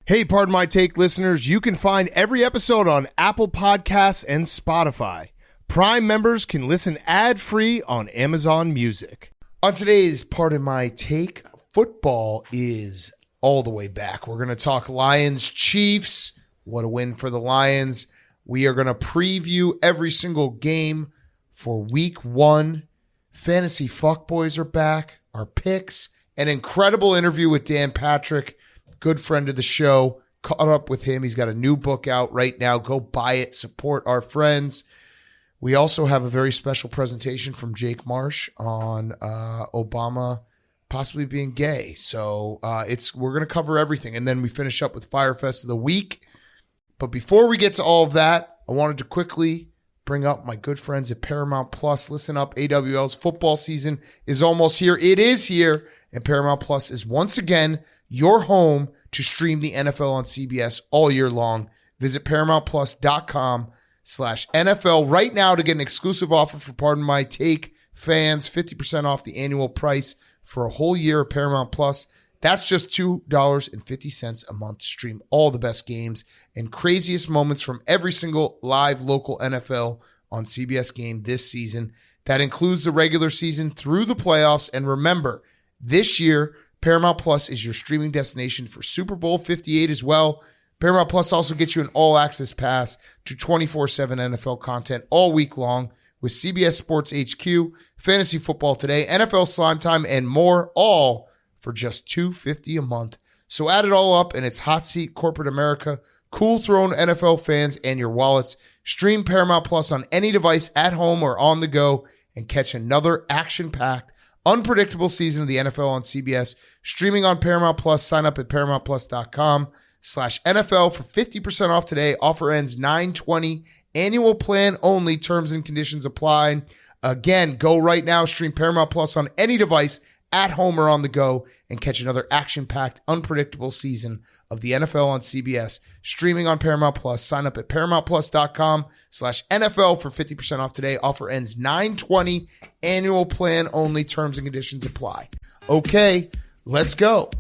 Hey, Pardon My Take listeners, you can find every episode on Apple Podcasts and Spotify. Prime members can listen ad-free on Amazon Music. On today's Pardon My Take, football is all the way back. We're going to talk Lions-Chiefs. What a win for the Lions. We are going to preview every single game for week 1. Fantasy Fuccbois are back. Our picks. An incredible interview with Dan Patrick, good friend of the show. Caught up with him. He's got a new book out right now. Go buy it. Support our friends. We also have a very special presentation from Jake Marsh on Obama possibly being gay. So we're going to cover everything. And then we finish up with Fyre Fest of the week. But before we get to all of that, I wanted to quickly bring up my good friends at Paramount Plus. Listen up, AWL's football season is almost here. It is here. And Paramount Plus is once again your home to stream the NFL on CBS all year long. Visit ParamountPlus.com/NFL right now to get an exclusive offer for Pardon My Take fans, 50% off the annual price for a whole year of Paramount Plus. That's just $2.50 a month to stream all the best games and craziest moments from every single live local NFL on CBS game this season. That includes the regular season through the playoffs. And remember, this year, Paramount Plus is your streaming destination for Super Bowl 58 as well. Paramount Plus also gets you an all-access pass to 24/7 NFL content all week long with CBS Sports HQ, Fantasy Football Today, NFL Slime Time, and more, all for just $2.50 a month. So add it all up, and it's hot seat corporate America, cool throne NFL fans, and your wallets. Stream Paramount Plus on any device at home or on the go and catch another action-packed, unpredictable season of the NFL on CBS. Streaming on Paramount Plus. Sign up at ParamountPlus.com/NFL for 50% off today. Offer ends 9/20. Annual plan only. Terms and conditions apply. Again, go right now. Stream Paramount Plus on any device at home or on the go and catch another action-packed, unpredictable season of the NFL on CBS. Streaming on Paramount Plus. Sign up at ParamountPlus.com/NFL for 50% off today. Offer ends 9/20. Annual plan only. Terms and conditions apply. Okay, let's go.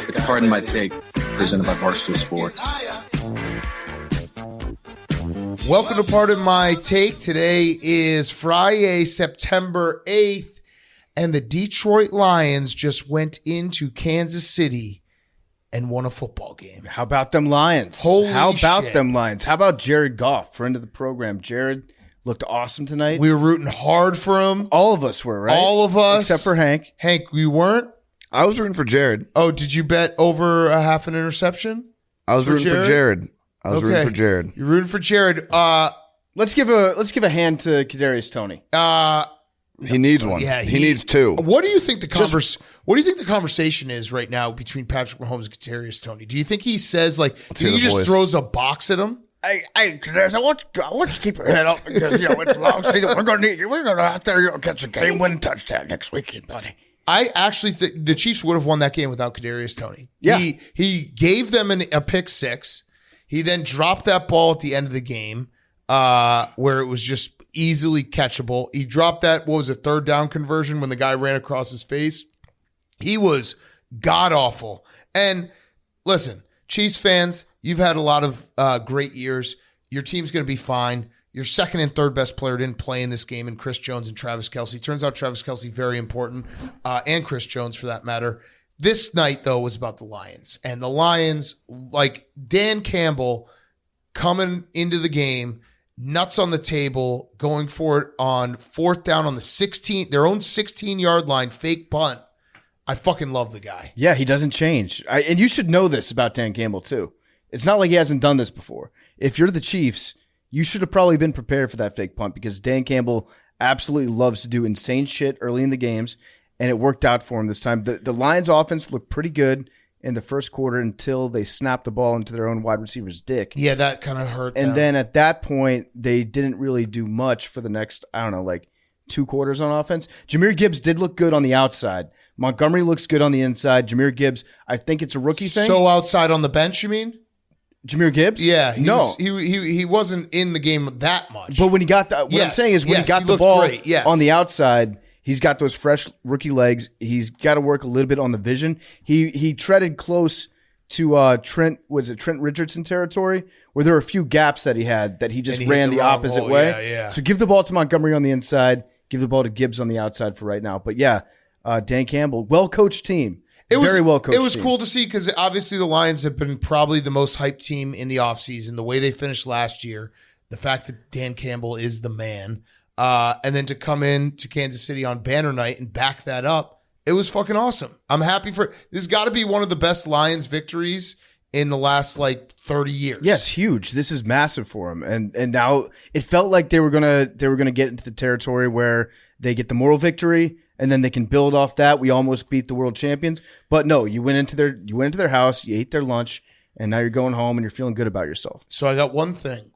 It's Pardon My Take, presented by Barstool Sports. Welcome to Pardon My Take. Today is Friday, September 8th, and the Detroit Lions just went into Kansas City and won a football game. How about them Lions? How about them Lions? How about Jared Goff, friend of the program? Jared looked awesome tonight. We were rooting hard for him. All of us were, right? All of us. Except for Hank. Hank, you weren't? I was rooting for Jared. Oh, did you bet over a half an interception? I was rooting for Jared. Rooting for Jared. You're rooting for Jared. Let's give a hand to Kadarius Toney. He needs one. Yeah, he needs two. What do you think the conversation is right now between Patrick Mahomes and Kadarius Toney? Do you think he says he just throws a box at him? Kadarius, I want you to keep your head up because it's a long season. We're gonna need you. We're gonna out there catch a game-winning touchdown next weekend, buddy. I actually think the Chiefs would have won that game without Kadarius Toney. Yeah. He gave them a pick six. He then dropped that ball at the end of the game where it was just easily catchable. He dropped that, third down conversion when the guy ran across his face. He was god-awful. And listen, Chiefs fans, you've had a lot of great years. Your team's going to be fine. Your second and third best player didn't play in this game, and Chris Jones and Travis Kelce. Turns out Travis Kelce, very important, and Chris Jones for that matter. This night, though, was about the Lions. And the Lions, like Dan Campbell coming into the game, nuts on the table, going for it on fourth down on the their own 16-yard line, fake punt. I fucking love the guy. Yeah, he doesn't change. And you should know this about Dan Campbell, too. It's not like he hasn't done this before. If you're the Chiefs, you should have probably been prepared for that fake punt because Dan Campbell absolutely loves to do insane shit early in the games. and it worked out for him this time. The Lions offense looked pretty good in the first quarter until they snapped the ball into their own wide receiver's dick. Yeah, that kind of hurt And them. then at that point, they didn't really do much for the next, 2 quarters on offense. Jahmyr Gibbs did look good on the outside. Montgomery looks good on the inside. Jahmyr Gibbs, I think it's a rookie thing. So outside on the bench, you mean? Jahmyr Gibbs? Yeah. He wasn't in the game that much. But when he got what I'm saying is when he got the ball on the outside, he's got those fresh rookie legs. He's got to work a little bit on the vision. He treaded close to Trent Richardson territory where there were a few gaps that he had that he just ran the opposite way. Yeah. So give the ball to Montgomery on the inside, give the ball to Gibbs on the outside for right now. But yeah, Dan Campbell, well-coached team. Very well-coached It was team. cool to see because obviously the Lions have been probably the most hyped team in the offseason, the way they finished last year, the fact that Dan Campbell is the man, and then to come in to Kansas City on banner night and back that up, it was fucking awesome. I'm happy for – this has got to be one of the best Lions victories in the last 30 years. Yeah, it's huge. This is massive for them. And now it felt like they were gonna get into the territory where they get the moral victory and then they can build off that. We almost beat the world champions. But no, you went into their house, you ate their lunch, and now you're going home and you're feeling good about yourself. So I got one thing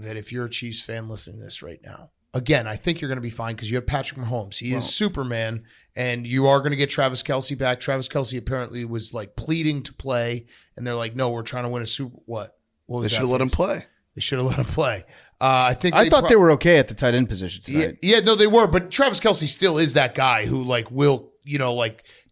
that if you're a Chiefs fan listening to this right now, again, I think you're going to be fine because you have Patrick Mahomes. He is Superman, and you are going to get Travis Kelce back. Travis Kelce apparently was pleading to play, and they're like, no, we're trying to win a Super. What was They that? should have let him play. They should have let him play. I thought they were okay at the tight end position tonight. Yeah, no, they were. But Travis Kelce still is that guy who will,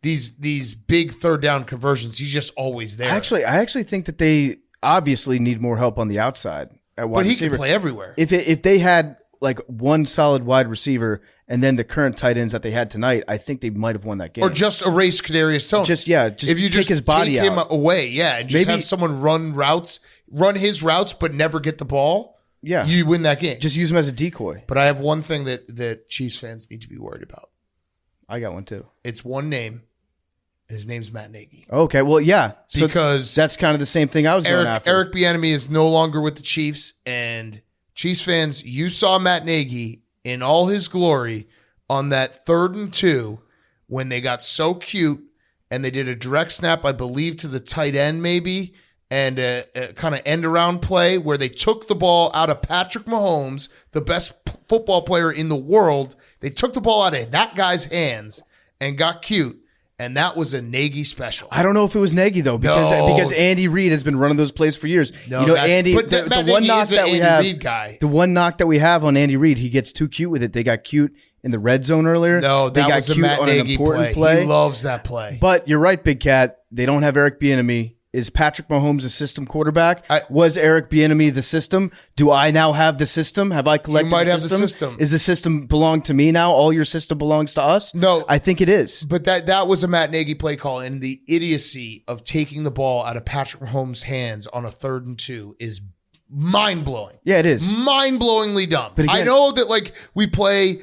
these big third down conversions. He's just always there. I actually think that they obviously need more help on the outside at wide but he receiver. can play everywhere. If they had one solid wide receiver and then the current tight ends that they had tonight, I think they might have won that game. Or just erase Kadarius Toney. Just if you take just his body take him out. away, and just have someone run his routes, but never get the ball. Yeah, you win that game. Just use him as a decoy. But I have one thing that Chiefs fans need to be worried about. I got one too. It's one name. And his name's Matt Nagy. Okay, well, yeah. So because that's kind of the same thing I was going after. Eric Bieniemy is no longer with the Chiefs, and Chiefs fans, you saw Matt Nagy in all his glory on that 3rd and 2 when they got so cute and they did a direct snap, I believe, to the tight end maybe, and a kind of end around play where they took the ball out of Patrick Mahomes, the best football player in the world. They took the ball out of that guy's hands and got cute. And that was a Nagy special. I don't know if it was Nagy though, because Andy Reid has been running those plays for years. No, Andy. The one knock that we have, the one knock that we have on Andy Reid, he gets too cute with it. They got cute in the red zone earlier. No, that was a Matt Nagy play. He loves that play. But you're right, Big Cat. They don't have Eric Bieniemy. Is Patrick Mahomes a system quarterback? Was Eric Bieniemy the system? Do I now have the system? Have I collected the system? Is the system belong to me now? All your system belongs to us? No. I think it is. But that was a Matt Nagy play call, and the idiocy of taking the ball out of Patrick Mahomes' hands on a 3rd and 2 is mind-blowing. Yeah, it is. Mind-blowingly dumb. But again, I know that we play,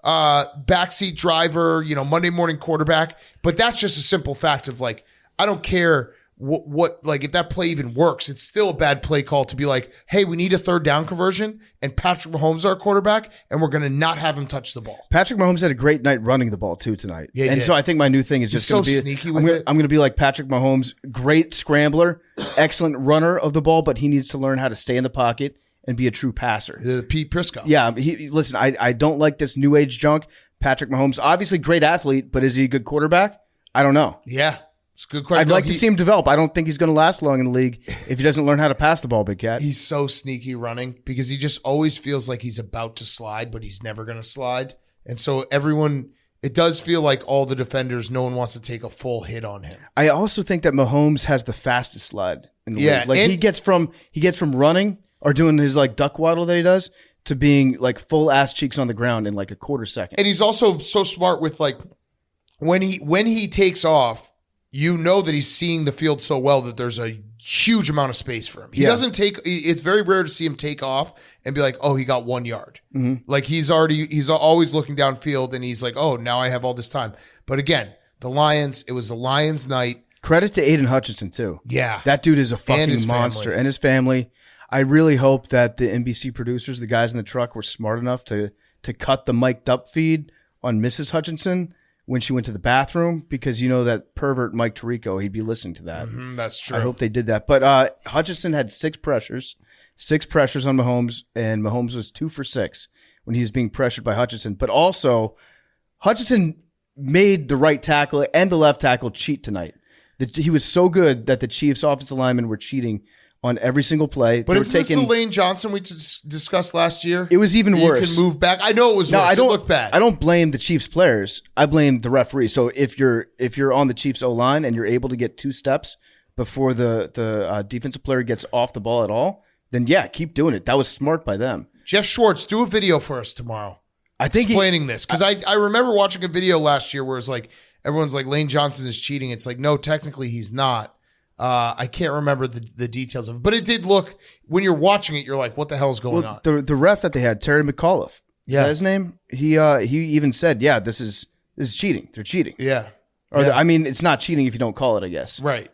backseat driver, Monday morning quarterback, but that's just a simple fact of I don't care what if that play even works, it's still a bad play call to be like, hey, we need a 3rd down conversion and Patrick Mahomes is our quarterback and we're going to not have him touch the ball. Patrick Mahomes had a great night running the ball too tonight. Yeah, and so I think my new thing is just going to be sneaky with it. I'm going to be like Patrick Mahomes, great scrambler, excellent runner of the ball, but he needs to learn how to stay in the pocket and be a true passer. Pete Prisco. Yeah, listen, I don't like this new age junk. Patrick Mahomes, obviously great athlete, but is he a good quarterback? I don't know. Yeah. It's a good question. I'd like to see him develop. I don't think he's going to last long in the league if he doesn't learn how to pass the ball, Big Cat. He's so sneaky running because he just always feels like he's about to slide, but he's never going to slide. And so it does feel like all the defenders, no one wants to take a full hit on him. I also think that Mahomes has the fastest slide in the league. He gets from running or doing his duck waddle that he does to being full ass cheeks on the ground in a quarter second. And he's also so smart with when he takes off, that he's seeing the field so well that there's a huge amount of space for him. He doesn't it's very rare to see him take off and be like, oh, he got 1 yard. Mm-hmm. He's always looking downfield and he's like, oh, now I have all this time. But again, it was the Lions night. Credit to Aiden Hutchinson too. Yeah. That dude is a fucking monster. And his family. I really hope that the NBC producers, the guys in the truck, were smart enough to cut the mic'd up feed on Mrs. Hutchinson when she went to the bathroom, because you know that pervert Mike Tirico, he'd be listening to that. That's true. I hope they did that. But Hutchinson had 6 pressures on Mahomes, and Mahomes was 2 for 6 when he was being pressured by Hutchinson. But also, Hutchinson made the right tackle and the left tackle cheat tonight. He was so good that the Chiefs' offensive linemen were cheating on every single play. But is this the Lane Johnson we discussed last year? It was even worse. You can move back. I know it was worse. It looked bad. I don't blame the Chiefs players. I blame the referee. So if you're on the Chiefs O-line and you're able to get 2 steps before the defensive player gets off the ball at all, then yeah, keep doing it. That was smart by them. Jeff Schwartz, do a video for us tomorrow. I think explaining this, because I remember watching a video last year where it's like everyone's like Lane Johnson is cheating. It's like, no, technically he's not. I can't remember the details of it, but it did look, when you're watching it, you're like, what the hell is going on? The ref that they had, Terry McAuliffe, is that his name? He even said, yeah, this is cheating. They're cheating. Yeah. I mean, it's not cheating if you don't call it, I guess. Right.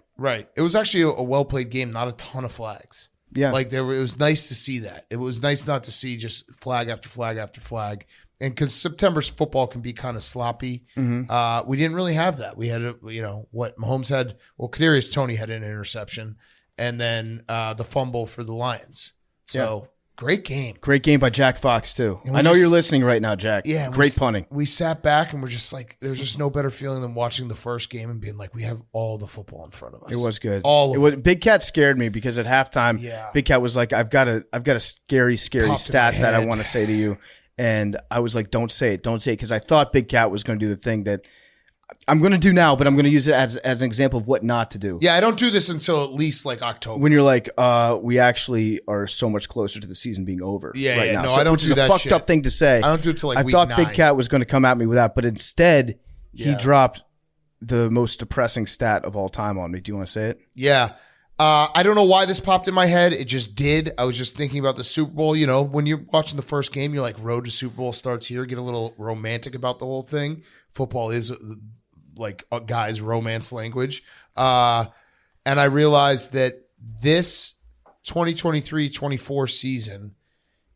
It was actually a well-played game, not a ton of flags. Yeah. Like it was nice to see that. It was nice not to see just flag after flag after flag. And because September's football can be kind of sloppy, we didn't really have that. We had, Mahomes had, Kadarius Toney had an interception, and then the fumble for the Lions. So great game. Great game by Jack Fox, too. I know you're listening right now, Jack. Yeah. Great punting. We sat back and we're just like, there's just no better feeling than watching the first game and being like, we have all the football in front of us. It was good. Big Cat scared me because at halftime, Big Cat was like, I've got a scary stat that I want to say to you. And I was like, don't say it, because I thought Big Cat was going to do the thing that I'm going to do now, but I'm going to use it as an example of what not to do. Yeah, I don't do this until at least like October. When you're like, we actually are so much closer to the season being over right now. No, I don't do that. Which is a fucked up thing to say. I don't do it till like week 9. I thought 9. Big Cat was going to come at me with that, but instead he dropped the most depressing stat of all time on me. Do you want to say it? Yeah. I don't know why this popped in my head. It just did. I was just thinking about the Super Bowl. You know, when you're watching the first game, you're like, road to Super Bowl starts here. Get a little romantic about the whole thing. Football is like a guy's romance language. And I realized that this 2023-24 season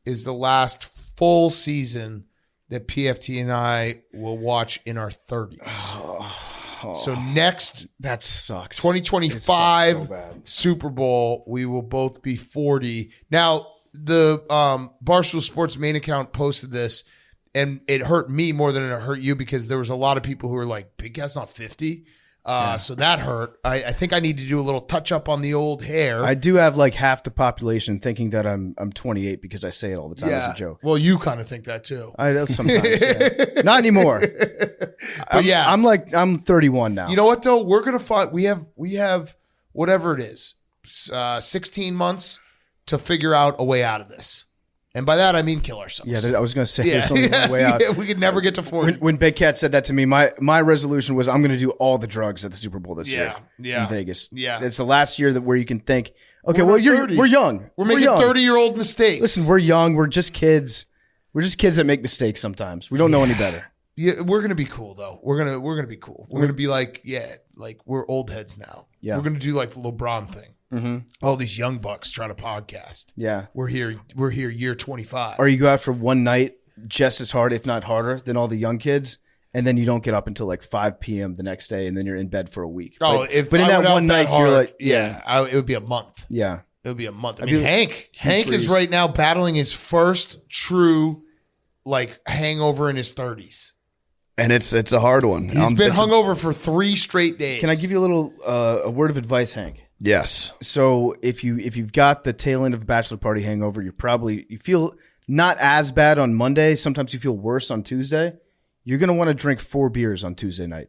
is the last full season that PFT and I will watch in our 30s. So next, that sucks. 2025 sucks so Super Bowl, we will both be 40. Now, the Barstool Sports main account posted this, and it hurt me more than it hurt you because there was a lot of people who were like, Big Cat's not 50. So that hurt. I think I need to do a little touch up on the old hair. I do have like half the population thinking that I'm 28 because I say it all the time as a joke. Well, you kind of think that too. I sometimes. Not anymore. But I'm 31 now. You know what though? We're gonna find we have whatever it is, 16 months to figure out a way out of this. And by that, I mean kill ourselves. Yeah, I was going to say there's only one way out. Yeah, we could never get to 40. When Big Cat said that to me, my resolution was I'm going to do all the drugs at the Super Bowl this year in Vegas. Yeah. It's the last year where you can think, okay, we're young. We're making 30-year-old mistakes. Listen, we're young. We're just kids. We're just kids that make mistakes sometimes. We don't know any better. Yeah, we're going to be cool, though. We're going to be cool. We're going to be like, we're old heads now. Yeah. We're going to do like the LeBron thing. Mm-hmm. All these young bucks trying to podcast. Yeah, we're here year 25. Or you go out for one night just as hard, if not harder, than all the young kids, and then you don't get up until like 5 p.m. the next day, and then you're in bed for a week. Oh, but in that one night, you're like, it would be a month. Yeah, it would be a month. I mean, Hank is right now battling his first true like hangover in his 30s. And it's a hard one. He's been hungover for 3 straight days. Can I give you a little a word of advice, Hank? Yes. So if you've got the tail end of a bachelor party hangover, you feel not as bad on Monday. Sometimes you feel worse on Tuesday. You're going to want to drink 4 beers on Tuesday night.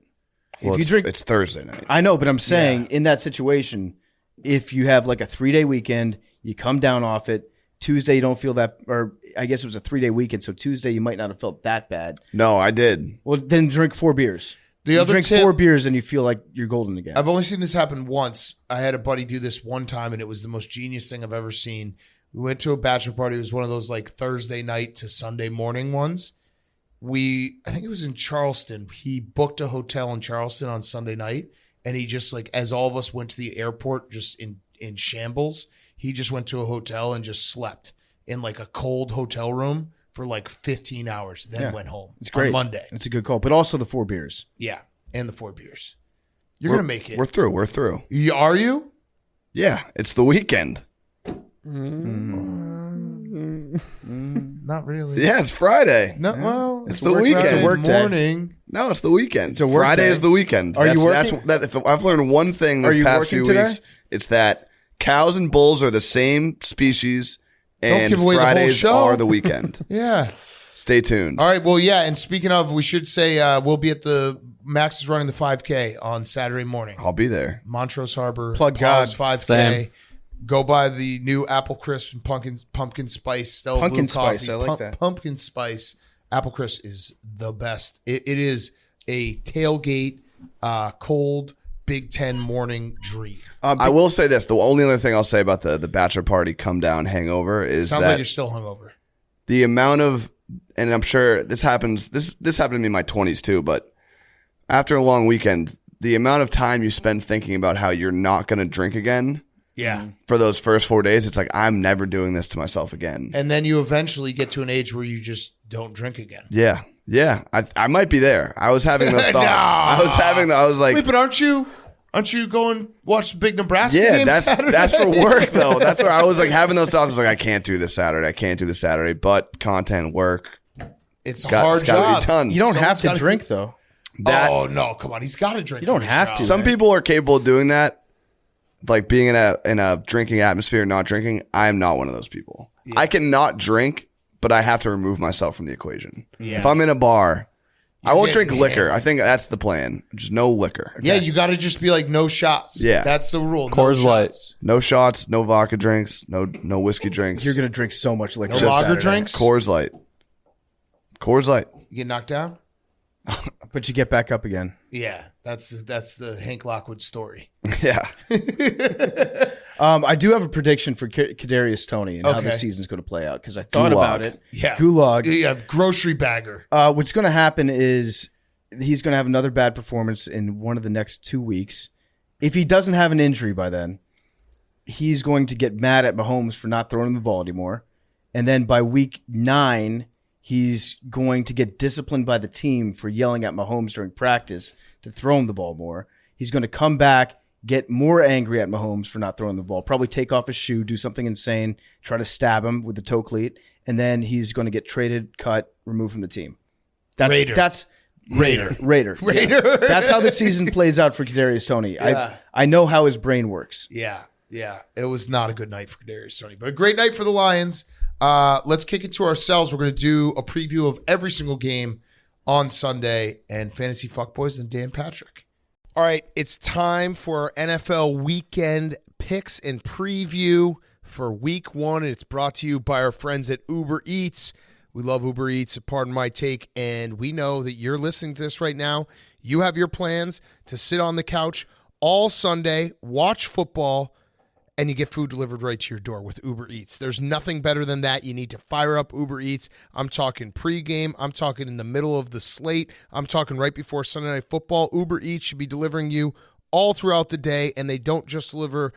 Well, it's Thursday night. I know, but I'm saying in that situation, if you have like a 3-day weekend, you come down off it. Tuesday, you don't feel that, or I guess it was a 3-day weekend, so Tuesday you might not have felt that bad. No, I did. Well, then drink 4 beers. You drink 4 beers and you feel like you're golden again. I've only seen this happen once. I had a buddy do this one time, and it was the most genius thing I've ever seen. We went to a bachelor party. It was one of those like Thursday night to Sunday morning ones. I think it was in Charleston. He booked a hotel in Charleston on Sunday night, and he just like, as all of us went to the airport just in shambles, he just went to a hotel and just slept in like a cold hotel room for like 15 hours, then went home. It's great. On Monday. It's a good call. But also the 4 beers. Yeah, and the 4 beers. You're going to make it. We're through. We're through. Are you? Yeah, it's the weekend. Not really. Yeah, it's Friday. No, well, it's the weekend. It's a work day. Morning. No, it's the weekend. It's a work Friday day. is the weekend. Are you working? If I've learned one thing this past few weeks, it's that cows and bulls are the same species, and give away the whole Fridays show. are the weekend. Yeah. Stay tuned. All right. Well, yeah. And speaking of, we should say we'll be at Max is running the 5K on Saturday morning. I'll be there. Montrose Harbor. Plug Paul's God. 5K. Same. Go buy the new apple crisp and pumpkin spice Stella Pumpkin Blue coffee. spice, I like that. Pumpkin spice apple crisp is the best. It is a tailgate, cold Big Ten morning dream. I will say this: the only other thing I'll say about the bachelor party come down hangover is Sounds that like you're still hungover. the amount of, and I'm sure this happens. This happened to me in my 20s too. But after a long weekend, the amount of time you spend thinking about how you're not going to drink again. Yeah. For those first 4 days, it's like, I'm never doing this to myself again. And then you eventually get to an age where you just don't drink again. Yeah. Yeah. I might be there. I was having those thoughts. No. I was like, Wait, but aren't you going watch the big Nebraska yeah, game Saturday? that's for work though. That's where I was like having those thoughts. I was like, I can't do this Saturday. But content, work. It's a Gotta hard job. be done. You don't have to gotta drink, though. Oh, no. Come on. He's got to drink. You don't for his have job. to. Some people are capable of doing that. Like being in a drinking atmosphere, not drinking. I am not one of those people. Yeah. I can not drink, but I have to remove myself from the equation. Yeah. If I'm in a bar, I won't drink getting liquor. hammered. I think that's the plan. Just no liquor. Yeah, you got to just be like, no shots. Yeah. That's the rule. Coors no Light. shots. No shots, no vodka drinks, no whiskey drinks. You're going to drink so much liquor. No this lager Saturday. drinks? Coors Light. Coors Light. You get knocked down? But you get back up again. Yeah. That's the Hank Lockwood story. Yeah. I do have a prediction for Kadarius Toney and how Okay. the season's going to play out because I thought Gulag. about it. Yeah. Gulag. Yeah. Grocery bagger. What's going to happen is he's going to have another bad performance in one of the next 2 weeks. If he doesn't have an injury by then, he's going to get mad at Mahomes for not throwing him the ball anymore. And then by week 9, he's going to get disciplined by the team for yelling at Mahomes during practice to throw him the ball more. He's going to come back, get more angry at Mahomes for not throwing the ball, probably take off his shoe, do something insane, try to stab him with the toe cleat, and then he's going to get traded, cut, removed from the team. Raider. Raider. Yeah. That's how the season plays out for Kadarius Toney. Yeah. I know how his brain works. Yeah. Yeah. It was not a good night for Kadarius Toney, but a great night for the Lions. Let's kick it to ourselves. We're going to do a preview of every single game on Sunday and Fantasy Fuckboys and Dan Patrick. All right, it's time for our NFL weekend picks and preview for week 1. And it's brought to you by our friends at Uber Eats. We love Uber Eats, pardon my take, and we know that you're listening to this right now. You have your plans to sit on the couch all Sunday, watch football, and you get food delivered right to your door with Uber Eats. There's nothing better than that. You need to fire up Uber Eats. I'm talking pregame. I'm talking in the middle of the slate. I'm talking right before Sunday Night Football. Uber Eats should be delivering you all throughout the day, and they don't just deliver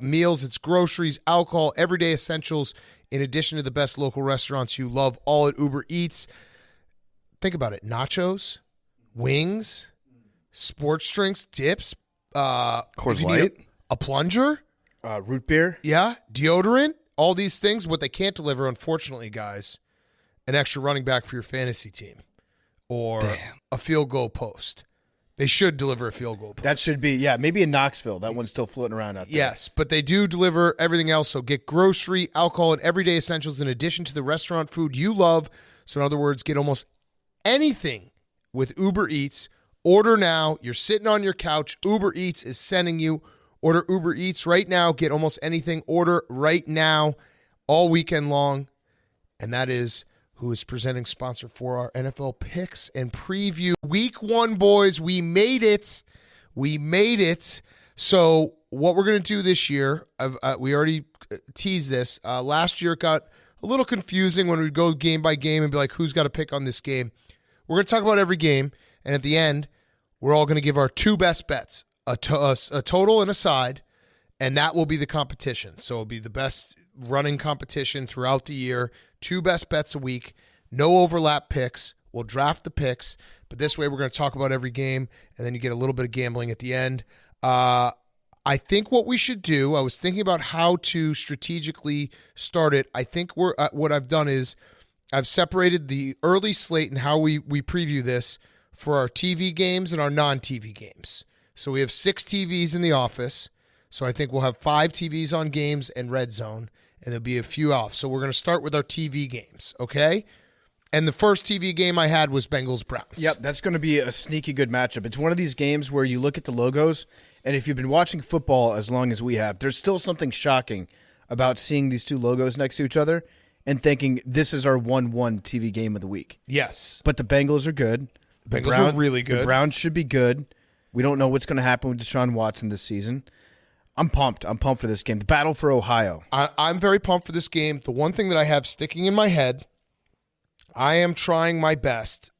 meals. It's groceries, alcohol, everyday essentials, in addition to the best local restaurants you love, all at Uber Eats. Think about it. Nachos, wings, sports drinks, dips, Coors Light. a plunger. Root beer. Yeah, deodorant, all these things. What they can't deliver, unfortunately, guys, an extra running back for your fantasy team or a field goal post. They should deliver a field goal post. That should be, maybe in Knoxville. That one's still floating around out there. Yes, but they do deliver everything else. So get grocery, alcohol, and everyday essentials in addition to the restaurant food you love. So in other words, get almost anything with Uber Eats. Order now. You're sitting on your couch. Uber Eats is sending you. Order Uber Eats right now. Get almost anything. Order right now all weekend long. And that is who is presenting sponsor for our NFL picks and preview. Week 1, boys. We made it. We made it. So what we're going to do this year, we already teased this. Last year it got a little confusing when we'd go game by game and be like, who's got to pick on this game? We're going to talk about every game. And at the end, we're all going to give our 2 best bets. A total and a side, and that will be the competition. So it'll be the best running competition throughout the year. 2 best bets a week. No overlap picks. We'll draft the picks, but this way we're going to talk about every game, and then you get a little bit of gambling at the end. I think what we should do, I was thinking about how to strategically start it. I think what I've done is I've separated the early slate and how we preview this for our TV games and our non-TV games. So we have 6 TVs in the office. So I think we'll have 5 TVs on games and red zone, and there'll be a few off. So we're going to start with our TV games, okay? And the first TV game I had was Bengals-Browns. Yep, that's going to be a sneaky good matchup. It's one of these games where you look at the logos, and if you've been watching football as long as we have, there's still something shocking about seeing these 2 logos next to each other and thinking this is our 1-1 TV game of the week. Yes. But the Bengals are good. The Bengals are really good. The Browns should be good. We don't know what's going to happen with Deshaun Watson this season. I'm pumped. I'm pumped for this game. The battle for Ohio. I'm very pumped for this game. The one thing that I have sticking in my head, I am trying my best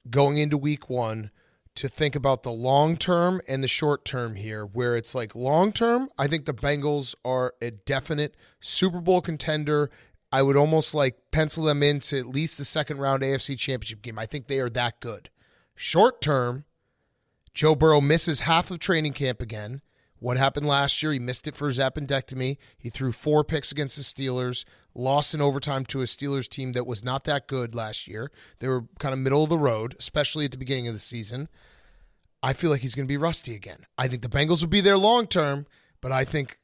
going into week 1 to think about the long term and the short term here, where it's like long term, I think the Bengals are a definite Super Bowl contender. I would almost like pencil them into at least the second round AFC Championship game. I think they are that good. Short term, Joe Burrow misses half of training camp again. What happened last year? He missed it for his appendectomy. He threw 4 picks against the Steelers, lost in overtime to a Steelers team that was not that good last year. They were kind of middle of the road, especially at the beginning of the season. I feel like he's going to be rusty again. I think the Bengals will be there long term, but I think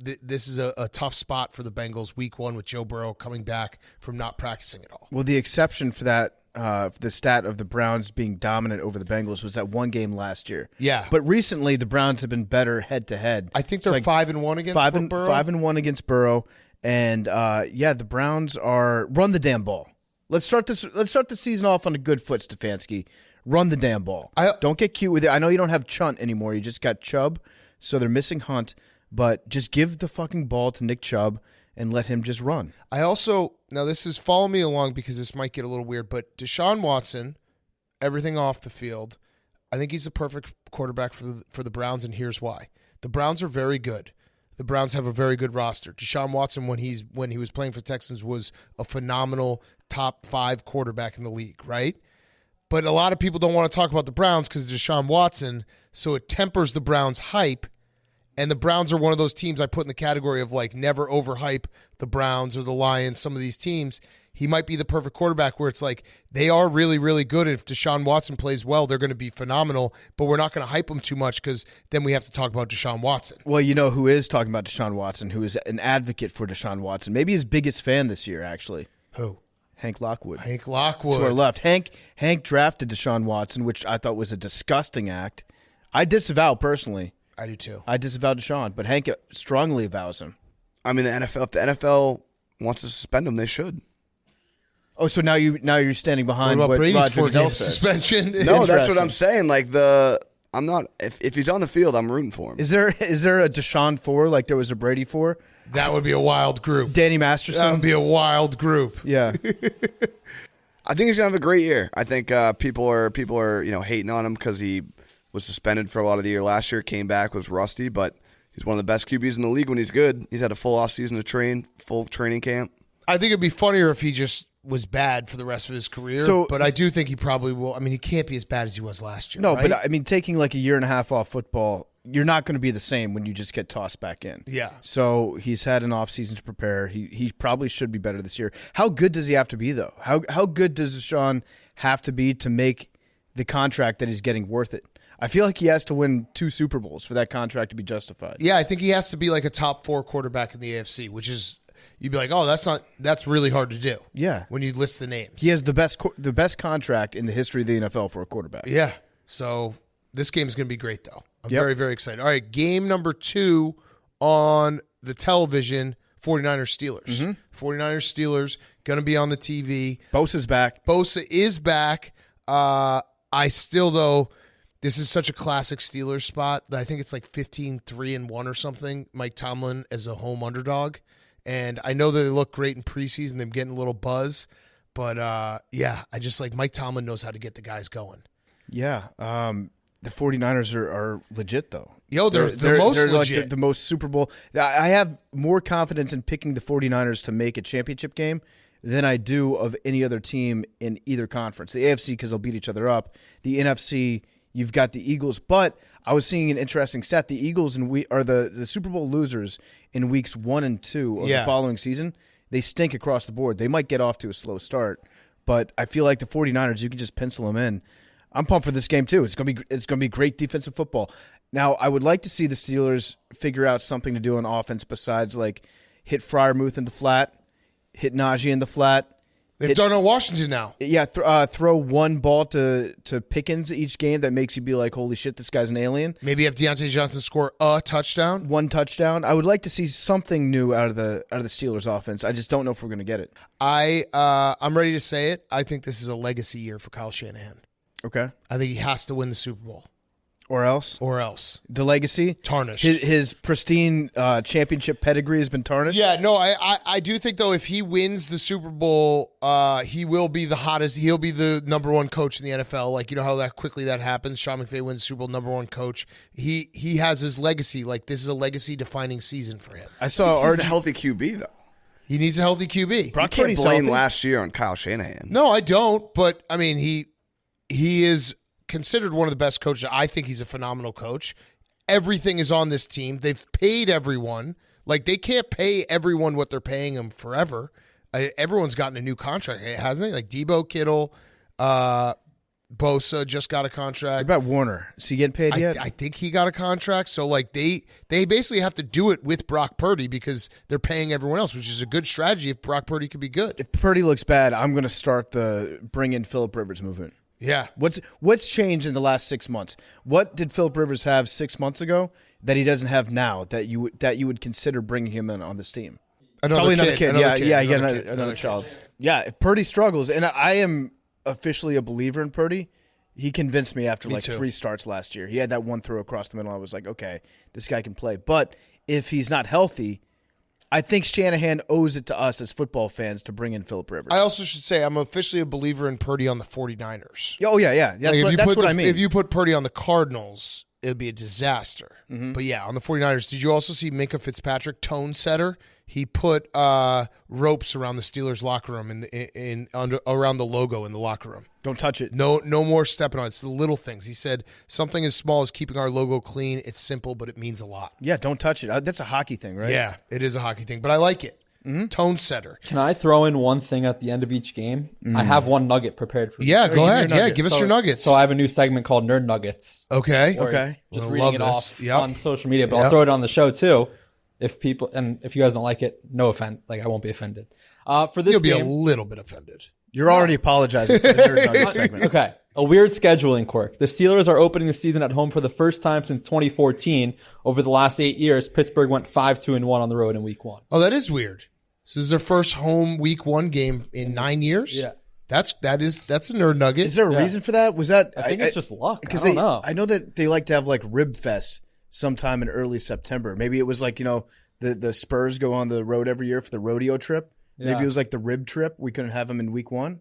this is a tough spot for the Bengals week 1 with Joe Burrow coming back from not practicing at all. Well, the exception for that, the stat of the Browns being dominant over the Bengals was that one game last year. Yeah. But recently, the Browns have been better head-to-head. I think they're 5-1 against Burrow. 5-1 against Burrow. And, the Browns are – run the damn ball. Let's start the season off on a good foot, Stefanski. Run the damn ball. Don't get cute with it. I know you don't have Chunt anymore. You just got Chubb, so they're missing Hunt. But just give the fucking ball to Nick Chubb and let him just run. I also, now this is, follow me along because this might get a little weird, but Deshaun Watson, everything off the field, I think he's the perfect quarterback for the Browns, and here's why. The Browns are very good. The Browns have a very good roster. Deshaun Watson, when he was playing for the Texans, was a phenomenal top 5 quarterback in the league, right? But a lot of people don't want to talk about the Browns because of Deshaun Watson, so it tempers the Browns' hype. And the Browns are one of those teams I put in the category of like never overhype the Browns or the Lions, some of these teams. He might be the perfect quarterback where it's like they are really, really good. If Deshaun Watson plays well, they're going to be phenomenal, but we're not going to hype him too much because then we have to talk about Deshaun Watson. Well, you know who is talking about Deshaun Watson, who is an advocate for Deshaun Watson. Maybe his biggest fan this year, actually. Who? Hank Lockwood. Hank Lockwood. To our left. Hank drafted Deshaun Watson, which I thought was a disgusting act. I disavow personally. I do too. I disavow Deshaun, but Hank strongly avows him. I mean, if the NFL wants to suspend him, they should. Oh, so now you're standing behind what about what Brady's Roger 4-game Goodell says. suspension? No, that's what I'm saying. Like I'm not. If he's on the field, I'm rooting for him. Is there a Deshaun 4 like there was a Brady 4? That would be a wild group. Danny Masterson. That would be a wild group. Yeah. I think he's gonna have a great year. I think people are hating on him because he was suspended for a lot of the year last year, came back, was rusty, but he's one of the best QBs in the league when he's good. He's had a full offseason to train, full training camp. I think it'd be funnier if he just was bad for the rest of his career, but I do think he probably will. I mean, he can't be as bad as he was last year. No, right? but I mean, taking like a year and a half off football, you're not going to be the same when you just get tossed back in. Yeah. So he's had an offseason to prepare. He probably should be better this year. How good does he have to be, though? How good does Deshaun have to be to make the contract that he's getting worth it? I feel like he has to win 2 Super Bowls for that contract to be justified. Yeah, I think he has to be like a top 4 quarterback in the AFC, which is, you'd be like, oh, that's really hard to do. Yeah. When you list the names. He has the best contract in the history of the NFL for a quarterback. Yeah. So this game is going to be great, though. I'm very, very excited. All right, game number 2 on the television, 49ers-Steelers. 49ers-Steelers, going to be on the TV. Bosa's back. Bosa is back. I still, though, this is such a classic Steelers spot that I think it's like 15-3-1 or something. Mike Tomlin as a home underdog. And I know that they look great in preseason. They're getting a little buzz. But, I just like Mike Tomlin knows how to get the guys going. Yeah. The 49ers are legit, though. Yo, they're most legit. Like the most Super Bowl. I have more confidence in picking the 49ers to make a championship game than I do of any other team in either conference. The AFC, because they'll beat each other up. The NFC, you've got the Eagles. But I was seeing an interesting stat. The Eagles are the Super Bowl losers in weeks 1 and 2 of the following season. They stink across the board. They might get off to a slow start, but I feel like the 49ers, you can just pencil them in. I'm pumped for this game too. It's gonna be great defensive football. Now, I would like to see the Steelers figure out something to do on offense besides like hit Freiermuth in the flat, hit Nagy in the flat. They've done it in Washington now. Yeah, throw one ball to Pickens each game that makes you be like, holy shit, this guy's an alien. Maybe have Deontay Johnson score a touchdown. One touchdown. I would like to see something new out of the Steelers offense. I just don't know if we're going to get it. I'm ready to say it. I think this is a legacy year for Kyle Shanahan. Okay. I think he has to win the Super Bowl. Or else? The legacy? Tarnished. His pristine championship pedigree has been tarnished? Yeah, no, I do think, though, if he wins the Super Bowl, he will be the hottest. He'll be the number one coach in the NFL. Like, you know how that quickly that happens? Sean McVay wins the Super Bowl, number one coach. He has his legacy. Like, this is a legacy-defining season for him. I saw He's a healthy QB, though. He needs a healthy QB. You can't blame last year on Kyle Shanahan. No, I don't. But, I mean, he is considered one of the best coaches. I think he's a phenomenal coach. Everything is on this team. They've paid everyone. Like, they can't pay everyone what they're paying them forever. Everyone's gotten a new contract, hasn't he? Like Debo, Kittle, Bosa just got a contract. What about Warner? Is he getting paid yet? I think he got a contract. So, like, they basically have to do it with Brock Purdy because they're paying everyone else, which is a good strategy if Brock Purdy could be good. If Purdy looks bad, I'm going to start the bring in Phillip Rivers movement. Yeah. What's changed in the last 6 months? What did Phillip Rivers have 6 months ago that he doesn't have now that you would consider bringing him in on this team? Another kid. Another child. Yeah, if Purdy struggles, and I am officially a believer in Purdy. He convinced me after like 3 starts last year. He had that one throw across the middle. I was like, okay, this guy can play. But if he's not healthy, I think Shanahan owes it to us as football fans to bring in Phillip Rivers. I also should say I'm officially a believer in Purdy on the 49ers. Oh, yeah. That's what I mean. If you put Purdy on the Cardinals, it would be a disaster. Mm-hmm. But, yeah, on the 49ers, did you also see Minkah Fitzpatrick, tone setter? He put ropes around the Steelers' locker room around the logo in the locker room. Don't touch it. No more stepping on it. It's the little things. He said something as small as keeping our logo clean. It's simple, but it means a lot. Yeah, don't touch it. That's a hockey thing, right? Yeah, it is a hockey thing, but I like it. Mm-hmm. Tone setter. Can I throw in one thing at the end of each game? I have one nugget prepared for you. Yeah, go ahead. Yeah, give us your nuggets. So I have a new segment called Nerd Nuggets. Okay. Just reading it off on social media, but I'll throw it on the show too. If you guys don't like it, no offense. Like, I won't be offended. For this You'll be game, a little bit offended. You're already apologizing for the Nerd Nuggets segment. Okay. A weird scheduling quirk. The Steelers are opening the season at home for the first time since 2014. Over the last 8 years, Pittsburgh went 5-2-1 on the road in Week 1. Oh, that is weird. This is their first home Week 1 game in 9 years? Yeah. That's a nerd nugget. Is there a reason for that? Was that? I think it's just luck. Because I don't know. I know that they like to have like Rib Fest sometime in early September. Maybe it was like, the Spurs go on the road every year for the rodeo trip. Yeah. Maybe it was like the rib trip. We couldn't have them in Week 1.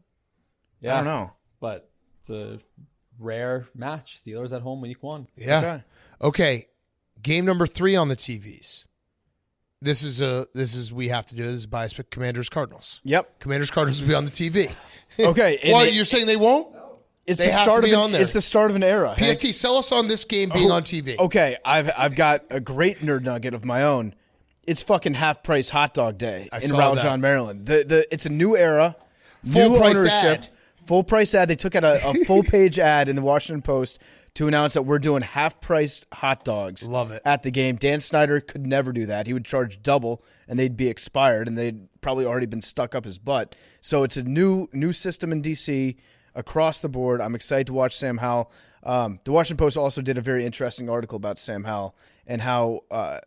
Yeah. I don't know. But it's a rare match. Steelers at home Week 1. Yeah. Okay. Game number 3 on the TVs. This is we have to do. This is bias pick. Commanders Cardinals. Yep. Commanders Cardinals will be on the TV. Okay. What, you're saying they won't? It's they the have start to be of on there. It's the start of an era. PFT, sell us on this game being on TV. Okay, I've got a great nerd nugget of my own. It's fucking half price hot dog day in Raleigh, Maryland. It's a new era, full price ad. Full price ad. They took out a full page ad in the Washington Post to announce that we're doing half priced hot dogs. Love it. At the game. Dan Snyder could never do that. He would charge double and they'd be expired and they'd probably already been stuck up his butt. So it's a new system in DC across the board. I'm excited to watch Sam Howell. The Washington Post also did a very interesting article about Sam Howell and how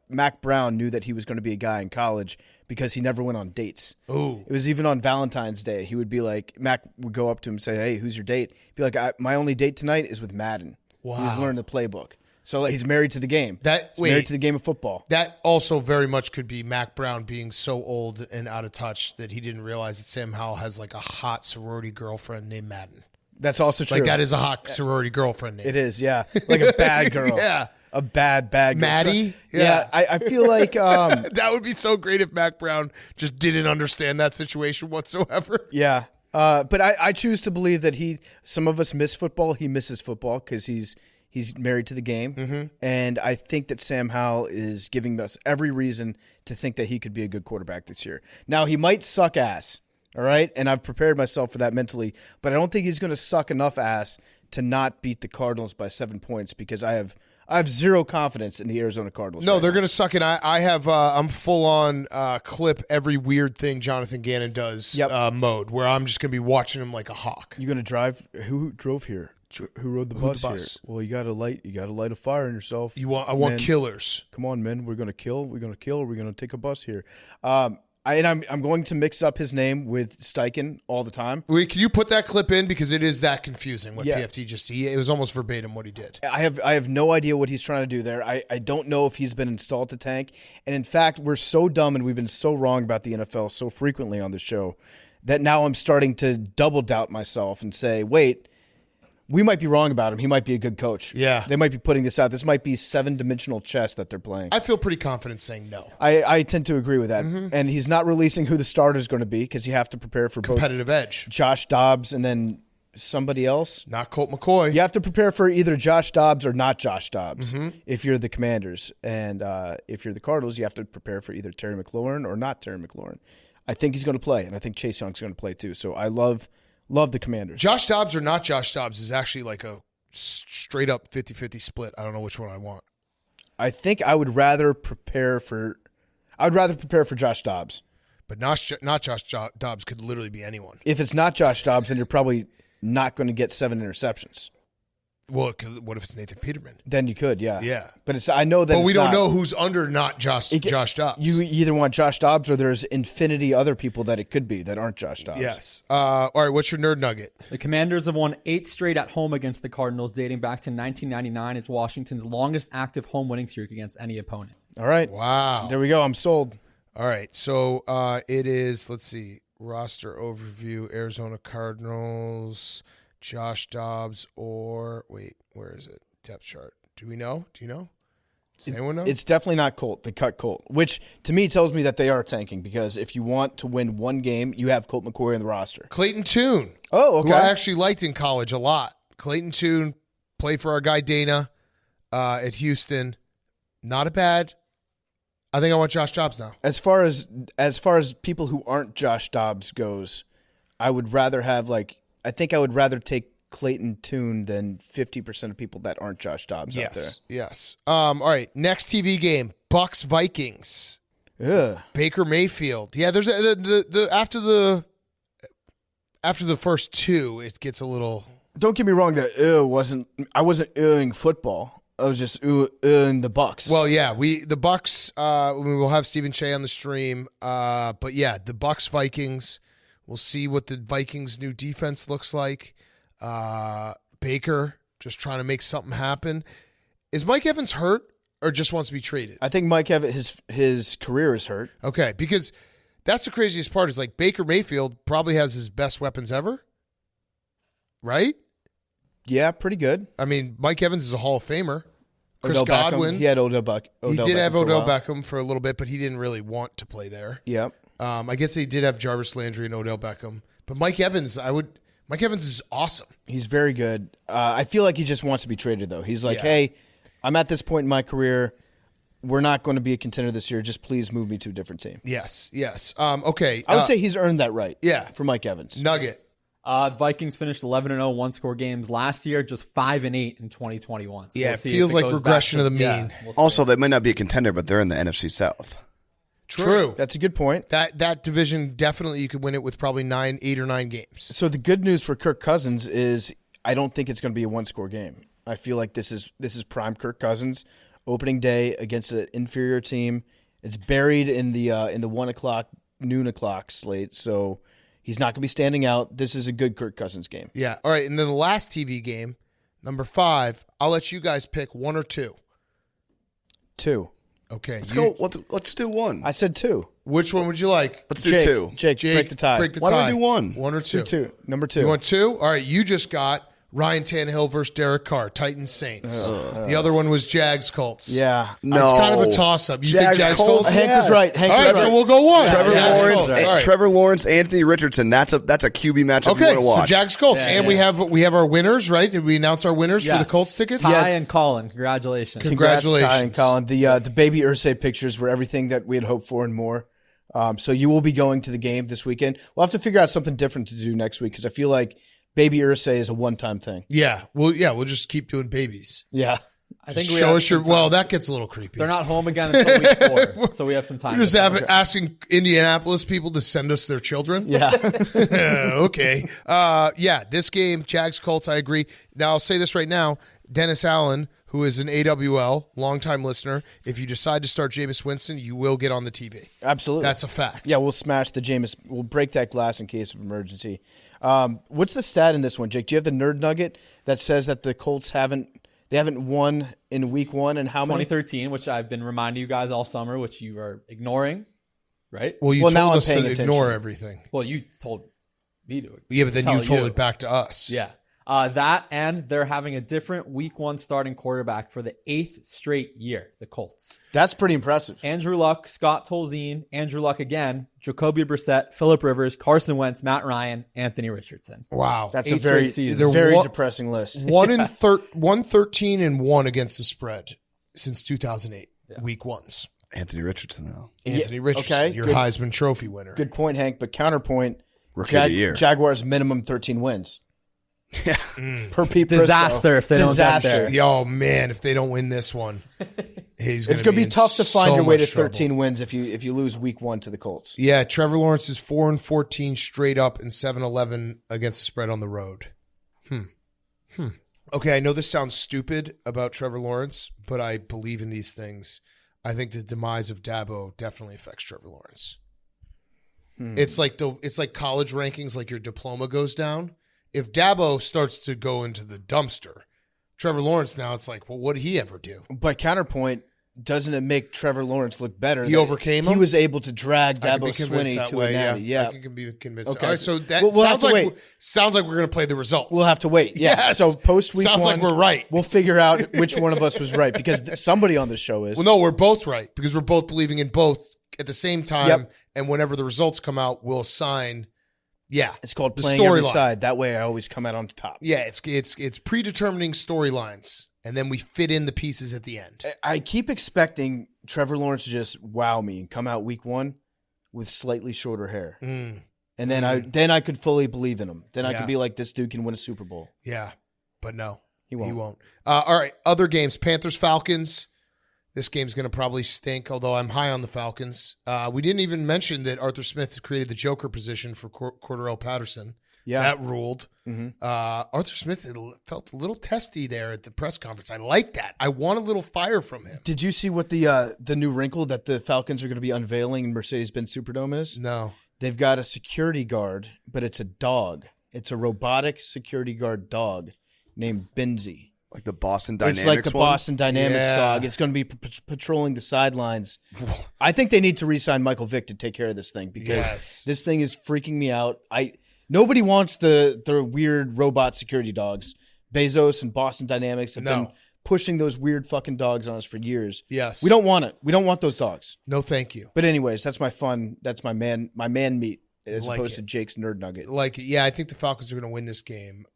Mac Brown knew that he was going to be a guy in college because he never went on dates. Ooh. It was even on Valentine's Day. He would be like, Mac would go up to him and say, hey, who's your date? He'd be like, my only date tonight is with Madden. Wow. He's learned the playbook. So he's married to the game. Married to the game of football. That also very much could be Mac Brown being so old and out of touch that he didn't realize that Sam Howell has like a hot sorority girlfriend named Madden. That's also true. Like that is a hot sorority girlfriend name. It is, yeah. Like a bad girl. Yeah. A bad girl. Maddie? So, yeah. I feel like that would be so great if Mac Brown just didn't understand that situation whatsoever. yeah. But I choose to believe that some of us miss football. He misses football because he's married to the game. Mm-hmm. And I think that Sam Howell is giving us every reason to think that he could be a good quarterback this year. Now, he might suck ass, all right? And I've prepared myself for that mentally. But I don't think he's going to suck enough ass to not beat the Cardinals by 7 points because I have zero confidence in the Arizona Cardinals. No, they're going to suck it. I'm full on clip every weird thing Jonathan Gannon does mode where I'm just going to be watching him like a hawk. You going to drive? Who drove here? Who rode the bus here? Well, you got to light a fire in yourself. I want killers. Come on, men. We're going to kill. We're going to kill. We're going to take a bus here. I'm going to mix up his name with Steichen all the time. Wait, can you put that clip in because it is that confusing what PFT it was almost verbatim what he did. I have no idea what he's trying to do there. I don't know if he's been installed to tank. And in fact, we're so dumb and we've been so wrong about the NFL so frequently on the show that now I'm starting to double doubt myself and say, wait, we might be wrong about him. He might be a good coach. Yeah. They might be putting this out. This might be 7-dimensional chess that they're playing. I feel pretty confident saying no. I tend to agree with that. Mm-hmm. And he's not releasing who the starter is going to be because you have to prepare for competitive both edge. Josh Dobbs and then somebody else. Not Colt McCoy. You have to prepare for either Josh Dobbs or not Josh Dobbs if you're the Commanders. And if you're the Cardinals, you have to prepare for either Terry McLaurin or not Terry McLaurin. I think he's going to play, and I think Chase Young's going to play too. So I love the Commanders. Josh Dobbs or not Josh Dobbs is actually like a straight up 50-50 split. I don't know which one I want. I think I would rather prepare for Josh Dobbs. But not Josh Dobbs could literally be anyone. If it's not Josh Dobbs, then you're probably not going to get 7 interceptions. Well, what if it's Nathan Peterman? Then you could, yeah. Yeah. But I know that. But we don't know who's under not Josh Dobbs. You either want Josh Dobbs or there's infinity other people that it could be that aren't Josh Dobbs. Yes. All right, what's your nerd nugget? The Commanders have won 8 straight at home against the Cardinals dating back to 1999. It's Washington's longest active home winning streak against any opponent. All right. Wow. There we go. I'm sold. All right. So it is, let's see, roster overview, Arizona Cardinals, Josh Dobbs, or wait, where is it? Depth chart. Do we know? Do you know? Does anyone know? It's definitely not Colt. They cut Colt, which to me tells me that they are tanking because if you want to win one game, you have Colt McCoy in the roster. Clayton Tune. Oh, okay. Who I actually liked in college a lot. Clayton Tune played for our guy Dana at Houston. Not a bad. I think I want Josh Dobbs now. As far as people who aren't Josh Dobbs goes, I would rather take Clayton Tune than 50% of people that aren't Josh Dobbs out there. Yes. All right. Next TV game: Bucks Vikings. Ugh. Baker Mayfield. Yeah. There's after the first two, it gets a little. Don't get me wrong. I wasn't oohing football. I was just oohing the Bucks. Well, yeah. The Bucks. We will have Stephen Shea on the stream. But yeah, the Bucks Vikings. We'll see what the Vikings' new defense looks like. Baker just trying to make something happen. Is Mike Evans hurt or just wants to be traded? I think Mike Evans, his career is hurt. Okay, because that's the craziest part is like Baker Mayfield probably has his best weapons ever, right? Yeah, pretty good. I mean, Mike Evans is a Hall of Famer. Chris Odell Godwin. Beckham. He had Odell Beckham. He did have Odell Beckham for a little bit, but he didn't really want to play there. Yep. I guess they did have Jarvis Landry and Odell Beckham. But Mike Evans, Mike Evans is awesome. He's very good. I feel like he just wants to be traded, though. He's like, hey, I'm at this point in my career. We're not going to be a contender this year. Just please move me to a different team. Yes. Okay. I would say he's earned that right. Yeah. For Mike Evans. Nugget. Vikings finished 11-0 one-score games last year, just 5-8 in 2021. So it feels like regression of the mean. Also, they might not be a contender, but they're in the NFC South. True. That's a good point. That division, definitely you could win it with probably 8 or 9 games. So the good news for Kirk Cousins is I don't think it's going to be a one-score game. I feel like this is prime Kirk Cousins opening day against an inferior team. It's buried in the 1 o'clock, noon o'clock slate, so he's not going to be standing out. This is a good Kirk Cousins game. Yeah. All right, and then the last TV game, number 5, I'll let you guys pick 1 or 2. 2. Okay. Let's do one. I said 2. Which one would you like? Let's do Jake, 2. Jake, break the tie. Why don't we do 1? 1 or 2? 2. Number 2. You want 2? All right. You just got Ryan Tannehill versus Derek Carr, Titans Saints. The other one was Jags Colts. Yeah. No. It's kind of a toss-up. You think Jags Colts? Hank was right. All right, so we'll go 1. Jags Colts. All right. Trevor Lawrence, Anthony Richardson. That's a QB matchup you want Okay, to so watch. Jags Colts, and we have our winners, right? Did we announce our winners for the Colts tickets? Ty and Colin, congratulations. Congratulations, Ty and Colin. The baby Irsay pictures were everything that we had hoped for and more. So you will be going to the game this weekend. We'll have to figure out something different to do next week because I feel like baby Irsay is a one-time thing. Yeah, we'll just keep doing babies. Yeah. I think Show us your. Well, that gets a little creepy. They're not home again until week 4, so we have some time. We're just asking Indianapolis people to send us their children. Yeah. Okay. This game, Jags Colts, I agree. Now, I'll say this right now. Dennis Allen, who is an AWL, longtime listener, if you decide to start Jameis Winston, you will get on the TV. Absolutely. That's a fact. Yeah, we'll smash the Jameis. We'll break that glass in case of emergency. What's the stat in this one, Jake? Do you have the nerd nugget that says that the Colts haven't won in week 1 and how many? 2013, which I've been reminding you guys all summer, which you are ignoring, right? Well, you now told I'm us to paying ignore attention. everything. Well, you told me to. Yeah, but then you tell told it back to us. Yeah. That and they're having a different week 1 starting quarterback for the 8th straight year, the Colts. That's pretty impressive. Andrew Luck, Scott Tolzien, Andrew Luck again, Jacoby Brissett, Phillip Rivers, Carson Wentz, Matt Ryan, Anthony Richardson. Wow. That's a 8 straight very, seasons. very depressing list. 113-1 against the spread since 2008. Week 1s. Anthony Richardson, though. Anthony Richardson, okay, your good. Heisman Trophy winner. Good point, Hank. But counterpoint, Rookie of the year. Jaguars minimum 13 wins. Yeah. Per Pete Disaster Prisco. if they don't get there. Oh, man, if they don't win this one, it's It's going to be tough to find your way to 13 trouble. wins if you lose week 1 to the Colts. Yeah, Trevor Lawrence is 4-14 straight up and 7-11 against the spread on the road. Okay, I know this sounds stupid about Trevor Lawrence, but I believe in these things. I think the demise of Dabo definitely affects Trevor Lawrence. It's like college rankings, like your diploma goes down. If Dabo starts to go into the dumpster, Trevor Lawrence now, it's like, well, what did he ever do? But counterpoint, doesn't it make Trevor Lawrence look better? He overcame him? He was able to drag I can be Dabo convinced Swinney that to way, a natty. I can be convinced. Okay. All right, so that We'll have sounds like we're going to play the results. We'll have to wait. Yeah. Yes. So post week 1, sounds like we're right. We'll figure out which one of us was right because somebody on this show is. Well, no, we're both right because we're both believing in both at the same time. Yep. And whenever the results come out, we'll assign. Yeah, It's called the playing every storyline. side. That way I always come out on top. Yeah, it's predetermining storylines, and then we fit in the pieces at the end. I keep expecting Trevor Lawrence to just wow me and come out week 1 with slightly shorter hair. And then I could fully believe in him. Then I could be like, this dude can win a Super Bowl. Yeah, but no, He won't. All right, other games: Panthers, Falcons. This game's going to probably stink, although I'm high on the Falcons. We didn't even mention that Arthur Smith created the Joker position for Cordarrelle Patterson. Yeah. That ruled. Arthur Smith felt a little testy there at the press conference. I like that. I want a little fire from him. Did you see what the new wrinkle that the Falcons are going to be unveiling in Mercedes-Benz Superdome is? No. They've got a security guard, but it's a dog. It's a robotic security guard dog named Benzie. Like the Boston Dynamics It's like the one? Boston Dynamics Yeah. dog. It's going to be patrolling the sidelines. I think they need to re-sign Michael Vick to take care of this thing because this thing is freaking me out. Nobody wants the weird robot security dogs. Bezos and Boston Dynamics have been pushing those weird fucking dogs on us for years. Yes. We don't want it. We don't want those dogs. No, thank you. But anyways, that's my fun. That's my man meat as Like opposed it. to Jake's nerd nugget. Like, yeah, I think the Falcons are going to win this game.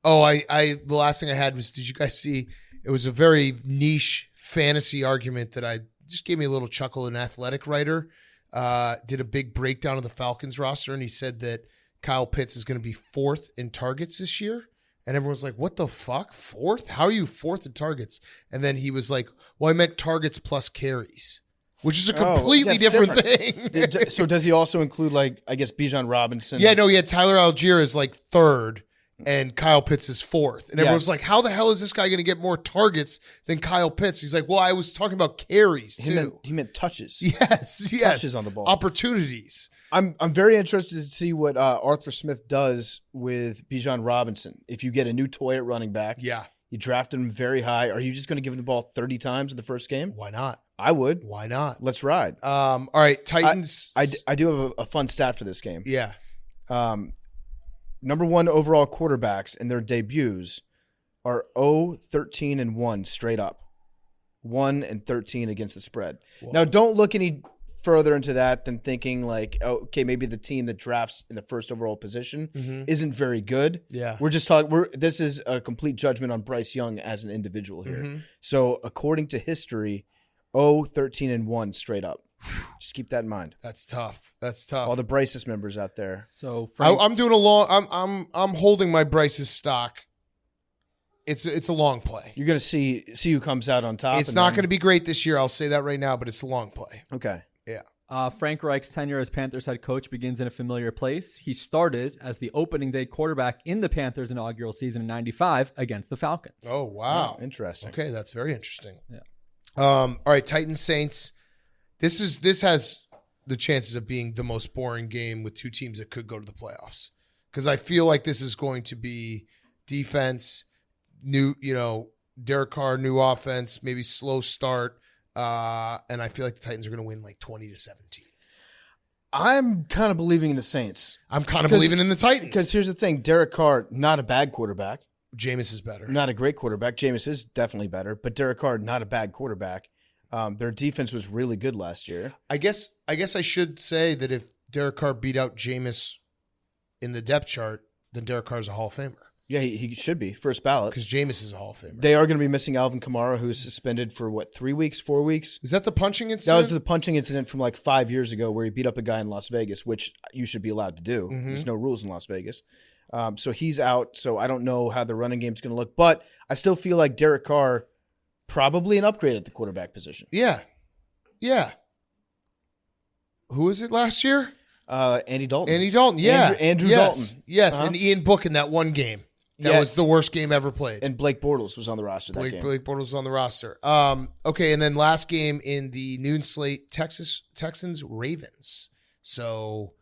The last thing I had was, did you guys see? It was a very niche fantasy argument that I just gave me a little chuckle. An athletic writer did a big breakdown of the Falcons roster, and he said that Kyle Pitts is going to be 4th in targets this year. And everyone's like, what the fuck? 4th? How are you 4th in targets? And then he was like, well, I meant targets plus carries, which is a completely that's different thing. So does he also include, like, I guess, Bijan Robinson? Yeah, no, he had Tyler Algier as like 3rd and Kyle Pitts is 4th. And everyone's like, how the hell is this guy going to get more targets than Kyle Pitts? He's like, well, I was talking about carries too. He meant touches. Yes. Touches on the ball. Opportunities. I'm very interested to see what Arthur Smith does with Bijan Robinson. If you get a new toy at running back, Yeah. You drafted him very high. Are you just going to give him the ball 30 times in the first game? Why not? I would. Why not? Let's ride. All right, Titans. I do have a fun stat for this game. Yeah. Number one overall quarterbacks in their debuts are 0-13-1 straight up. 1-13 against the spread. Whoa. Now, don't look any further into that than thinking like, oh, okay, maybe the team that drafts in the first overall position isn't very good. Yeah. We're just talking. This is a complete judgment on Bryce Young as an individual here. So, according to history, 0-13-1 straight up. Just keep that in mind. That's tough. That's tough. All the Bryce's members out there. So Frank, I'm doing a long. I'm holding my Bryce's stock. It's a long play. You're going to see who comes out on top. It's not going to be great this year. I'll say that right now, but it's a long play. Okay. Yeah. Frank Reich's tenure as Panthers head coach begins in a familiar place. He started as the opening day quarterback in the Panthers' inaugural season in '95 against the Falcons. Oh wow. Oh, interesting. Okay, that's very interesting. Yeah. All right, Titans Saints. This has the chances of being the most boring game with two teams that could go to the playoffs, because I feel like this is going to be defense, Derek Carr, new offense, maybe slow start, and I feel like the Titans are going to win like 20-17. I'm kind of believing in the Saints. I'm kind of believing in the Titans Because here's the thing. Derek Carr, not a bad quarterback. Jameis is better. Not a great quarterback. Jameis is definitely better. But Derek Carr, not a bad quarterback. Their defense was really good last year. I guess I should say that if Derek Carr beat out Jameis in the depth chart, then Derek Carr's a Hall of Famer. Yeah, he should be. First ballot. Because Jameis is a Hall of Famer. They are going to be missing Alvin Kamara, who's suspended for, 3 weeks, 4 weeks? Is that the punching incident? That was the punching incident from like 5 years ago where he beat up a guy in Las Vegas, which you should be allowed to do. There's no rules in Las Vegas. So he's out. So I don't know how the running game's going to look. But I still feel like Derek Carr, probably an upgrade at the quarterback position. Yeah. Yeah. Who was it last year? Andy Dalton. Andy Dalton, yeah. Andrew yes. Dalton. Yes, and Ian Book in that one game. That Yeah. was the worst game ever played. And Blake Bortles was on the roster that game. Blake Bortles was on the roster. Okay, and then last game in the noon slate, Texans, Ravens. So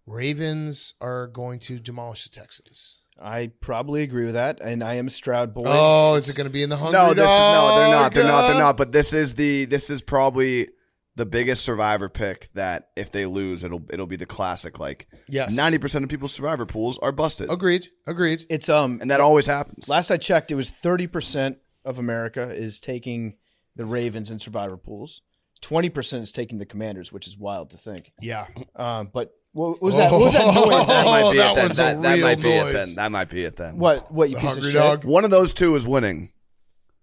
Ravens are going to demolish the Texans. I probably agree with that, and I am a Stroud boy. Oh, is it going to be in the $100? No, they're not. They're not. But this is probably the biggest survivor pick that if they lose, it'll be the classic. Like, Yes. 90% of people's survivor pools are busted, Agreed. It's and that always happens. last I checked, it was 30% of America is taking the Ravens in survivor pools. 20% is taking the Commanders, which is wild to think. Yeah. But what was that? What was that noise? That might be that it then. was a That real might be it noise. then. That might be it then. What you piece of Hungry shit? dog. One of those two is winning.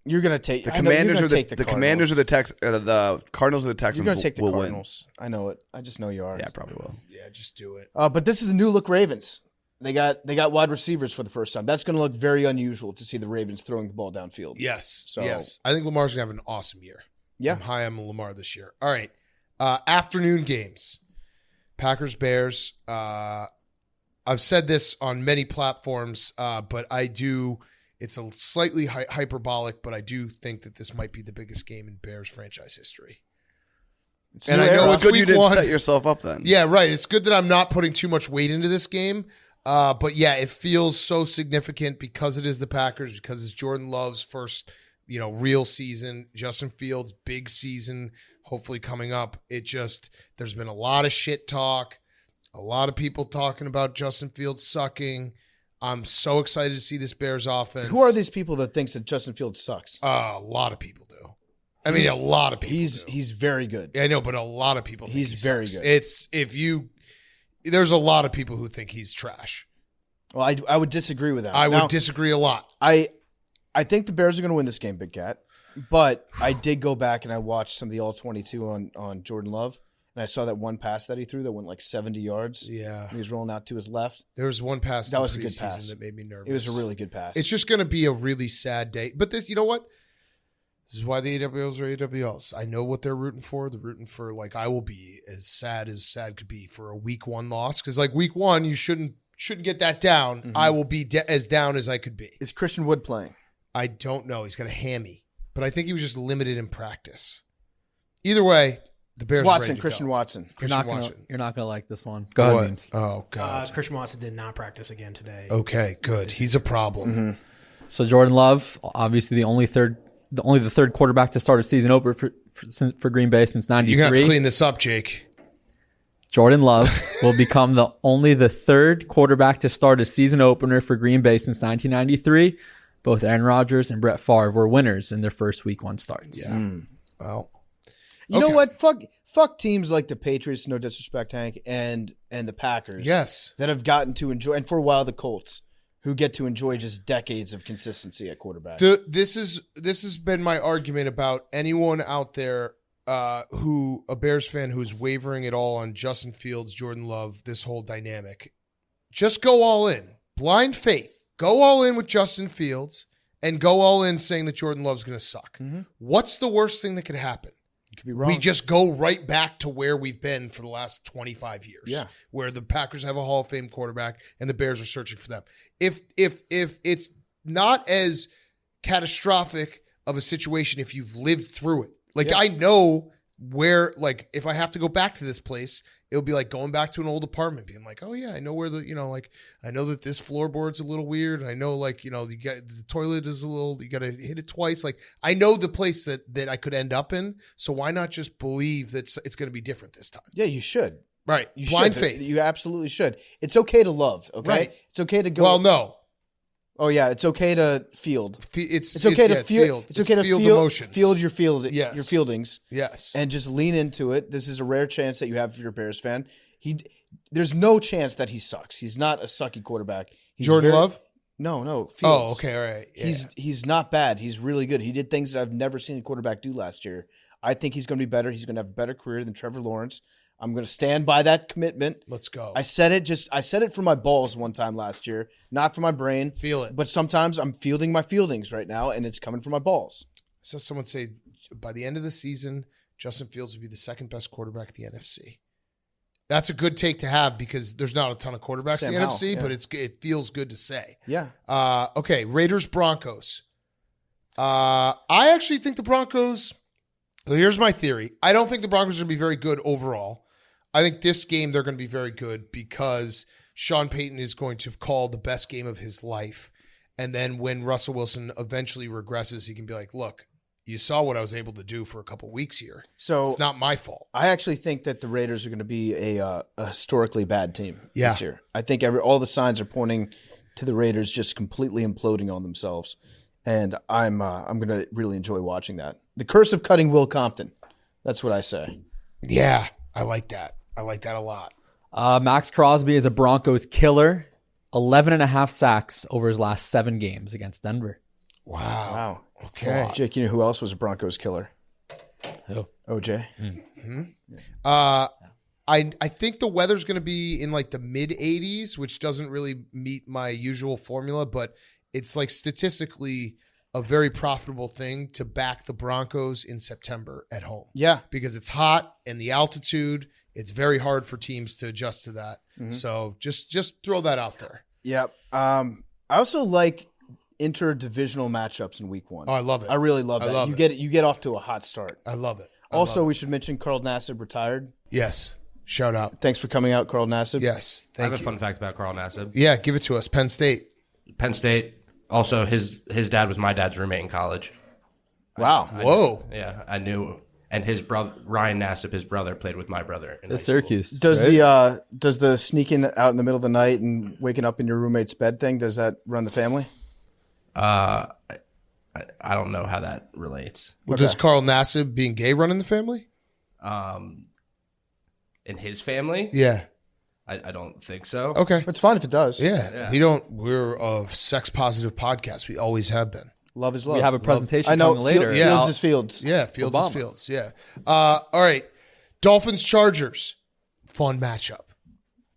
You're gonna take The I know, you're Commanders gonna or the take the Commanders or Cardinals. the Cardinals or the You're Texans gonna take the will Cardinals. I know it. I just know you are. win. Yeah, probably will. Yeah, just do it. But this is a new look Ravens. They got wide receivers for the first time. That's going to look very unusual to see the Ravens throwing the ball downfield. Yes. So- yes. I think Lamar's going to have an awesome year. Yeah. I'm high on Lamar this year. All right. Afternoon games. Packers, Bears. I've said this on many platforms, but I do. It's a slightly hyperbolic, but I do think that this might be the biggest game in Bears franchise history. And I know it's good week you didn't one. set yourself up then. Yeah, right. It's good that I'm not putting too much weight into this game. But yeah, it feels so significant because it is the Packers, because it's Jordan Love's first, real season. Justin Fields' big season, hopefully coming up. There's been a lot of shit talk, a lot of people talking about Justin Fields sucking. I'm so excited to see this Bears offense. Who are these people that thinks that Justin Fields sucks? A lot of people do. I mean, a lot of people do. He's very good. Yeah, I know, but a lot of people think He's he very sucks. good. There's a lot of people who think he's trash. Well, I would disagree with that. I Now, would disagree a lot. I think the Bears are going to win this game, Big Cat. But I did go back and I watched some of the All-22 on Jordan Love, and I saw that one pass that he threw that went like 70 yards. Yeah. He was rolling out to his left. There was one pass That in was the a good preseason pass. that made me nervous. It was a really good pass. It's just going to be a really sad day. But this, you know what? This is why the AWLs are AWLs. I know what they're rooting for. They're rooting for, I will be as sad could be for a week one loss. Because, week one, you shouldn't get that down. Mm-hmm. I will be as down as I could be. Is Christian Wood playing? I don't know. He's got a hammy. But I think he was just limited in practice. Either way, the Bears are ready to Christian go. Watson. Christian Watson. You're not gonna like this one. Go ahead, What? Memes. Oh, God. Christian Watson did not practice again today. Okay, good. He's a problem. Mm-hmm. So Jordan Love, obviously the third quarterback to start a season opener for Green Bay since '93. You're going to have to clean this up, Jake. Jordan Love will become the third quarterback to start a season opener for Green Bay since 1993. Both Aaron Rodgers and Brett Favre were winners in their first Week 1 starts. Yeah. Well, you know what? Fuck teams like the Patriots, no disrespect, Hank, and the Packers. Yes. That have gotten to enjoy, and for a while the Colts, who get to enjoy just decades of consistency at quarterback. This has been my argument about anyone out there a Bears fan who's wavering at all on Justin Fields, Jordan Love, this whole dynamic. Just go all in. Blind faith. Go all in with Justin Fields and go all in saying that Jordan Love's going to suck. Mm-hmm. What's the worst thing that could happen? You could be wrong. We just go right back to where we've been for the last 25 years. Yeah. Where the Packers have a Hall of Fame quarterback and the Bears are searching for them. If it's not as catastrophic of a situation if you've lived through it. Like, I know where, like, if I have to go back to this place, it'll be like going back to an old apartment, being like, oh, yeah, I know where I know that this floorboard's a little weird. And I know, like, you got the toilet is you got to hit it twice. Like, I know the place that I could end up in. So why not just believe that it's going to be different this time? Yeah, you should. Right. You Blind should. faith. You absolutely should. It's okay to love, okay? Right. It's okay to go. Well, no. Oh yeah, it's okay to field. It's okay to feel. It's okay to field feel emotions. Field your field. Yes. Your fieldings. Yes. And just lean into it. This is a rare chance that you have if you're a Bears fan. There's no chance that he sucks. He's not a sucky quarterback. Jordan Love? No. Fields. Oh, okay, all right. Yeah. He's not bad. He's really good. He did things that I've never seen a quarterback do last year. I think he's going to be better. He's going to have a better career than Trevor Lawrence. I'm going to stand by that commitment. Let's go. I said it for my balls one time last year, not for my brain. Feel it. But sometimes I'm fielding my fieldings right now, and it's coming from my balls. I saw someone say by the end of the season, Justin Fields would be the second best quarterback in the NFC. That's a good take to have because there's not a ton of quarterbacks in the NFC, but it feels good to say. Yeah. Okay, Raiders, Broncos. I actually think the Broncos, here's my theory. I don't think the Broncos are going to be very good overall. I think this game they're going to be very good because Sean Payton is going to call the best game of his life. And then when Russell Wilson eventually regresses, he can be like, look, you saw what I was able to do for a couple weeks here. So it's not my fault. I actually think that the Raiders are going to be a historically bad team this year. I think all the signs are pointing to the Raiders just completely imploding on themselves. And I'm going to really enjoy watching that. The curse of cutting Will Compton. That's what I say. Yeah, I like that. I like that a lot. Max Crosby is a Broncos killer. 11.5 sacks over his last 7 games against Denver. Wow. Okay. Jake, you know who else was a Broncos killer? Who? OJ. Mm-hmm. I think the weather's going to be in like the mid 80s, which doesn't really meet my usual formula, but it's like statistically a very profitable thing to back the Broncos in September at home. Yeah. Because it's hot and the altitude, it's very hard for teams to adjust to that. Mm-hmm. So just throw that out there. Yep. I also like interdivisional matchups in week 1. Oh, I love it. I really love that. You get off to a hot start. I love it. We should mention Carl Nassib retired. Yes. Shout out. Thanks for coming out, Carl Nassib. Yes. I have a fun fact about Carl Nassib. Yeah, give it to us. Penn State. Also, his dad was my dad's roommate in college. Wow. Whoa. I knew. And his brother, Ryan Nassib, his brother, played with my brother. In Syracuse. Does the sneaking out in the middle of the night and waking up in your roommate's bed thing, does that run the family? I don't know how that relates. Well, does Carl Nassib being gay run in the family? In his family? Yeah. I don't think so. Okay. It's fine if it does. Yeah. We're a sex positive podcast. We always have been. Love is love. We have a presentation I know. coming later. Fields is Fields. Yeah, Fields is Fields. Yeah. All right. Dolphins Chargers. Fun matchup.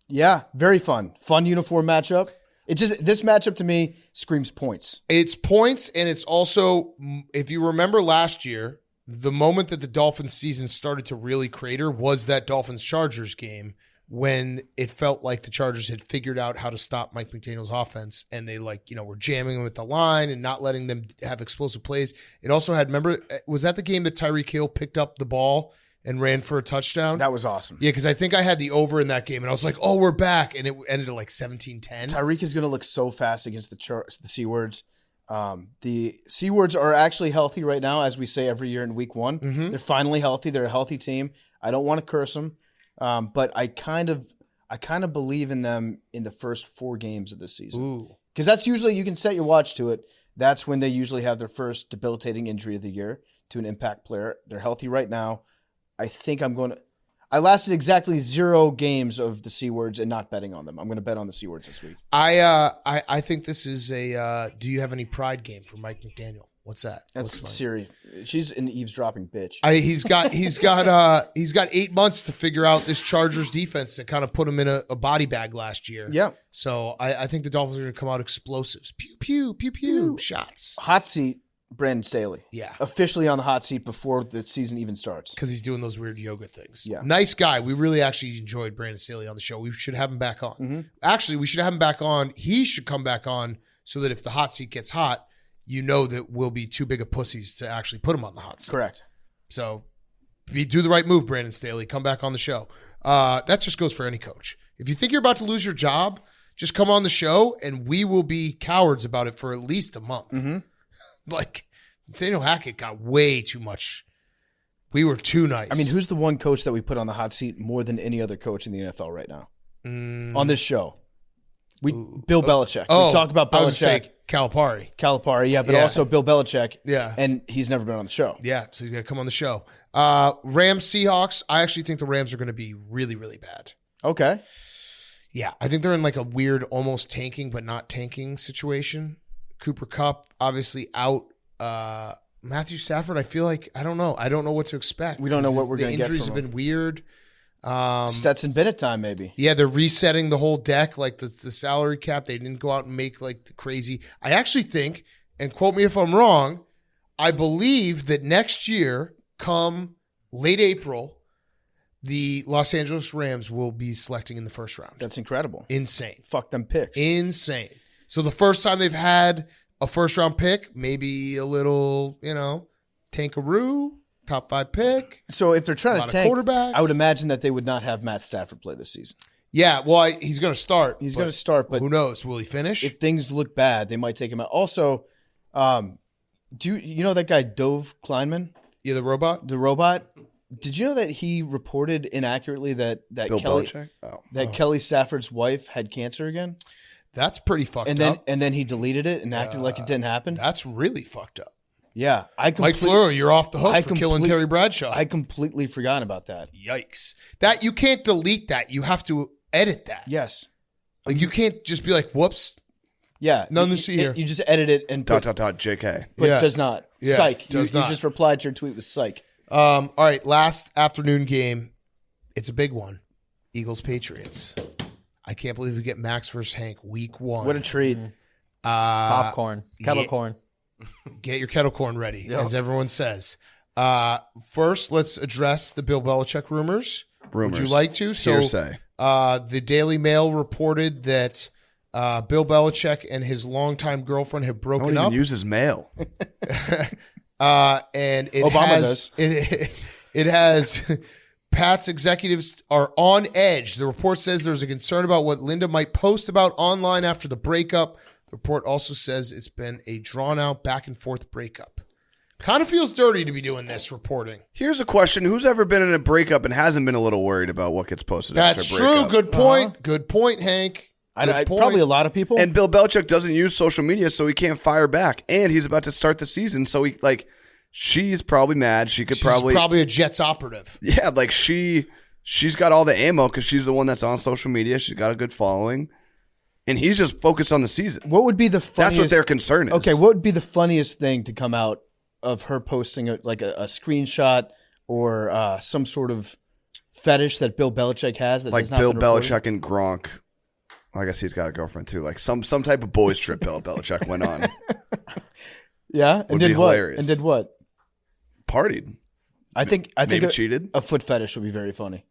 Yeah, very fun. Fun uniform matchup. This matchup to me screams points. It's points, and it's also, if you remember last year, the moment that the Dolphins season started to really crater was that Dolphins Chargers game, when it felt like the Chargers had figured out how to stop Mike McDaniel's offense, and they were jamming them at the line and not letting them have explosive plays. It also had, remember, was that the game that Tyreek Hill picked up the ball and ran for a touchdown? That was awesome. Yeah, because I think I had the over in that game, and I was like, oh, we're back, and it ended at like 17-10. Tyreek is going to look so fast against the C-words. The Seawards are actually healthy right now, as we say every year in week one. Mm-hmm. They're finally healthy. They're a healthy team. I don't want to curse them, but I kind of believe in them in the first 4 games of this season. Ooh. Because that's usually, you can set your watch to it. That's when they usually have their first debilitating injury of the year to an impact player. They're healthy right now. I think I lasted exactly 0 games of the Seawards and not betting on them. I'm going to bet on the Seawards this week. I think this is a do you have any pride game for Mike McDaniel? What's that? That's Siri. She's an eavesdropping bitch. He's got 8 months to figure out this Chargers defense that kind of put him in a body bag last year. Yeah. So I think the Dolphins are going to come out explosives. Pew, pew, pew, pew. Shots. Hot seat, Brandon Staley. Yeah. Officially on the hot seat before the season even starts. Because he's doing those weird yoga things. Yeah. Nice guy. We really actually enjoyed Brandon Staley on the show. We should have him back on. Mm-hmm. Actually, we should have him back on. He should come back on so that if the hot seat gets hot, you know that we'll be too big of pussies to actually put him on the hot seat. Correct. So do the right move, Brandon Staley. Come back on the show. That just goes for any coach. If you think you're about to lose your job, just come on the show and we will be cowards about it for at least a month. Mm-hmm. Like, Nathaniel Hackett got way too much. We were too nice. I mean, who's the one coach that we put on the hot seat more than any other coach in the NFL right now? On this show. Bill Belichick. We talk about I was gonna Belichick. say Calipari. Yeah, but Yeah. also Bill Belichick. Yeah. And he's never been on the show. Yeah, so he's going to come on the show. Rams, Seahawks. I actually think the Rams are going to be really, really bad. Okay. Yeah, I think they're in like a weird almost tanking but not tanking situation. Cooper Kupp, obviously out. Matthew Stafford, I feel like, I don't know. I don't know what to expect. We don't know what we're going to get The injuries from have him. been weird. Stetson Bennett time, maybe. Yeah, they're resetting the whole deck, like the salary cap. They didn't go out and make like the crazy. I actually think, and quote me if I'm wrong, I believe that next year, come late April, the Los Angeles Rams will be selecting in the first round. That's incredible. Insane. Fuck them picks. Insane. So the first time they've had a first round pick, maybe a little, tankaroo, top 5 pick. So if they're A trying lot to of tank, quarterbacks. I would imagine that they would not have Matt Stafford play this season. Yeah, well, he's going to start. He's going to start, but who knows? Will he finish? if things look bad, they might take him out. Also, do you know that guy Dove Kleinman, Yeah, the robot? the robot? Did you know that he reported inaccurately that Bill Kelly Belichick? Oh. Kelly Stafford's wife had cancer again, That's pretty fucked and then up. he deleted it and acted like it didn't happen? That's really fucked up. Yeah, Mike Fleur, you're off the hook I for killing Terry Bradshaw. I completely forgot about that. Yikes. That you can't delete that. You have to edit that. Yes. Like you can't just be like, whoops. Yeah. Nothing to see here. You just edit it and put JK. Yeah. does not. Yeah, Psych. does You not. just replied to your tweet with psych. All right, last afternoon game. It's a big one. Eagles Patriots. I can't believe we get Max versus Hank week 1. What a treat. Popcorn, kettle yeah. corn. Get your kettle corn ready, Yeah. as everyone says. First, let's address the Bill Belichick rumors. Would you like to? Hearsay. The Daily Mail reported that Bill Belichick and his longtime girlfriend have I broken don't up. even use his mail. And it Obama has does. it has Pat's executives are on edge. The report says there's a concern about what Linda might post about online after the breakup. The report also says it's been a drawn out back and forth breakup. Kind of feels dirty to be doing this reporting. Here's a question. Who's ever been in a breakup and hasn't been a little worried about what gets posted That's after a true. breakup? Good point. Good point, Hank. Good point. Probably a lot of people. And Bill Belichick doesn't use social media, so he can't fire back. And he's about to start the season, so she's probably mad. She could She's probably a Jets operative. yeah, like she's got all the ammo because she's the one that's on social media. She's got a good following, and he's just focused on the season. what would be the funniest? That's what their concern is. Okay, what would be the funniest thing to come out of her posting a screenshot or some sort of fetish that Bill Belichick has that like has not Bill been reported? Belichick and Gronk. I guess he's got a girlfriend too. Like some type of boys trip Bill Belichick went on. Yeah, and Would did be what? hilarious. And did what? Partied. I think Maybe a, cheated. a foot fetish would be very funny.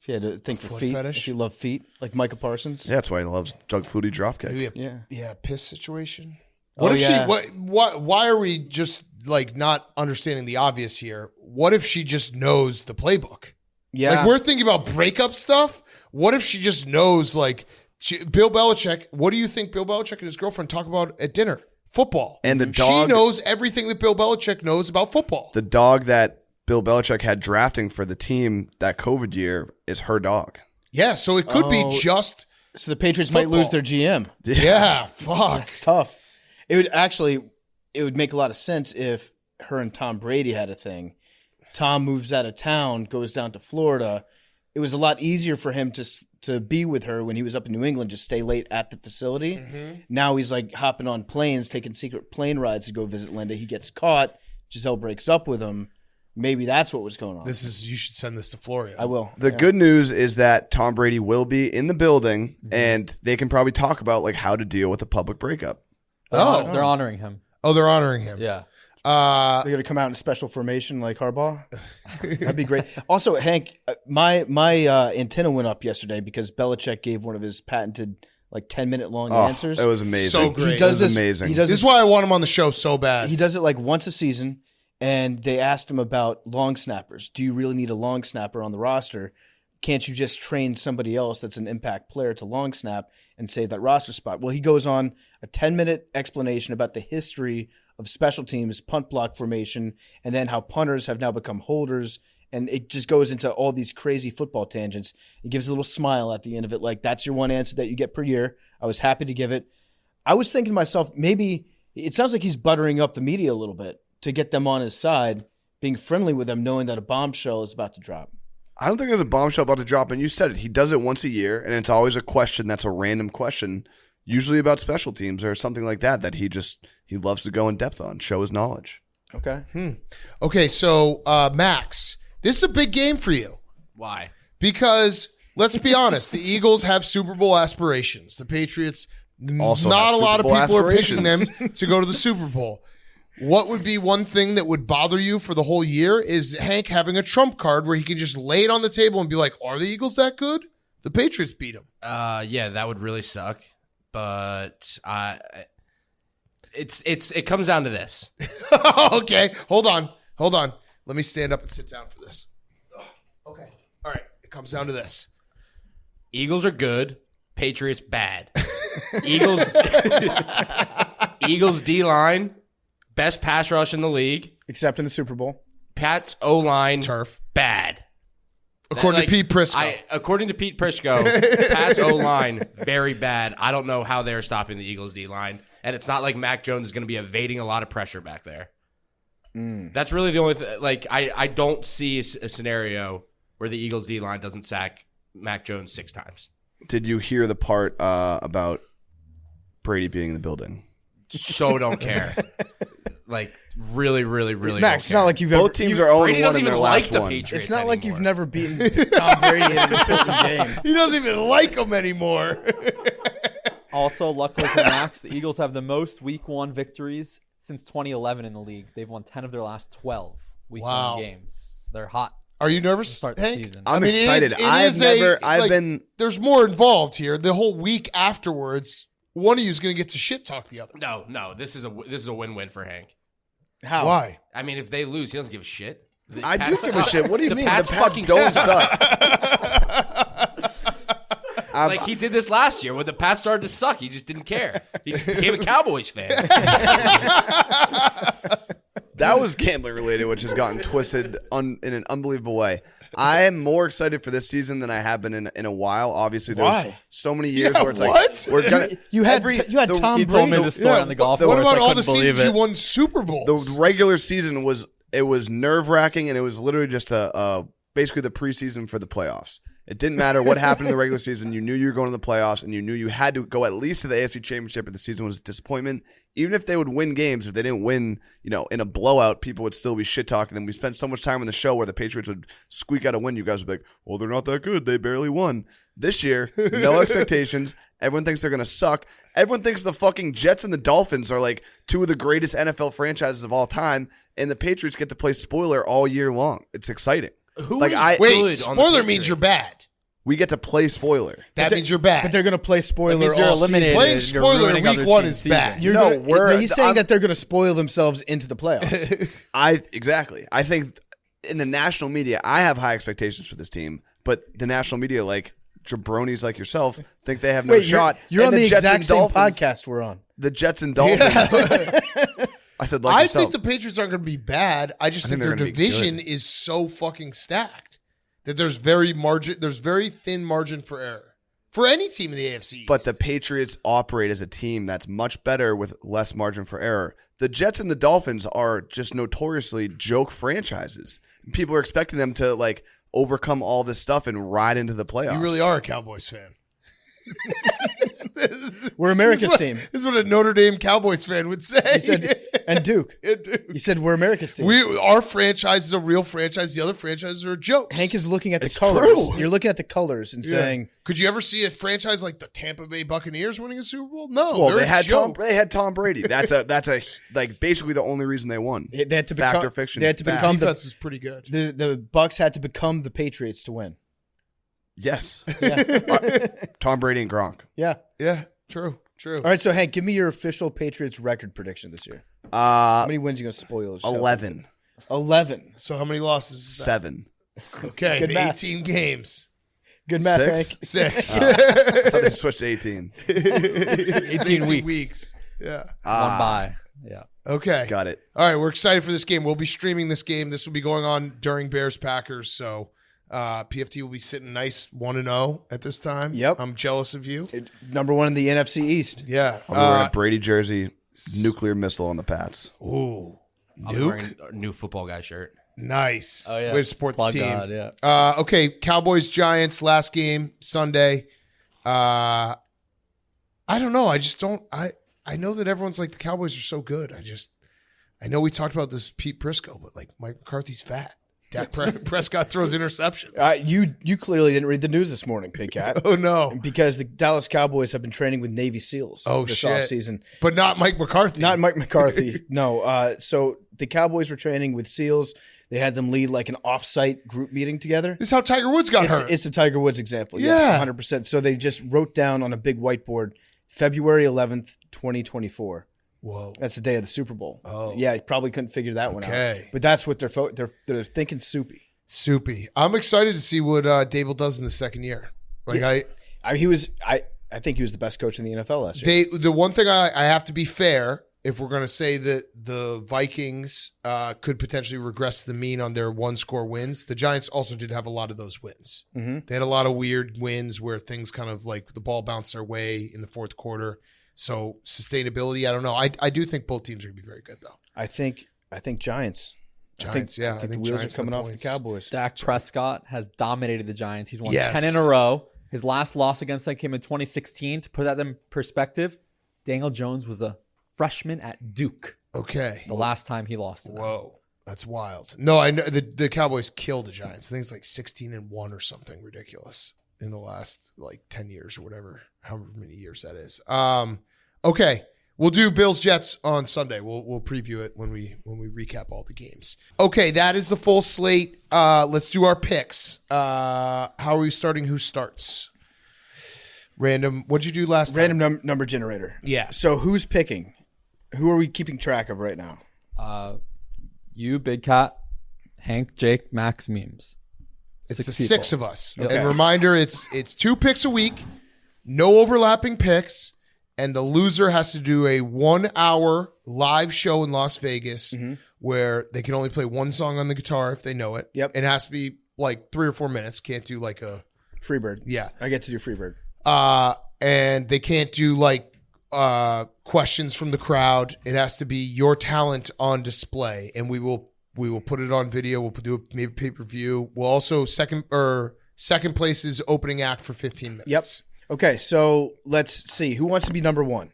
If you had to think for foot feet, fetish? if you love feet, like Micah Parsons. Yeah, that's why he loves Doug Flutie dropkick. Maybe a Yeah. piss situation. Oh, What if yeah. why are we just like not understanding the obvious here? What if she just knows the playbook? Yeah. Like we're thinking about breakup stuff. What if she just knows Bill Belichick? What do you think Bill Belichick and his girlfriend talk about at dinner? football. And the She dog knows everything that Bill Belichick knows about football. The dog that Bill Belichick had drafting for the team that COVID year is her dog. Yeah, so it could be just So the Patriots football. might lose their GM. Yeah, fuck. It's tough. It would make a lot of sense if her and Tom Brady had a thing. Tom moves out of town, goes down to Florida. It was a lot easier for him to be with her when he was up in New England, just stay late at the facility. Mm-hmm. Now he's like hopping on planes, taking secret plane rides to go visit Linda. He gets caught. Giselle breaks up with him. Maybe that's what was going on. You should send this to Florio. I will. The good news is that Tom Brady will be in the building, and they can probably talk about like how to deal with a public breakup. They're honoring him. Oh, they're honoring him. Yeah. They're going to come out in special formation like Harbaugh. That'd be great. Also, Hank, my antenna went up yesterday because Belichick gave one of his patented 10-minute long answers. It was amazing. So great. He does it was this amazing. This is why I want him on the show so bad. He does it like once a season, and they asked him about long snappers. Do you really need a long snapper on the roster? Can't you just train somebody else that's an impact player to long snap and save that roster spot? Well, he goes on a 10-minute explanation about the history of special teams, punt block formation, and then how punters have now become holders. And it just goes into all these crazy football tangents. He gives a little smile at the end of it, like that's your one answer that you get per year. I was happy to give it. I was thinking to myself, maybe it sounds like he's buttering up the media a little bit to get them on his side, being friendly with them, knowing that a bombshell is about to drop. I don't think there's a bombshell about to drop, and you said it. He does it once a year, and it's always a question that's a random question, usually about special teams or something like that he loves to go in depth on, show his knowledge. Okay. Okay, so Max, this is a big game for you. Why? Because let's be honest, the Eagles have Super Bowl aspirations. The Patriots, Also not have a lot Super of Bowl people are picking them aspirations. to go to the Super Bowl. What would be one thing that would bother you for the whole year is Hank having a trump card where he can just lay it on the table and be like, are the Eagles that good? The Patriots beat them. Yeah, that would really suck. But it comes down to this. Okay, hold on. Let me stand up and sit down for this. Okay, all right. It comes down to this. Eagles are good. Patriots bad. Eagles D-line, best pass rush in the league. Except in the Super Bowl. Pat's O-line, Turf. bad. According to Pete Prisco. According to Pete Prisco, Pat's O-line, very bad. I don't know how they're stopping the Eagles D-line. And it's not like Mac Jones is going to be evading a lot of pressure back there. That's really the only thing. I don't see a scenario where the Eagles D-line doesn't sack Mac Jones 6 times. Did you hear the part about Brady being in the building? So don't care. Really, really, really Max, don't it's care. not like you've Both ever. teams are 0-1 Brady doesn't in their even like last the one. Patriots It's not like you've anymore. never beaten Tom Brady in an important game. He doesn't even like them anymore. Also, luckily for Max, the Eagles have the most Week 1 victories since 2011 in the league. They've won 10 of their last 12 Week 1 games. They're hot. Are you nervous, to start the Hank? season. I'm excited. There's more involved here. The whole week afterwards, one of you is going to get to shit talk the other. No. This is a win-win for Hank. How? Why? I mean, if they lose, he doesn't give a shit. I do give a shit. What do you mean? Pats The Pats fucking don't suck. suck. He did this last year when the Pats started to suck. He just didn't care. He became a Cowboys fan. That was gambling related, which has gotten twisted in an unbelievable way. I am more excited for this season than I have been in a while. Obviously, there's Why? so many years Yeah, where it's what? like we're gonna. You had Tom He told me Brady. the story on the golf What course. about I all the couldn't believe seasons it. you won Super Bowls? The regular season was nerve wracking, and it was literally just basically the preseason for the playoffs. It didn't matter what happened in the regular season. You knew you were going to the playoffs, and you knew you had to go at least to the AFC Championship. If the season was a disappointment, even if they would win games, if they didn't win, in a blowout, people would still be shit talking them. We spent so much time on the show where the Patriots would squeak out a win. You guys would be like, "Well, they're not that good. They barely won." This year, no expectations. Everyone thinks they're going to suck. Everyone thinks the fucking Jets and the Dolphins are like two of the greatest NFL franchises of all time, and the Patriots get to play spoiler all year long. It's exciting. Wait, Wait, spoiler means you're bad. We get to play spoiler. That means you're bad. But they're going to play spoiler means you're all eliminated. season. Playing and you're spoiler ruining week other one teams' is season. bad. You're No, gonna, he's saying that they're going to spoil themselves into the playoffs. Exactly. I think in the national media, I have high expectations for this team, but the national media, like jabronis like yourself, think they have no Wait, shot. you're And on the Jets exact and same Dolphins- podcast we're on. the Jets and Dolphins. I said, like I yourself. think the Patriots aren't going to be bad. I just think their they're gonna be division good. is so fucking stacked that there's very thin margin for error for any team in the AFC East. But the Patriots operate as a team that's much better with less margin for error. The Jets and the Dolphins are just notoriously joke franchises. People are expecting them to like overcome all this stuff and ride into the playoffs. You really are a Cowboys fan. We're America's team. This is what a Notre Dame Cowboys fan would say. You said, and Duke. Dude. You said we're America's team. Our franchise is a real franchise. The other franchises are jokes. Hank is looking at the It's colors. true. You're looking at the colors and saying, Could you ever see a franchise like the Tampa Bay Buccaneers winning a Super Bowl? No. Well, they're they a had joke. Tom Brady. That's a like basically the only reason they won. they had to Fact become, or fiction? They had to Fact. become Defense is pretty good. the Bucks had to become the Patriots to win. Yes. Yeah. Tom Brady and Gronk. Yeah. Yeah, true. All right, so Hank, give me your official Patriots record prediction this year. Uh, How many wins are you going to spoil? the show? 11, 11. So how many losses is that? 7. Okay, Good math. 18 games. Good math, 6? Hank. 6. I thought they switched to 18. 18 weeks. Yeah. One bye. Yeah. Okay. Got it. All right, we're excited for this game. We'll be streaming this game. This will be going on during Bears-Packers, so PFT will be sitting nice 1-0 at this time. Yep. I'm jealous of you. Number one in the NFC East. Yeah. I'll be wearing a Brady jersey, nuclear missile on the Pats. Ooh. I'll be wearing a new football guy shirt. Nice. Oh, yeah. Way to support Plug the team. God, yeah. Okay, Cowboys-Giants, last game, Sunday. I don't know. I just don't – I know that everyone's like the Cowboys are so good. I know we talked about this Pete Prisco, but like Mike McCarthy's fat. Dak Prescott throws interceptions. You clearly didn't read the news this morning, Big Cat. Oh, no. Because the Dallas Cowboys have been training with Navy SEALs this shit. offseason. But not Mike McCarthy. Not Mike McCarthy. No. So the Cowboys were training with SEALs. They had them lead like an off-site group meeting together. This is how Tiger Woods got hurt. It's a Tiger Woods example. Yeah. 100%. So they just wrote down on a big whiteboard, February 11th, 2024. Whoa. That's the day of the Super Bowl. Oh. Yeah, you probably couldn't figure that one Okay. out. But that's what they're thinking soupy. Soupy. I'm excited to see what Dable does in the second year. Like Yeah. I think he was the best coach in the NFL last year. The one thing I have to be fair, if we're going to say that the Vikings could potentially regress the mean on their one-score wins, the Giants also did have a lot of those wins. Mm-hmm. They had a lot of weird wins where things kind of like the ball bounced their way in the fourth quarter. So sustainability, I don't know. I do think both teams are going to be very good, though. I think Giants. Giants, I think the wheels Giants are coming and off the points. Cowboys. Dak Prescott has dominated the Giants. He's won Yes. 10 in a row. His last loss against them came in 2016. To put that in perspective, Daniel Jones was a freshman at Duke Okay. the last time he lost to them. Whoa. That's wild. No, I know the Cowboys killed the Giants. I think it's like 16-1 or something ridiculous in the last like 10 years or whatever, however many years that is. Okay. We'll do Bills Jets on Sunday. We'll preview it when we recap all the games. Okay, that is the full slate. Let's do our picks. How are we starting? Who starts? Random. What'd you do last time? Random number generator. Yeah. So who's picking? Who are we keeping track of right now? You, Big Cat, Hank, Jake, Max, Memes. It's the people. 6 of us. Okay. And reminder, it's 2 picks a week, no overlapping picks, and the loser has to do a 1-hour live show in Las Vegas where they can only play one song on the guitar if they know it. Yep. It has to be like 3 or 4 minutes. Can't do like a Freebird. yeah. I get to do Freebird. And they can't do like questions from the crowd. It has to be your talent on display, and we will put it on video. We'll do maybe pay-per-view. We'll also second place is opening act for 15 minutes. Yep. Okay, so let's see. Who wants to be number one?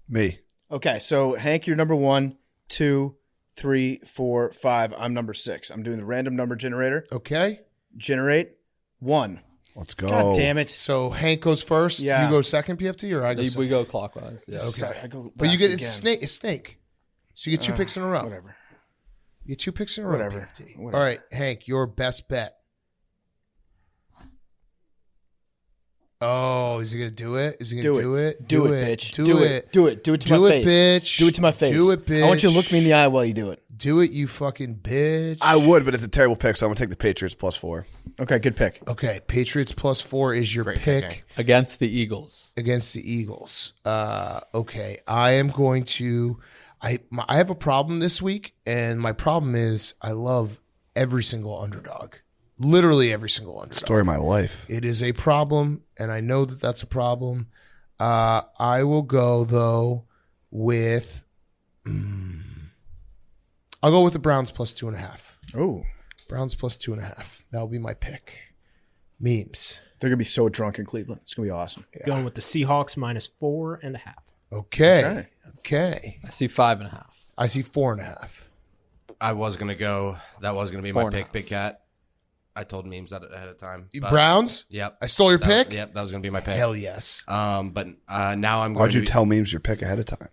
Me. Okay, so Hank, you're number 1, 2, 3, 4, 5. I'm number 6. I'm doing the random number generator. Okay. Generate 1. Let's go. God damn it. So Hank goes first. Yeah. You go second, PFT, or I go We second? go clockwise. Yeah. Okay. Sorry, I go But you last get again. it's snake. So you get 2 picks in a row. Whatever. You get 2 picks in a row. Whatever. PFT. Whatever. All right, Hank, your best bet. Oh, is he gonna do it? Is he gonna do it? Do it, bitch. Do it. Do it. Do it to Do my it, face. bitch. Do it to my face. Do it, bitch. I want you to look me in the eye while you do it. Do it, you fucking bitch. I would, but it's a terrible pick, so I'm going to take the Patriots +4. Okay, good pick. Okay, Patriots +4 is your Great pick picking. Against the Eagles. against the Eagles. Okay, I am going to. I have a problem this week, and my problem is I love every single underdog. Literally every single underdog. Story of my life. It is a problem, and I know that that's a problem. I will go though with. I'll go with the Browns +2.5. Oh, Browns +2.5. That'll be my pick. Memes. they're gonna be so drunk in Cleveland. It's gonna be awesome. Going with the Seahawks -4.5. Okay. Okay. I see 5.5. I see 4.5. I was gonna go. That was gonna be my 4.5. pick. Big Cat. I told memes that ahead of time. but- Browns? Yep. I stole your That- pick? Yep. That was gonna be my pick. Hell yes. But now I'm going Why'd to you tell memes your pick ahead of time?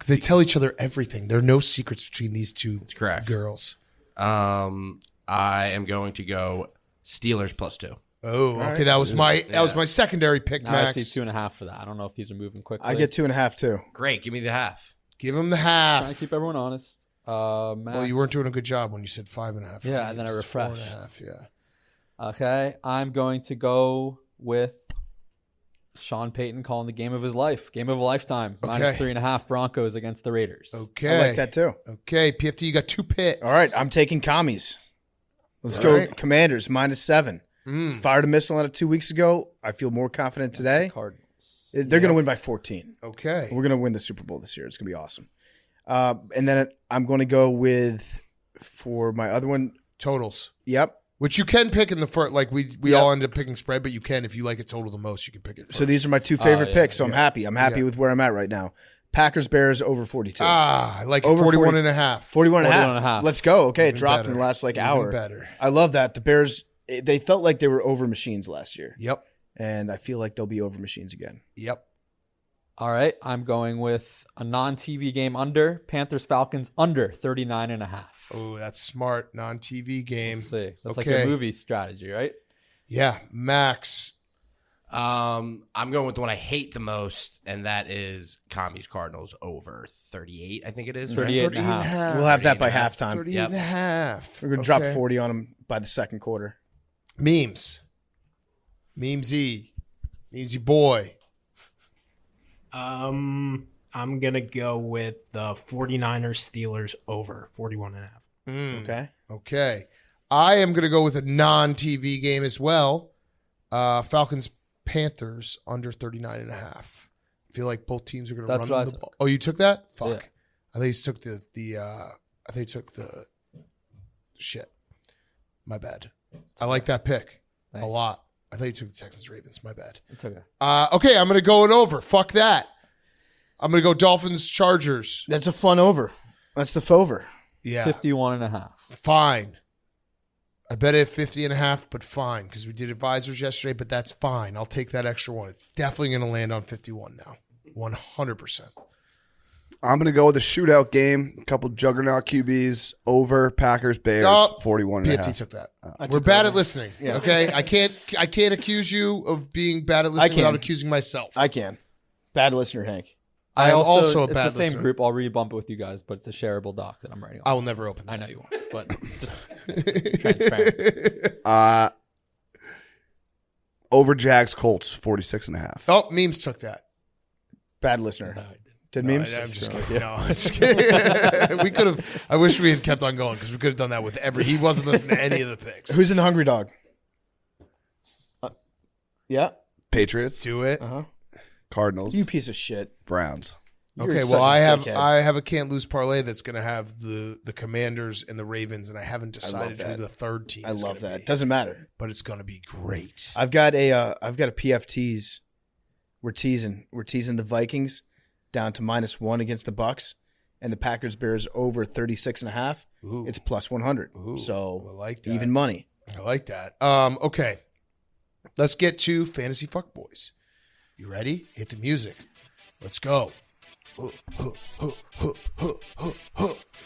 They tell each other everything. There are no secrets between these two correct. girls. I am going to go Steelers +2. Oh, okay. That was my secondary pick, Now Max. I see 2.5 for that. I don't know if these are moving quickly. I get 2.5 too. Great. Give me the half. Give him the Trying half. to keep everyone honest. Well, Max. you weren't doing a good job when you said 5.5. Yeah, and then I It's refreshed. 4.5, yeah. Okay, I'm going to go with Sean Payton calling the game of his life, game of a lifetime. Okay. -3.5 Broncos against the Raiders. Okay. I like that too. Okay, PFT, you got 2 picks. All right, I'm taking commies. Let's All go right. Commanders -7. Mm. Fired a missile on it 2 weeks ago. I feel more confident today. Cardinals. They're going to win by 14. Okay. We're going to win the Super Bowl this year. It's going to be awesome. And then I'm going to go with, for my other one, Totals. yep. Which you can pick in the first, like we Yep. all end up picking spread, but you can, if you like it total the most, you can pick it first. So these are my 2 favorite yeah, picks, so I'm yeah. happy. I'm happy Yeah. with where I'm at right now. Packers, Bears over 42. I like it, Over 41.5. 41 and a 41 and a half. half. Let's go. Okay, it Even dropped better. in the last Even hour. better. I love that. The Bears, they felt like they were over machines last year, Yep. and I feel like they'll be over machines again. Yep. All right, I'm going with a non-TV game under Panthers Falcons under 39.5. Oh, that's smart. Non-TV game. Let's see. That's Okay. like a movie strategy, right? Yeah. Max. I'm going with the one I hate the most, and that is Commies Cardinals over 38. I think it is. 38.5. We'll have that by 38.5. halftime. 38.5. We're going to drop 40 on them by the second quarter. Memes. Memesy. Memesy boy. I'm gonna go with the 49ers Steelers over 41.5. Okay. Okay. I am going to go with a non-TV game as well. Falcons Panthers under 39.5. I feel like both teams are going to That's run what I the took. ball. Oh, you took that? Fuck. Yeah. I think you took I think you took the shit. My bad. I like that pick a Thanks. lot. I thought you took the Texans Ravens. My bad. It's okay. Okay, I'm going to go it over. Fuck that. I'm going to go Dolphins Chargers. That's a fun over. That's the fover. Yeah. 51.5. Fine. I bet it 50.5, but fine, because we did advisors yesterday, but that's fine. I'll take that extra one. It's definitely going to land on 51 now. 100%. I'm going to go with a shootout game. A couple juggernaut QBs over Packers, Bears, Oh, 41 and a PFT half. took that. I We're took bad over. at listening. Okay? I can't accuse you of being bad at listening can. without accusing myself. I can. Bad listener, Hank. I am also a it's bad the same listener. group. I'll rebump it with you guys, but it's a shareable doc that I'm writing on. I will never open that. I know you won't, but just transparent. Over Jags, Colts, 46 and a half. Oh, memes took that. Bad listener. No, I didn't. Did No, memes? I'm just kidding. No, I'm just kidding. We could have. I wish we had kept on going because we could have done that with every. He wasn't listening to any of the picks. Who's in the hungry dog? Yeah. Patriots, Do it. Uh-huh. Cardinals, You piece of shit. Browns. You're Okay, such well, a I dickhead. have a can't lose parlay that's going to have the Commanders and the Ravens, and I haven't decided that. who the third team. I is love gonna that. be, Doesn't matter. but it's going to be great. I've got a PFTs. We're teasing the Vikings down to -1 against the Bucks, and the Packers Bears over 36.5. Ooh. It's plus 100. Ooh, So I like that. even money. I like that. Okay, let's get to Fantasy Fuccbois. You ready? Hit the music. Let's go.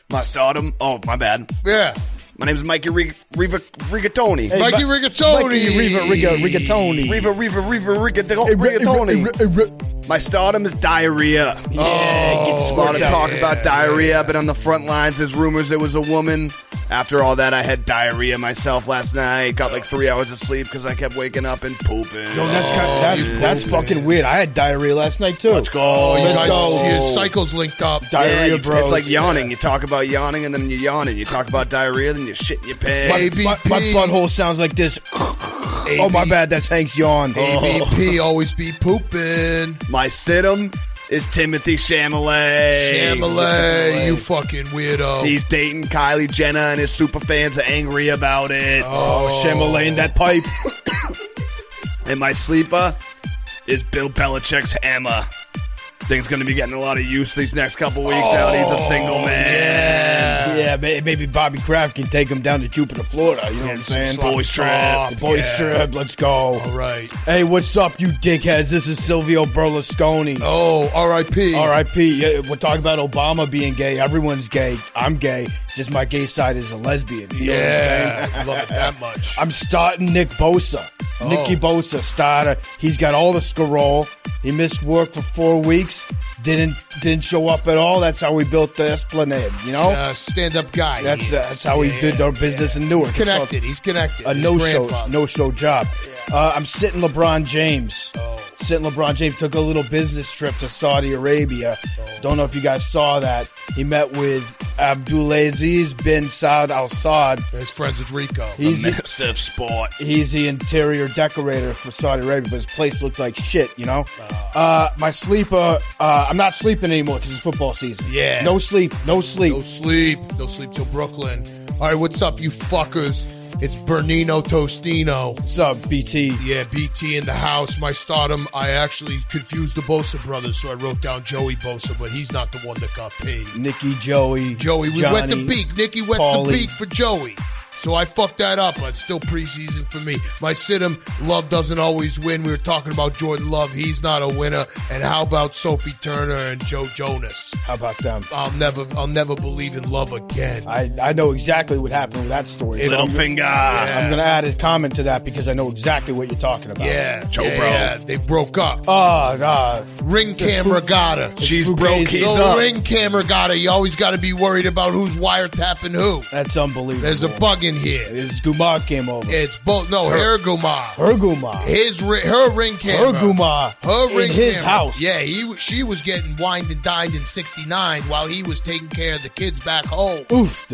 My stardom. Oh, my bad. Yeah, My name is Mikey Rigatoni. Hey, Mikey Rigatoni. Mikey Rigatoni. Rigatoni. My stardom is diarrhea. Yeah, A lot of talk about diarrhea. I've been on the front lines. There's rumors it was a woman. After all that, I had diarrhea myself last night. Got like 3 hours of sleep because I kept waking up and pooping. Yo, that's fucking weird. I had diarrhea last night too. Let's go. Oh, you Let's guys, go. your cycles linked up. Diarrhea, bro. It's like yawning. You talk about yawning, and then you yawn, and you talk about diarrhea, then you shit in your pants. ABP. My butthole sounds like this. Oh, my bad. That's Hank's yawn. ABP always be pooping. My situm is Timothy Chalamet. Chalamet, you fucking weirdo. He's dating Kylie Jenner, and his super fans are angry about it. Oh, Chalamet in that pipe. And my sleeper is Bill Belichick's hammer. Think it's going to be getting a lot of use these next couple weeks now that he's a single man. Yeah, maybe Bobby Kraft can take him down to Jupiter, Florida. You know what I'm saying? Boys trip. The boys trip. Let's go. All right. Hey, what's up, you dickheads? This is Silvio Berlusconi. Oh, R.I.P. R.I.P. Yeah, we're talking about Obama being gay. Everyone's gay. I'm gay. Just my gay side is a lesbian. You know what I'm saying? I love it that much. I'm starting Nick Bosa. Nicky Bosa starter. He's got all the scarole. He missed work for 4 weeks. Didn't show up at all. That's how we built the Esplanade. You know, stand-up guy. that's how we did our business in Newark. He's connected. A His no-show job. I'm sitting LeBron James. Took a little business trip to Saudi Arabia. Don't know if you guys saw that. He met with Abdulaziz bin Saud Al Saud. He's friends with Rico. He's Minister of Sport. He's the interior decorator for Saudi Arabia, but his place looked like shit, you know? My sleeper, I'm not sleeping anymore because it's football season. Yeah. No sleep. No sleep till Brooklyn. All right, what's up, you fuckers? It's Bernino Tostino. What's up, BT? Yeah, BT in the house. My stardom, I actually confused the Bosa brothers, so I wrote down Joey Bosa, but he's not the one that got paid. Nicky, Joey, we Johnny, wet the beak. Nicky wets Paulie. the beak for Joey. So I fucked that up, but it's still preseason for me. My situm, Love doesn't always win. We were talking about Jordan Love. He's not a winner. And how about Sophie Turner and Joe Jonas? How about them? I'll never believe in love again. I know exactly what happened with that story. Little finger. I'm going to add a comment to that because I know exactly what you're talking about. Yeah, they broke up. Ring camera got her. She's broke. He's The up. ring camera got her. You always got to be worried about who's wiretapping who. That's unbelievable. There's a bug in here. His Gumar came over. It's both. No, her Gumar. Her Gumar. Her ring camera. Her Gumar. Her ring in his camera. house. Yeah, she was getting wined and dined in 69 while he was taking care of the kids back home. Oof.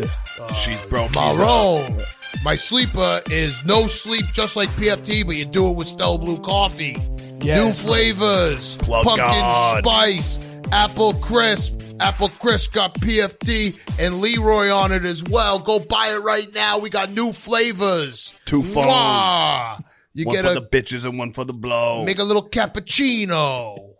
She's broke. Marone. My sleeper is no sleep, just like PFT, but you do it with Stella Blue coffee. Yeah. New flavors. Plug Pumpkin God. spice. Apple crisp. Apple crisp got PFT and Leroy on it as well. Go buy it right now. We got new flavors. 2 phones. Mwah! You One get for the bitches and one for the blow. make a little cappuccino.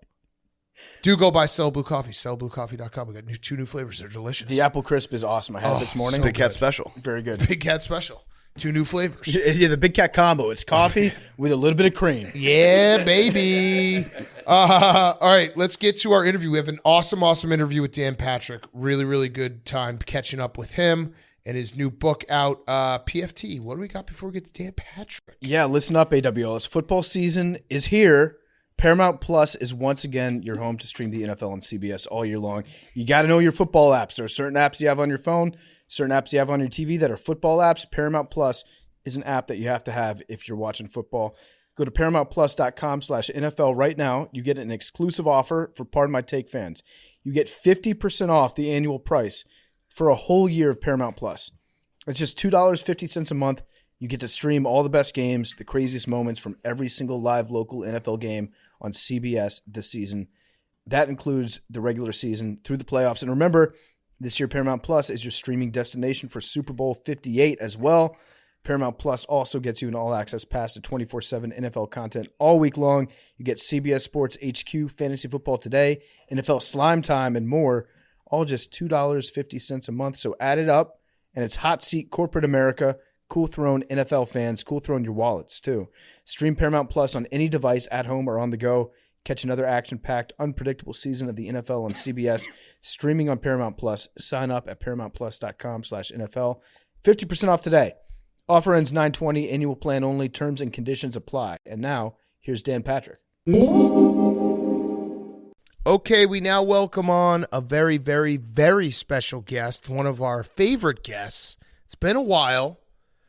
Do go buy Stella Blue Coffee. StellaBlueCoffee.com. We got 2 new flavors. They're delicious. The apple crisp is awesome. I had it this morning. Big Cat Special. Very good. Big Cat Special. 2 new flavors. Yeah, the Big Cat combo. It's coffee with a little bit of cream. Yeah, baby. All right, let's get to our interview. We have an awesome interview with Dan Patrick. Really, really good time catching up with him and his new book out, PFT. What do we got before we get to Dan Patrick? Yeah, listen up, AWLs. Football season is here. Paramount Plus is once again your home to stream the NFL on CBS all year long. You got to know your football apps. There are certain apps you have on your phone, certain apps you have on your TV that are football apps. Paramount Plus is an app that you have to have if you're watching football. Go to ParamountPlus.com/NFL right now. You get an exclusive offer for Pardon My Take fans. You get 50% off the annual price for a whole year of Paramount Plus. It's just $2.50 a month. You get to stream all the best games, the craziest moments from every single live local NFL game on CBS this season. That includes the regular season through the playoffs. And remember, this year Paramount Plus is your streaming destination for Super Bowl 58 as well. Paramount Plus also gets you an all-access pass to 24/7 NFL content all week long. You get CBS Sports HQ, Fantasy Football Today, NFL Slime Time, and more, all just $2.50 a month. So add it up, and it's hot seat corporate America. Cool throne NFL fans, cool throne your wallets too. Stream Paramount Plus on any device at home or on the go. Catch another action-packed, unpredictable season of the NFL on CBS, streaming on Paramount Plus. Sign up at ParamountPlus.com/NFL. 50% off today. Offer ends 9/20, annual plan only. Terms and conditions apply. And now, here's Dan Patrick. Okay, we now welcome on a very, very, very special guest, one of our favorite guests. It's been a while,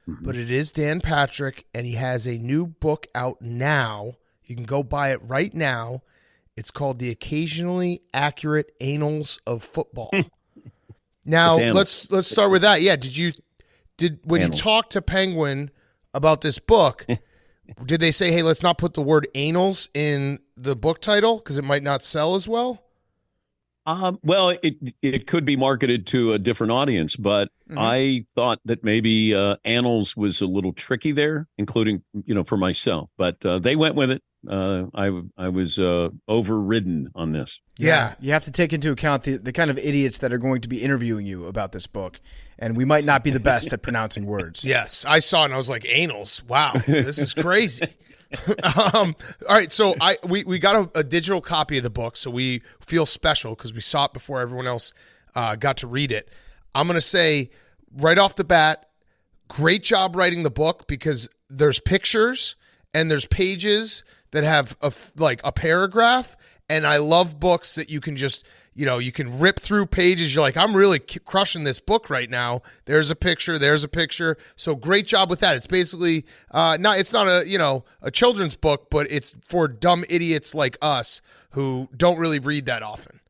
but it is Dan Patrick, and he has a new book out now. You can go buy it right now. It's called The Occasionally Accurate Annals of Football. Now, let's start with that. Yeah, when you talked to Penguin about this book, did they say, hey, let's not put the word annals in the book title because it might not sell as well? Well, it could be marketed to a different audience, but I thought that maybe annals was a little tricky there, including, for myself. But they went with it. I was overridden on this. Yeah, you have to take into account the kind of idiots that are going to be interviewing you about this book, and we might not be the best at pronouncing words. Yes, I saw it and I was like, annals. Wow, this is crazy. All right, so we got a digital copy of the book, so we feel special because we saw it before everyone else got to read it. I'm going to say right off the bat, great job writing the book because there's pictures and there's pages that have a paragraph, and I love books that you can just, you can rip through pages. You're like, I'm really crushing this book right now. There's a picture. So great job with that. It's basically it's not a children's book, but it's for dumb idiots like us who don't really read that often.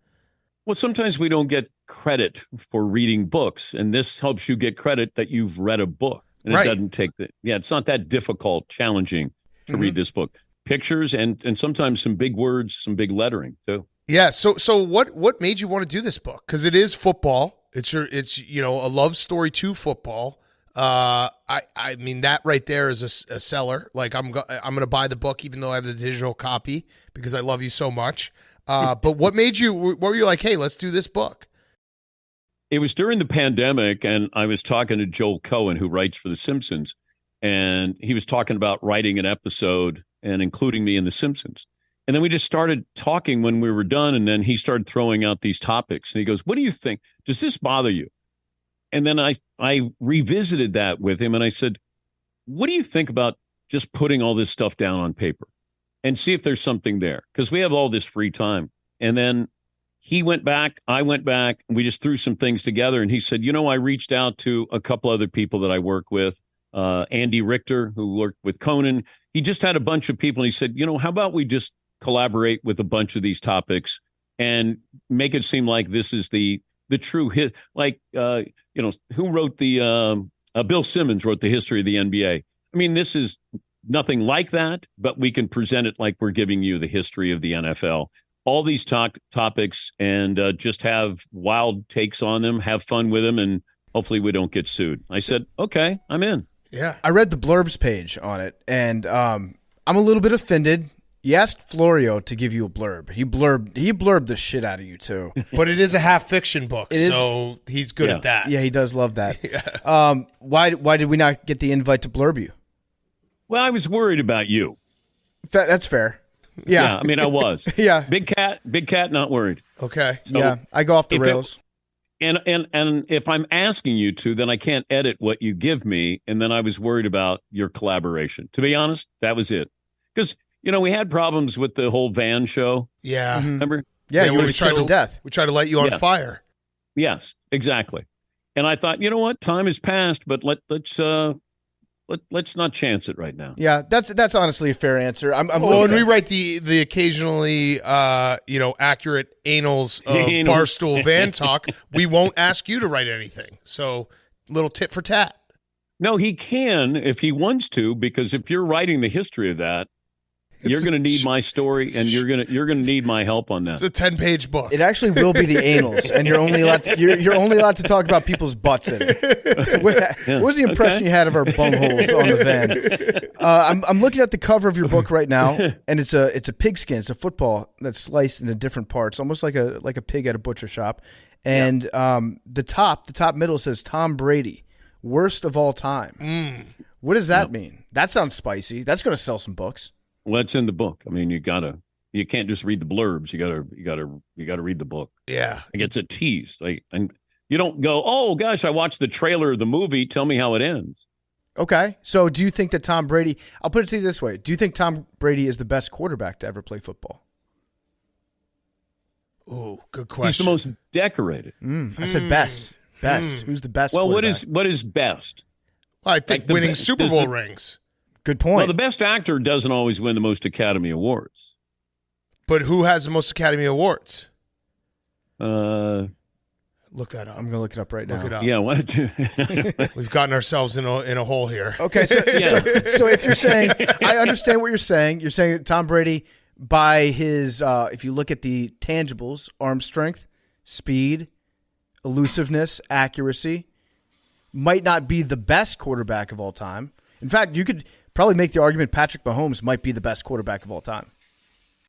Well, sometimes we don't get credit for reading books, and this helps you get credit that you've read a book. And it doesn't take it's not that difficult, challenging to read this book. Pictures and sometimes some big words, some big lettering too. Yeah. So what made you want to do this book? Because it is football. It's a love story to football. I mean that right there is a seller. Like I'm gonna buy the book even though I have the digital copy because I love you so much. But what made you? What were you like? Hey, let's do this book. It was during the pandemic, and I was talking to Joel Cohen, who writes for The Simpsons, and he was talking about writing an episode and including me in The Simpsons. And then we just started talking when we were done, and then he started throwing out these topics. And he goes, what do you think? Does this bother you? And then I revisited that with him, and I said, what do you think about just putting all this stuff down on paper and see if there's something there? Because we have all this free time. And then he went back, I went back, and we just threw some things together. And he said, I reached out to a couple other people that I work with, Andy Richter, who worked with Conan. He just had a bunch of people, and he said, how about we just collaborate with a bunch of these topics and make it seem like this is the true hit, like, who wrote Bill Simmons wrote the history of the NBA. I mean, this is nothing like that, but we can present it like we're giving you the history of the NFL. All these topics and just have wild takes on them, have fun with them, and hopefully we don't get sued. I said, okay, I'm in. Yeah. I read the blurbs page on it, and I'm a little bit offended. You asked Florio to give you a blurb. He blurbed the shit out of you, too. But it is a half-fiction book, so he's good at that. Yeah, he does love that. Yeah. Why did we not get the invite to blurb you? Well, I was worried about you. That's fair. Yeah. I mean, I was. Yeah. Big cat, not worried. Okay. So yeah, I go off the rails. And if I'm asking you to, then I can't edit what you give me. And then I was worried about your collaboration. To be honest, that was it. Because, we had problems with the whole van show. Yeah. Mm-hmm. Remember? Yeah, you were kissed to death. We tried to light you on fire. Yes, exactly. And I thought, you know what? Time has passed, but let's not chance it right now. Yeah, that's honestly a fair answer. When we write the occasionally accurate annals of Barstool Van Talk, we won't ask you to write anything. So little tit for tat. No, he can if he wants to, because if you're writing the history of that, you're going to need my story, and you're going to need my help on that. It's a 10-page book. It actually will be the annals, and you're only allowed to talk about people's butts in it. What was the impression you had of our bungholes on the van? I'm looking at the cover of your book right now, and it's a pigskin. It's a football that's sliced into different parts, almost like a pig at a butcher shop. And the top middle says Tom Brady, worst of all time. What does that mean? That sounds spicy. That's going to sell some books. Well, it's in the book. I mean, you can't just read the blurbs. You gotta read the book. Yeah, like it's a tease. And you don't go, oh gosh, I watched the trailer of the movie. Tell me how it ends. Okay, so do you think that Tom Brady? I'll put it to you this way: do you think Tom Brady is the best quarterback to ever play football? Ooh, good He's question. the most decorated. I said best. Best. Who's the best? Well, quarterback? what is best? I think like the winning be- Super does Bowl the- rings. Good point. Well, the best actor doesn't always win the most Academy Awards. But who has the most Academy Awards? Look that up. I'm gonna look it up right now. Look it up. Yeah, why don't you? We've gotten ourselves in a hole here. Okay, so if you're saying, I understand what you're saying. You're saying that Tom Brady, by his, if you look at the tangibles, arm strength, speed, elusiveness, accuracy, might not be the best quarterback of all time. In fact, you could probably make the argument Patrick Mahomes might be the best quarterback of all time.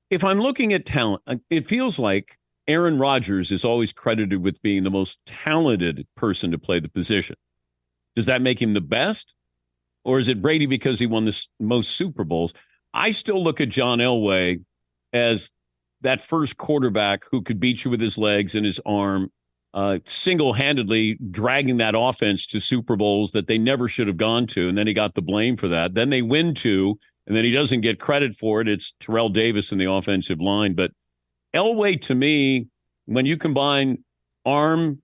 If I'm looking at talent, it feels like Aaron Rodgers is always credited with being the most talented person to play the position. Does that make him the best? Or is it Brady because he won the most Super Bowls? I still look at John Elway as that first quarterback who could beat you with his legs and his arm, single-handedly dragging that offense to Super Bowls that they never should have gone to, and then he got the blame for that. Then they win two, and then he doesn't get credit for it. It's Terrell Davis in the offensive line. But Elway, to me, when you combine arm,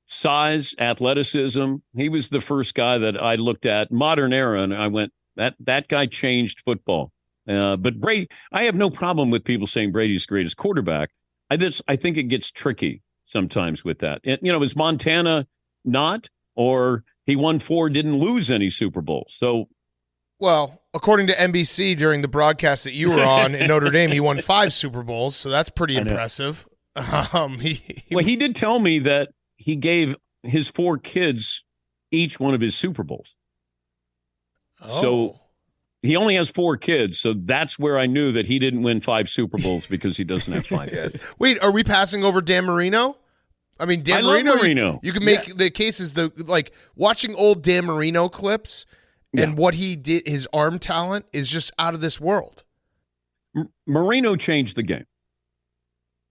size, athleticism, he was the first guy that I looked at, modern era, and I went, that guy changed football. But Brady, I have no problem with people saying Brady's the greatest quarterback. I think it gets tricky sometimes with that. Is Montana not? Or he won 4, didn't lose any Super Bowls. So, well, according to NBC during the broadcast that you were on in Notre Dame, he won 5 Super Bowls, so that's pretty impressive. He did tell me that he gave his 4 kids each one of his Super Bowls. Oh. So he only has 4 kids, so that's where I knew that he didn't win 5 Super Bowls because he doesn't have 5 Yes. kids. Wait, are we passing over Dan Marino? I mean, Dan I love Marino. Marino. You can make the cases like watching old Dan Marino clips and what he did. His arm talent is just out of this world. Marino changed the game.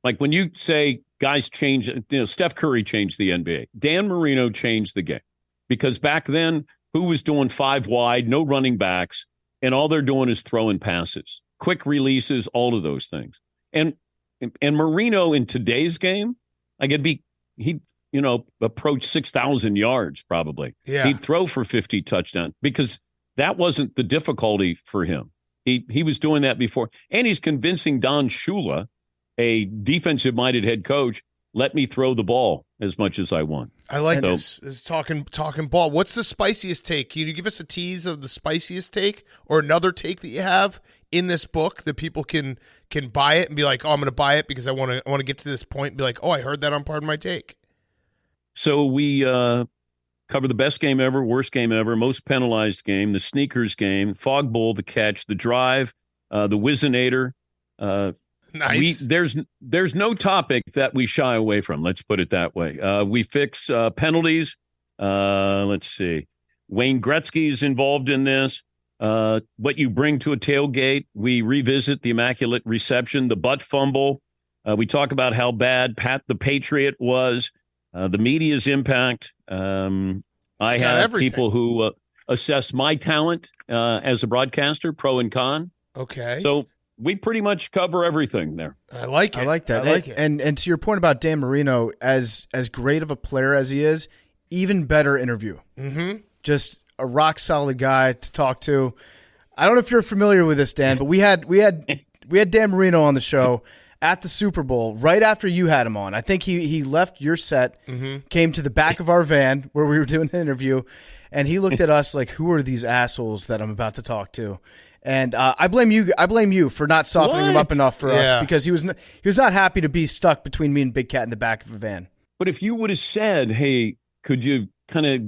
Like when you say guys change, Steph Curry changed the NBA. Dan Marino changed the game because back then, who was doing 5 wide, no running backs, and all they're doing is throwing passes, quick releases, all of those things. And Marino in today's game, like he'd approach 6,000 yards probably. Yeah. He'd throw for 50 touchdowns because that wasn't the difficulty for him. He was doing that before. And he's convincing Don Shula, a defensive-minded head coach, let me throw the ball as much as I want. I like this. Is talking ball. What's the spiciest take? Can you give us a tease of the spiciest take or another take that you have in this book that people can buy it and be like, oh, I'm going to buy it because I want to get to this point and be like, oh, I heard that on Pardon My Take. So we cover the best game ever, worst game ever, most penalized game, the sneakers game, Fog Bowl, the catch, the drive, the Whizzinator. Nice. There's no topic that we shy away from. Let's put it that way. We fix penalties. Let's see. Wayne Gretzky is involved in this. What you bring to a tailgate. We revisit the Immaculate Reception, the butt fumble. We talk about how bad Pat the Patriot was. The media's impact. I have everything. people who assess my talent as a broadcaster, pro and con. Okay. So we pretty much cover everything there. I like it. I like that. I like it. And to your point about Dan Marino, as great of a player as he is, even better interview. Mm-hmm. Just a rock solid guy to talk to. I don't know if you're familiar with this, Dan, but we had Dan Marino on the show at the Super Bowl right after you had him on. I think he left your set, came to the back of our van where we were doing the interview, and he looked at us like, who are these assholes that I'm about to talk to? And I blame you for not softening him up enough for us because he was not happy to be stuck between me and Big Cat in the back of a van. But if you would have said, hey, could you kind of,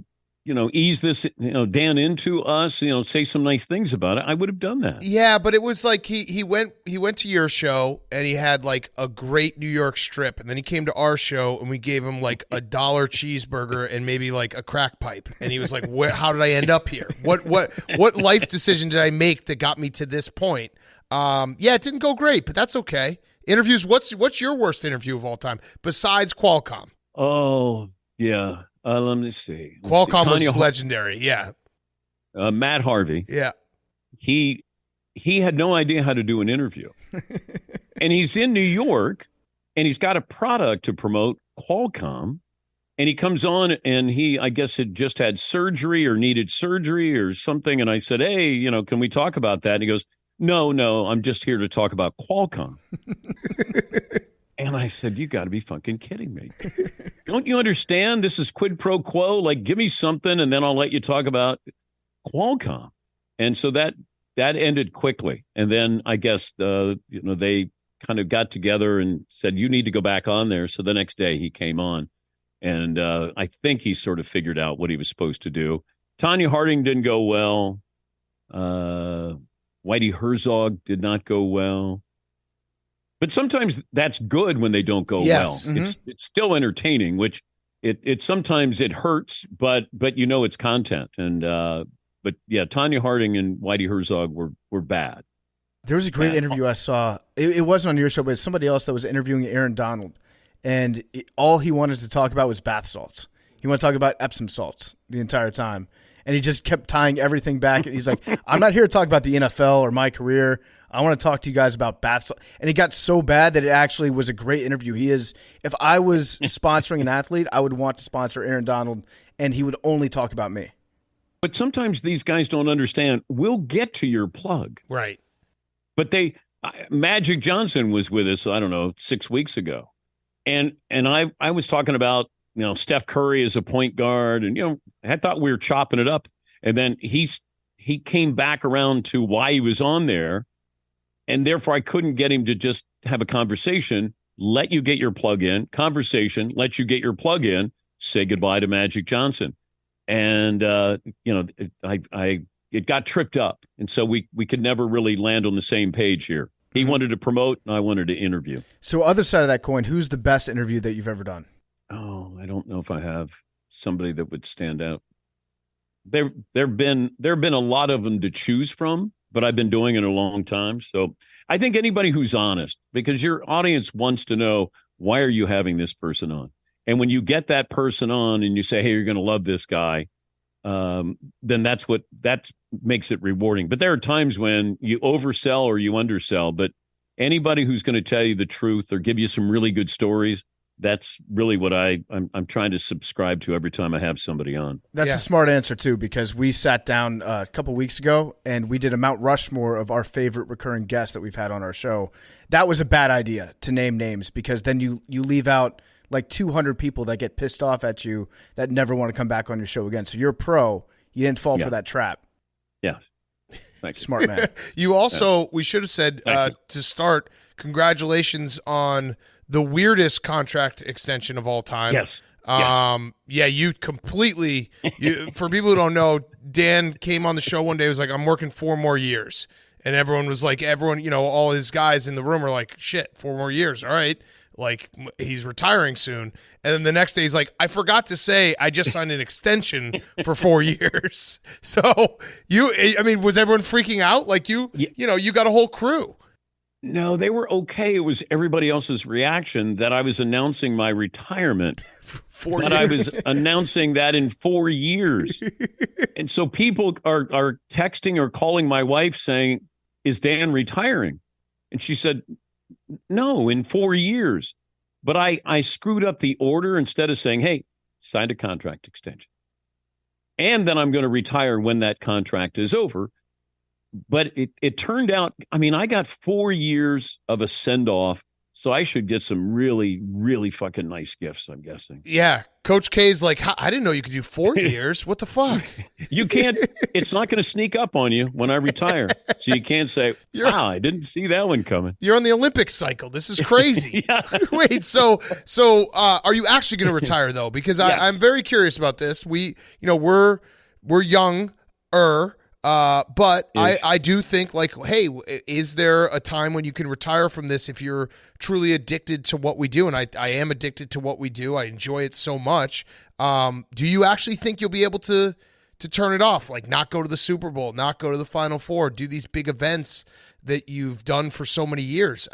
ease this, Dan into us, say some nice things about it, I would have done that. Yeah, but it was like he went to your show and he had like a great New York strip, and then he came to our show and we gave him like $1 cheeseburger and maybe like a crack pipe, and he was like, how did I end up here? What life decision did I make that got me to this point? It didn't go great, but that's okay. Interviews. What's your worst interview of all time besides Qualcomm? Oh yeah. Let me see. Qualcomm was legendary. Yeah. Matt Harvey. Yeah. He had no idea how to do an interview. And he's in New York, and he's got a product to promote, Qualcomm. And he comes on and he, I guess, had just had surgery or needed surgery or something. And I said, hey, can we talk about that? And he goes, no, I'm just here to talk about Qualcomm. And I said, you got to be fucking kidding me. Don't you understand? This is quid pro quo. Like, give me something and then I'll let you talk about Qualcomm. And so that ended quickly. And then I guess, they kind of got together and said, you need to go back on there. So the next day he came on. And I think he sort of figured out what he was supposed to do. Tanya Harding didn't go well. Whitey Herzog did not go well. But sometimes that's good when they don't go well. Mm-hmm. It's still entertaining, which it sometimes it hurts, but it's content. And but yeah, Tanya Harding and Whitey Herzog were bad. There was a great interview I saw. It wasn't on your show, but it's somebody else that was interviewing Aaron Donald. And all he wanted to talk about was bath salts. He wanted to talk about Epsom salts the entire time. And he just kept tying everything back. He's like, I'm not here to talk about the NFL or my career. I want to talk to you guys about bath salts. And it got so bad that it actually was a great interview. If I was sponsoring an athlete, I would want to sponsor Aaron Donald, and he would only talk about me. But sometimes these guys don't understand. We'll get to your plug. Right. But Magic Johnson was with us, I don't know, 6 weeks ago. And I was talking about, Steph Curry as a point guard, and, I thought we were chopping it up. And then he came back around to why he was on there. And therefore, I couldn't get him to just have a conversation, let you get your plug in, conversation, let you get your plug in, say goodbye to Magic Johnson. And, it got tripped up. And so we could never really land on the same page here. He wanted to promote, and I wanted to interview. So other side of that coin, who's the best interview that you've ever done? Oh, I don't know if I have somebody that would stand out. There've been a lot of them to choose from, but I've been doing it a long time. So I think anybody who's honest, because your audience wants to know, why are you having this person on? And when you get that person on and you say, hey, you're going to love this guy, then that makes it rewarding. But there are times when you oversell or you undersell. But anybody who's going to tell you the truth or give you some really good stories, that's really what I'm trying to subscribe to every time I have somebody on. That's a smart answer, too, because we sat down a couple weeks ago and we did a Mount Rushmore of our favorite recurring guests that we've had on our show. That was a bad idea to name names, because then you leave out like 200 people that get pissed off at you that never want to come back on your show again. So you're a pro. You didn't fall for that trap. Yeah. Thanks. Smart man. You also, we should have said to start, congratulations on the weirdest contract extension of all time. Yes. Yeah, you completely, for people who don't know, Dan came on the show one day, was like, I'm working 4 more years. And everyone was like, all his guys in the room were like, shit, 4 more years. All right. Like, he's retiring soon. And then the next day he's like, I forgot to say I just signed an extension for 4 years. So was everyone freaking out? Like you got a whole crew. No, they were okay. It was everybody else's reaction that I was announcing my retirement. 4 years. But I was announcing that in 4 years. And so people are texting or calling my wife saying, is Dan retiring? And she said, no, in 4 years. But I screwed up the order. Instead of saying, hey, signed a contract extension. And then I'm going to retire when that contract is over. But it turned out, I got 4 years of a send-off, so I should get some really, really fucking nice gifts, I'm guessing. Yeah. Coach K's like, I didn't know you could do 4 years. What the fuck? You can't, it's not going to sneak up on you when I retire. So you can't say, wow, I didn't see that one coming. You're on the Olympic cycle. This is crazy. Yeah. Wait, so are you actually going to retire, though? Because Yes. I'm very curious about this. We're young-er. But I do think, like, hey, is there a time when you can retire from this if you're truly addicted to what we do? And I am addicted to what we do. I enjoy it so much. Do you actually think you'll be able to turn it off? Like, not go to the Super Bowl, not go to the Final Four, do these big events that you've done for so many years?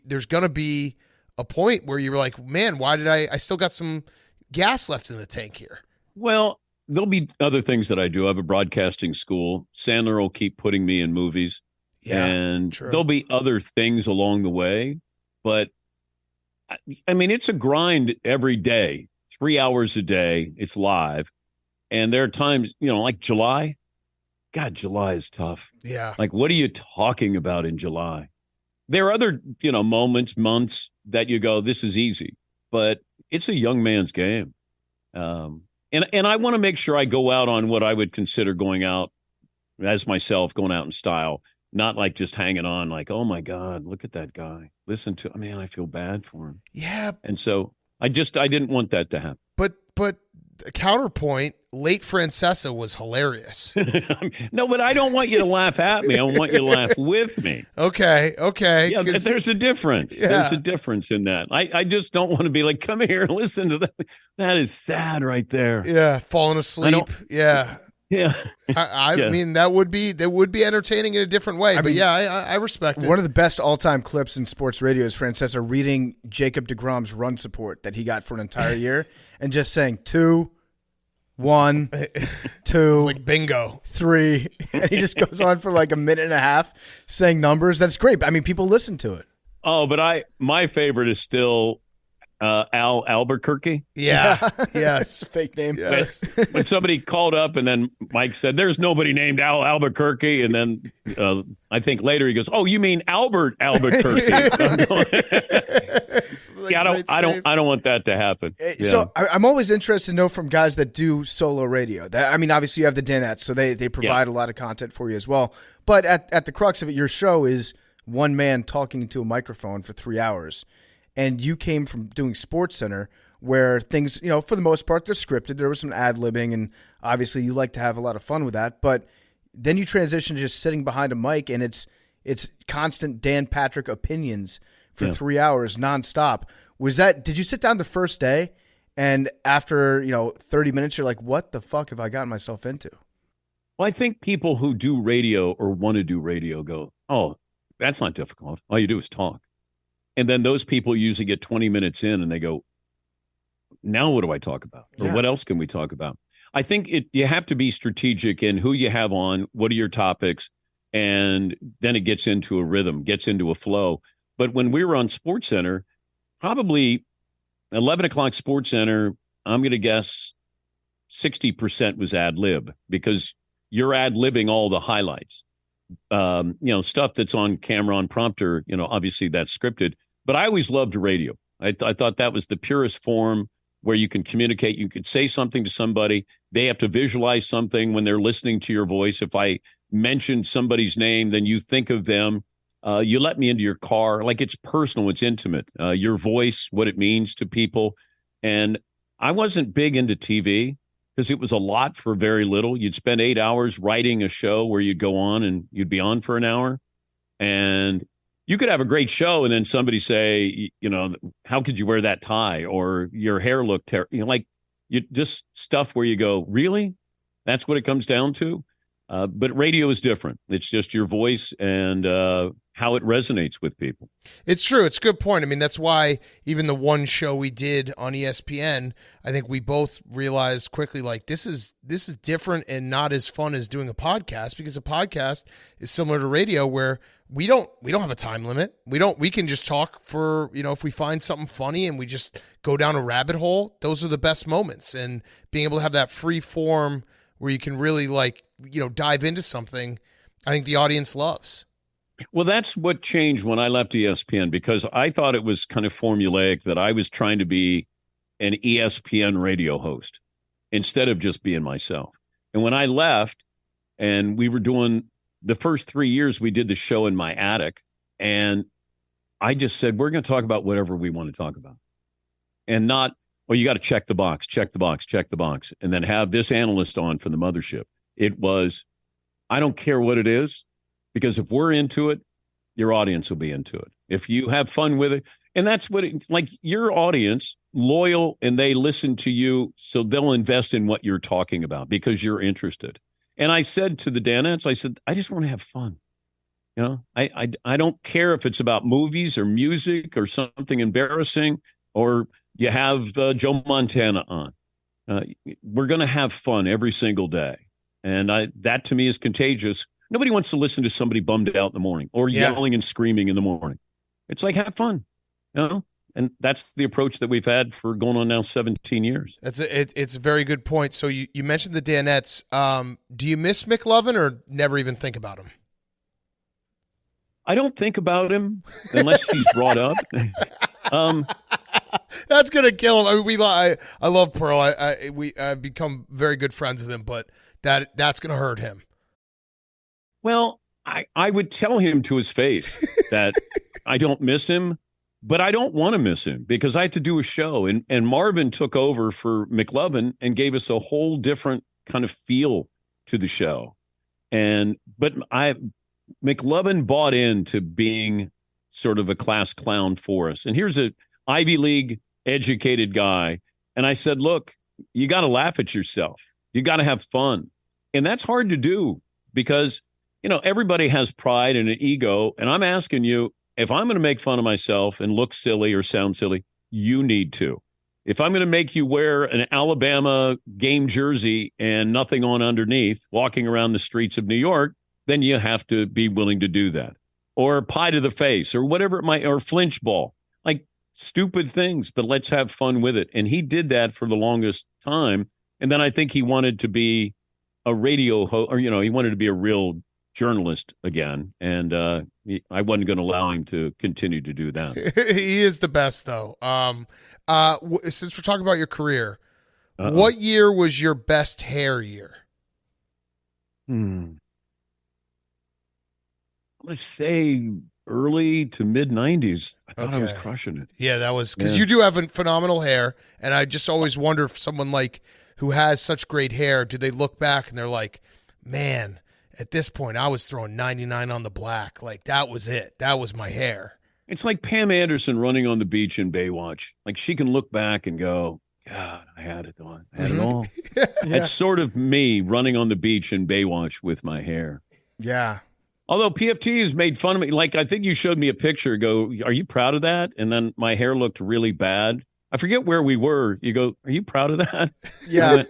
There's going to be a point where you're like, man, why did I still got some gas left in the tank here? Well, there'll be other things that I do. I have a broadcasting school. Sandler will keep putting me in movies. Yeah, and true. There'll be other things along the way. But I mean, it's a grind every day, 3 hours a day. It's live. And there are times, like July. God, July is tough. Yeah. Like, what are you talking about in July? There are other, moments, months that you go, this is easy. But it's a young man's game. And I want to make sure I go out on what I would consider going out as myself, going out in style. Not like just hanging on like, oh, my God, look at that guy. Listen to, man, I feel bad for him. Yeah. And so I didn't want that to happen. But counterpoint, late Francesa was hilarious. No, but I don't want you to laugh at me. I want you to laugh with me. Okay. Yeah, there's a difference. Yeah. There's a difference in that. I just don't want to be like, come here and listen to that. That is sad right there. Yeah, falling asleep. Yeah. Yeah. I Yeah. mean, that would be entertaining in a different way. But yeah, I respect it. One of the best all-time clips in sports radio is Francesa reading Jacob deGrom's run support that he got for an entire year and just saying 2, 1, 2, It's like bingo. 3, and he just goes on for like a minute and a half saying numbers. That's great. I mean, people listen to it. Oh, but my favorite is still Al Albuquerque. Yeah. Yes. Fake name. Yes. When somebody called up and then Mike said, there's nobody named Al Albuquerque. And then I think later he goes, oh, you mean Albert Albuquerque. Yeah, I don't want that to happen. Yeah. So I'm always interested to know from guys that do solo radio. I mean, obviously you have the Danettes, so they provide a lot of content for you as well. But at the crux of it, your show is one man talking into a microphone for 3 hours. And you came from doing SportsCenter, where things, for the most part, they're scripted. There was some ad-libbing, and obviously you like to have a lot of fun with that. But then you transition to just sitting behind a mic, and it's constant Dan Patrick opinions for 3 hours nonstop. Did you sit down the first day, and after 30 minutes, you're like, what the fuck have I gotten myself into? Well, I think people who do radio or want to do radio go, oh, that's not difficult. All you do is talk. And then those people usually get 20 minutes in and they go, now what do I talk about? Or what else can we talk about? I think you have to be strategic in who you have on, what are your topics, and then it gets into a rhythm, gets into a flow. But when we were on SportsCenter, probably 11 o'clock SportsCenter, I'm going to guess 60% was ad lib because you're ad libbing all the highlights. Stuff that's on camera, on prompter, obviously that's scripted. But I always loved radio. I thought that was the purest form where you can communicate. You could say something to somebody. They have to visualize something when they're listening to your voice. If I mention somebody's name, then you think of them. You let me into your car. Like, it's personal. It's intimate. Your voice, what it means to people. And I wasn't big into TV because it was a lot for very little. You'd spend 8 hours writing a show where you'd go on and you'd be on for an hour. And you could have a great show and then somebody say, how could you wear that tie? Or your hair looked terrible. You just stuff where you go, really? That's what it comes down to? But radio is different. It's just your voice and how it resonates with people. It's true. It's a good point. I mean, that's why even the one show we did on ESPN, I think we both realized quickly, like, this is different and not as fun as doing a podcast, because a podcast is similar to radio where we don't have a time limit. We can just talk for, if we find something funny and we just go down a rabbit hole, those are the best moments. And being able to have that free form where you can really dive into something, I think the audience loves. Well, that's what changed when I left ESPN, because I thought it was kind of formulaic that I was trying to be an ESPN radio host instead of just being myself. And when I left and we were doing the first 3 years, we did the show in my attic, and I just said, we're going to talk about whatever we want to talk about, and not, you got to check the box, and then have this analyst on from the mothership. It was, I don't care what it is, because if we're into it, your audience will be into it. If you have fun with it, and that's what your audience, loyal, and they listen to you, so they'll invest in what you're talking about because you're interested. And I said to the Danettes, I said, I just want to have fun. I don't care if it's about movies or music or something embarrassing, or you have Joe Montana on. We're going to have fun every single day. And that to me is contagious. Nobody wants to listen to somebody bummed out in the morning or yelling and screaming in the morning. It's like, have fun. And that's the approach that we've had for going on now 17 years. It's a very good point. So you mentioned the Danettes. Do you miss McLovin or never even think about him? I don't think about him unless he's brought up. That's gonna kill him. I mean, I love Pearl. I've become very good friends with him, but that's gonna hurt him. Well, I would tell him to his face that I don't miss him, but I don't want to miss him because I had to do a show, and Marvin took over for McLovin and gave us a whole different kind of feel to the show. But McLovin bought into being sort of a class clown for us. And here's a Ivy League educated guy. And I said, look, you got to laugh at yourself. You got to have fun. And that's hard to do because, everybody has pride and an ego. And I'm asking you, if I'm going to make fun of myself and look silly or sound silly, you need to. If I'm going to make you wear an Alabama game jersey and nothing on underneath, walking around the streets of New York, then you have to be willing to do that. Or pie to the face or whatever it might, or flinch ball, like stupid things, but let's have fun with it. And he did that for the longest time. And then I think he wanted to be a radio host, or, he wanted to be a real journalist again. And I wasn't going to allow him to continue to do that. He is the best, though. Since we're talking about your career, what year was your best hair year? I'm going to say early to mid 90s. I thought I was crushing it. Yeah, that was because you do have phenomenal hair. And I just always wonder if someone who has such great hair, do they look back and they're like, man, at this point, I was throwing 99 on the black. Like, that was it. That was my hair. It's like Pam Anderson running on the beach in Baywatch. Like, she can look back and go, God, I had it on. I had it all. Yeah. It's sort of me running on the beach in Baywatch with my hair. Yeah. Although PFT has made fun of me. Like, I think you showed me a picture. Go, are you proud of that? And then my hair looked really bad. I forget where we were. You go, are you proud of that? Yeah.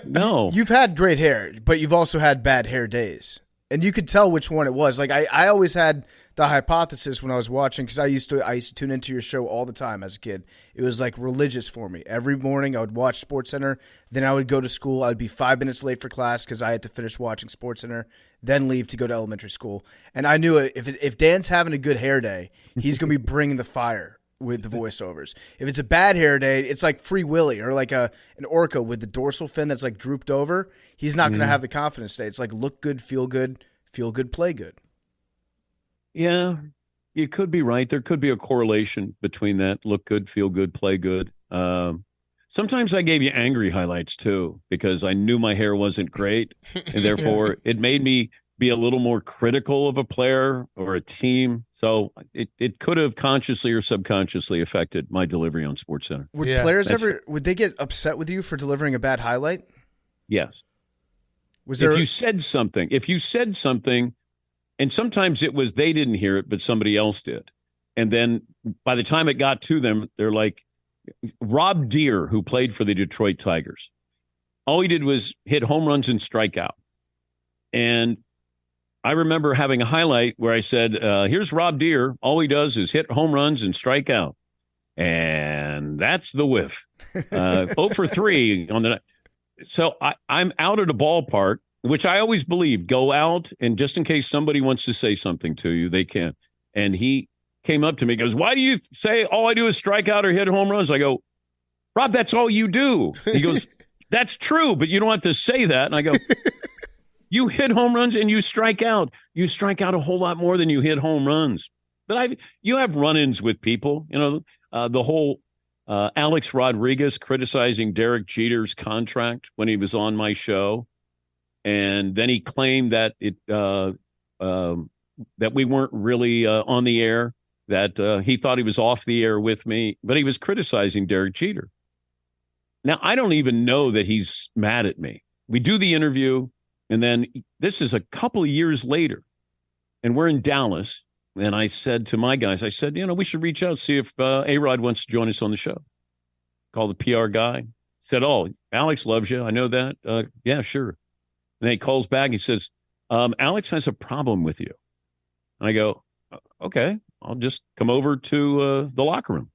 No. You've had great hair, but you've also had bad hair days. And you could tell which one it was. Like, I always had the hypothesis when I was watching, because I used to tune into your show all the time as a kid. It was like religious for me. Every morning I would watch SportsCenter. Then I would go to school. I would be 5 minutes late for class because I had to finish watching SportsCenter, then leave to go to elementary school. And I knew if Dan's having a good hair day, he's going to be bringing the fire with the voiceovers. If it's a bad hair day, it's like Free Willy or like an orca with the dorsal fin that's like drooped over. He's not going to have the confidence day. It's like look good, feel good, play good. Yeah, you could be right. There could be a correlation between that. Look good, feel good, play good. Sometimes I gave you angry highlights too, because I knew my hair wasn't great. And therefore it made me be a little more critical of a player or a team. So it could have consciously or subconsciously affected my delivery on SportsCenter. Would players would they get upset with you for delivering a bad highlight? Yes. If you said something, and sometimes it was they didn't hear it, but somebody else did. And then by the time it got to them, they're like, Rob Deere, who played for the Detroit Tigers, all he did was hit home runs and strike out. And I remember having a highlight where I said, here's Rob Deere. All he does is hit home runs and strike out. And that's the whiff. 0 for 3 on the night. So I'm out at a ballpark, which I always believe, go out, and just in case somebody wants to say something to you, they can. And he came up to me, goes, why do you say all I do is strike out or hit home runs? I go, Rob, that's all you do. He goes, that's true, but you don't have to say that. And I go, you hit home runs and you strike out. You strike out a whole lot more than you hit home runs. But you have run-ins with people. The whole Alex Rodriguez criticizing Derek Jeter's contract when he was on my show. And then he claimed that that we weren't really on the air, that he thought he was off the air with me, but he was criticizing Derek Jeter. Now, I don't even know that he's mad at me. We do the interview, and then this is a couple of years later, and we're in Dallas, and I said to my guys, I said, we should reach out, see if A-Rod wants to join us on the show. Call the PR guy. Said, oh, Alex loves you. I know that. Yeah, sure. And then he calls back. He says, Alex has a problem with you. And I go, okay. I'll just come over to the locker room.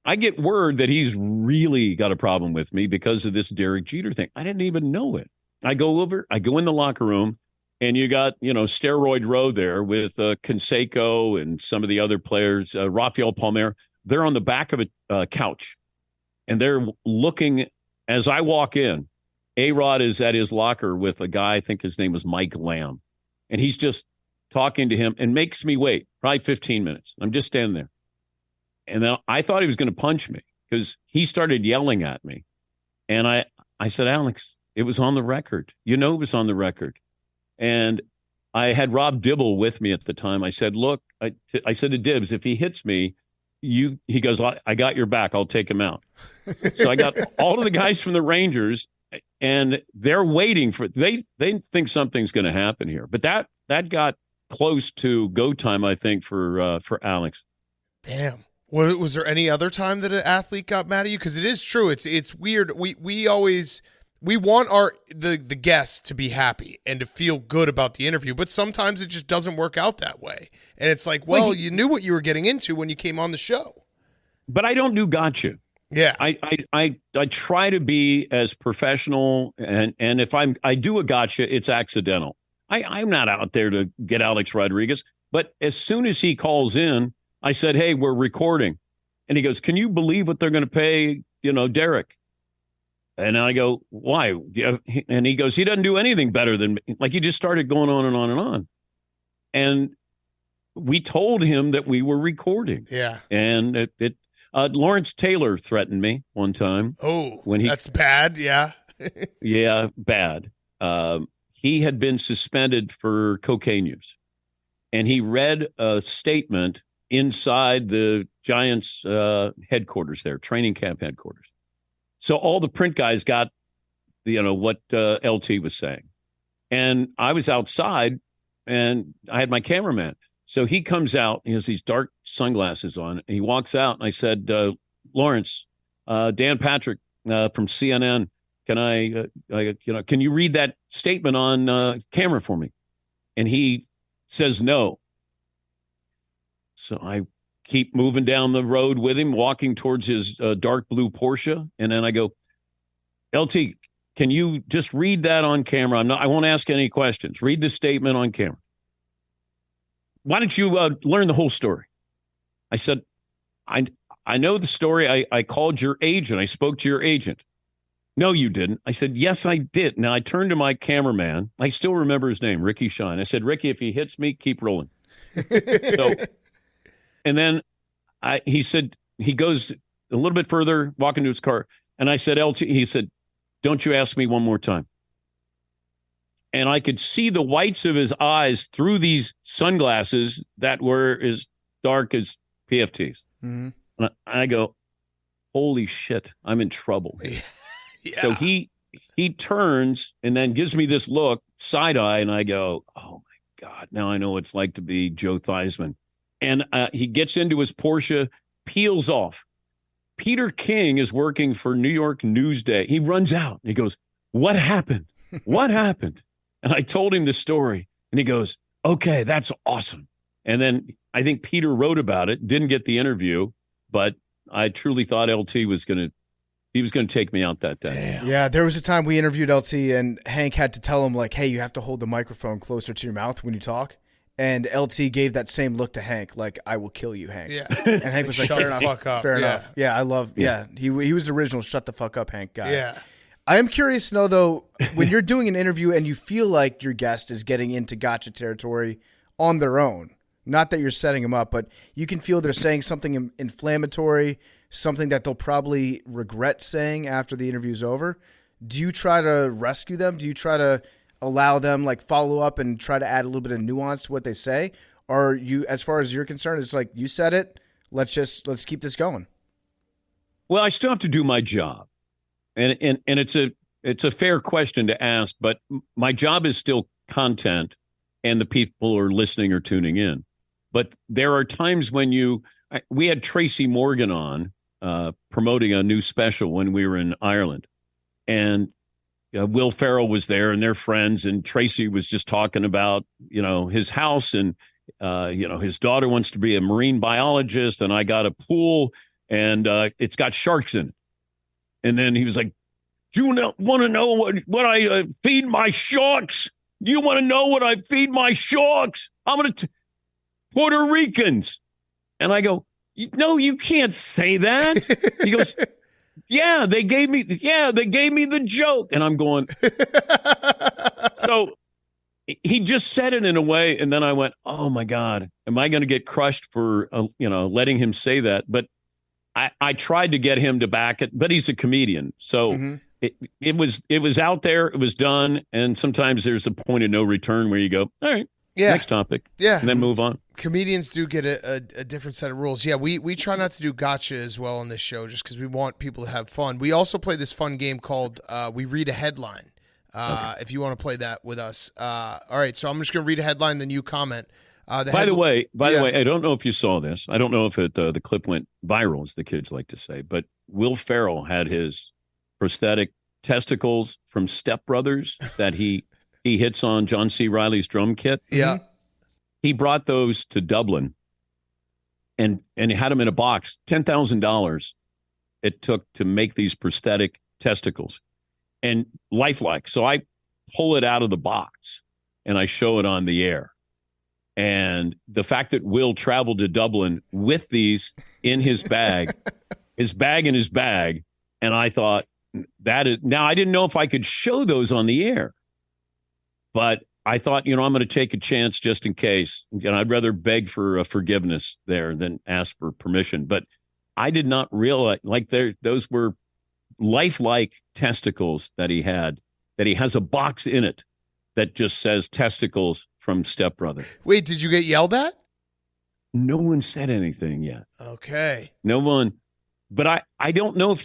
I get word that he's really got a problem with me because of this Derek Jeter thing. I didn't even know it. I go in the locker room, and you got, Steroid Row there with Canseco and some of the other players, Rafael Palmeiro. They're on the back of a couch, and they're looking. As I walk in, A-Rod is at his locker with a guy, I think his name was Mike Lamb, and he's just talking to him and makes me wait probably 15 minutes. I'm just standing there. And then I thought he was going to punch me because he started yelling at me. And I said, Alex, it was on the record. It was on the record. And I had Rob Dibble with me at the time. I said, look, I said to Dibbs, if he hits me, he goes, I got your back. I'll take him out. So I got all of the guys from the Rangers, and they're waiting for, they think something's going to happen here. But that got close to go time, I think, for Alex. Damn. Was there any other time that an athlete got mad at you? Because it is true. It's weird. We always want the guests to be happy and to feel good about the interview, but sometimes it just doesn't work out that way. And it's like, you knew what you were getting into when you came on the show. But I don't do gotcha. Yeah. I try to be as professional, and if I do a gotcha, it's accidental. I'm not out there to get Alex Rodriguez, but as soon as he calls in, I said, hey, we're recording. And he goes, can you believe what they're going to pay, Derek? And I go, why? And he goes, he doesn't do anything better than me. Like, he just started going on and on and on. And we told him that we were recording. Yeah. And Lawrence Taylor threatened me one time. Oh, that's bad. Yeah. Yeah, bad. He had been suspended for cocaine use. And he read a statement inside the Giants headquarters there, training camp headquarters. So all the print guys got, what LT was saying. And I was outside, and I had my cameraman. So he comes out, he has these dark sunglasses on, and he walks out, and I said, Lawrence, Dan Patrick from CNN, can you read that statement on camera for me? And he says no. So I keep moving down the road with him, walking towards his dark blue Porsche. And then I go, LT, can you just read that on camera? I won't ask any questions. Read the statement on camera. Why don't you learn the whole story? I said, I know the story. I called your agent. I spoke to your agent. No, you didn't. I said, yes, I did. Now I turned to my cameraman. I still remember his name, Ricky Shine. I said, Ricky, if he hits me, keep rolling. And then he said, he goes a little bit further, walking to his car. And I said, LT, he said, don't you ask me one more time. And I could see the whites of his eyes through these sunglasses that were as dark as PFTs. Mm-hmm. And I go, holy shit, I'm in trouble. Yeah. So he turns and then gives me this look, side eye, and I go, oh my God, now I know what it's like to be Joe Theismann. And he gets into his Porsche, peels off. Peter King is working for New York Newsday. He runs out. He goes, what happened? What happened? And I told him the story. And he goes, okay, that's awesome. And then I think Peter wrote about it, didn't get the interview, but I truly thought LT was going to take me out that day. Damn. Yeah, there was a time we interviewed LT, and Hank had to tell him, like, hey, you have to hold the microphone closer to your mouth when you talk. And LT gave that same look to Hank, like, I will kill you, Hank. Yeah. And Hank was like, shut the fuck up. Fair enough. Yeah, I love, he was the original shut the fuck up Hank guy. Yeah. I am curious to know, though, when you're doing an interview and you feel like your guest is getting into gotcha territory on their own, not that you're setting them up, but you can feel they're saying something inflammatory, something that they'll probably regret saying after the interview's over. Do you try to rescue them? Do you try to allow them, like, follow up and try to add a little bit of nuance to what they say? Or you, as far as you're concerned, it's like, you said it, let's keep this going? Well, I still have to do my job. And it's a fair question to ask, but my job is still content and the people are listening or tuning in. But there are times when we had Tracy Morgan on promoting a new special when we were in Ireland. And Will Ferrell was there and they're friends. And Tracy was just talking about, his house. And his daughter wants to be a marine biologist, and I got a pool, and it's got sharks in it. And then he was like, do you want to know what I feed my sharks? Do you want to know what I feed my sharks? I'm going to Puerto Ricans. And I go, no, you can't say that. He goes, they gave me the joke. And I'm going, so he just said it in a way. And then I went, oh my God, am I going to get crushed for, letting him say that? But I tried to get him to back it, but he's a comedian. So it was out there, it was done. And sometimes there's a point of no return where you go, all right, next topic. Yeah. And then move on. Comedians do get a different set of rules. Yeah, we try not to do gotcha as well on this show just because we want people to have fun. We also play this fun game called We Read a Headline. If you want to play that with us. All right, so I'm just going to read a headline, then you comment. By the way, I don't know if you saw this. I don't know if the clip went viral, as the kids like to say, but Will Ferrell had his prosthetic testicles from Step Brothers that he hits on John C. Reilly's drum kit. Yeah. He brought those to Dublin and had them in a box. $10,000 it took to make these prosthetic testicles and lifelike. So I pull it out of the box and I show it on the air. And the fact that Will traveled to Dublin with these in his bag, in his bag, and I thought now I didn't know if I could show those on the air, but I thought, I'm going to take a chance just in case. I'd rather beg for forgiveness there than ask for permission. But I did not realize those were lifelike testicles that he had, that he has a box in it that just says testicles from Step Brother. Wait, did you get yelled at? No one said anything yet. Okay. No one. But I don't know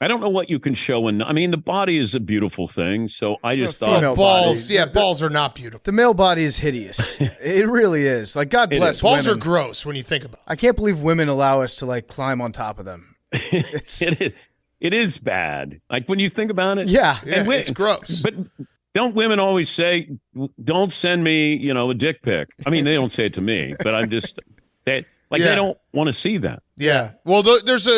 I don't know what you can show. And I mean, the body is a beautiful thing. So I just thought balls. Yeah, balls are not beautiful. The male body is hideous. It really is. Like, God bless women. Balls are gross when you think about it. I can't believe women allow us to climb on top of them. It is bad. Like when you think about it. Yeah. It's gross. But don't women always say, don't send me, a dick pic? I mean, they don't say it to me, but I'm just, they don't want to see that. Yeah. Well, there's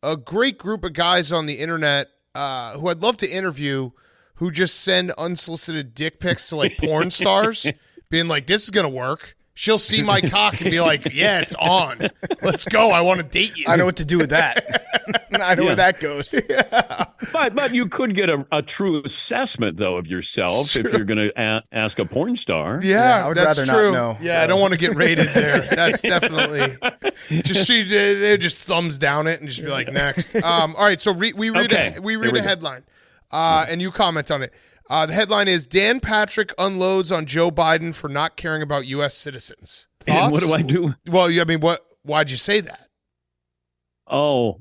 a great group of guys on the internet who I'd love to interview who just send unsolicited dick pics to porn stars, being like, this is going to work. She'll see my cock and be like, yeah, it's on. Let's go. I want to date you. I know what to do with that. I know where that goes. Yeah. But you could get a true assessment, though, of yourself if you're going to ask a porn star. Yeah, I would that's rather true. not know. Yeah, I don't want to get rated there. That's definitely they just thumbs down it and just be like, next. All right, so we read a headline, and you comment on it. The headline is Dan Patrick unloads on Joe Biden for not caring about U.S. citizens. Thoughts? And what do I do? Well, I mean, why'd you say that? Oh,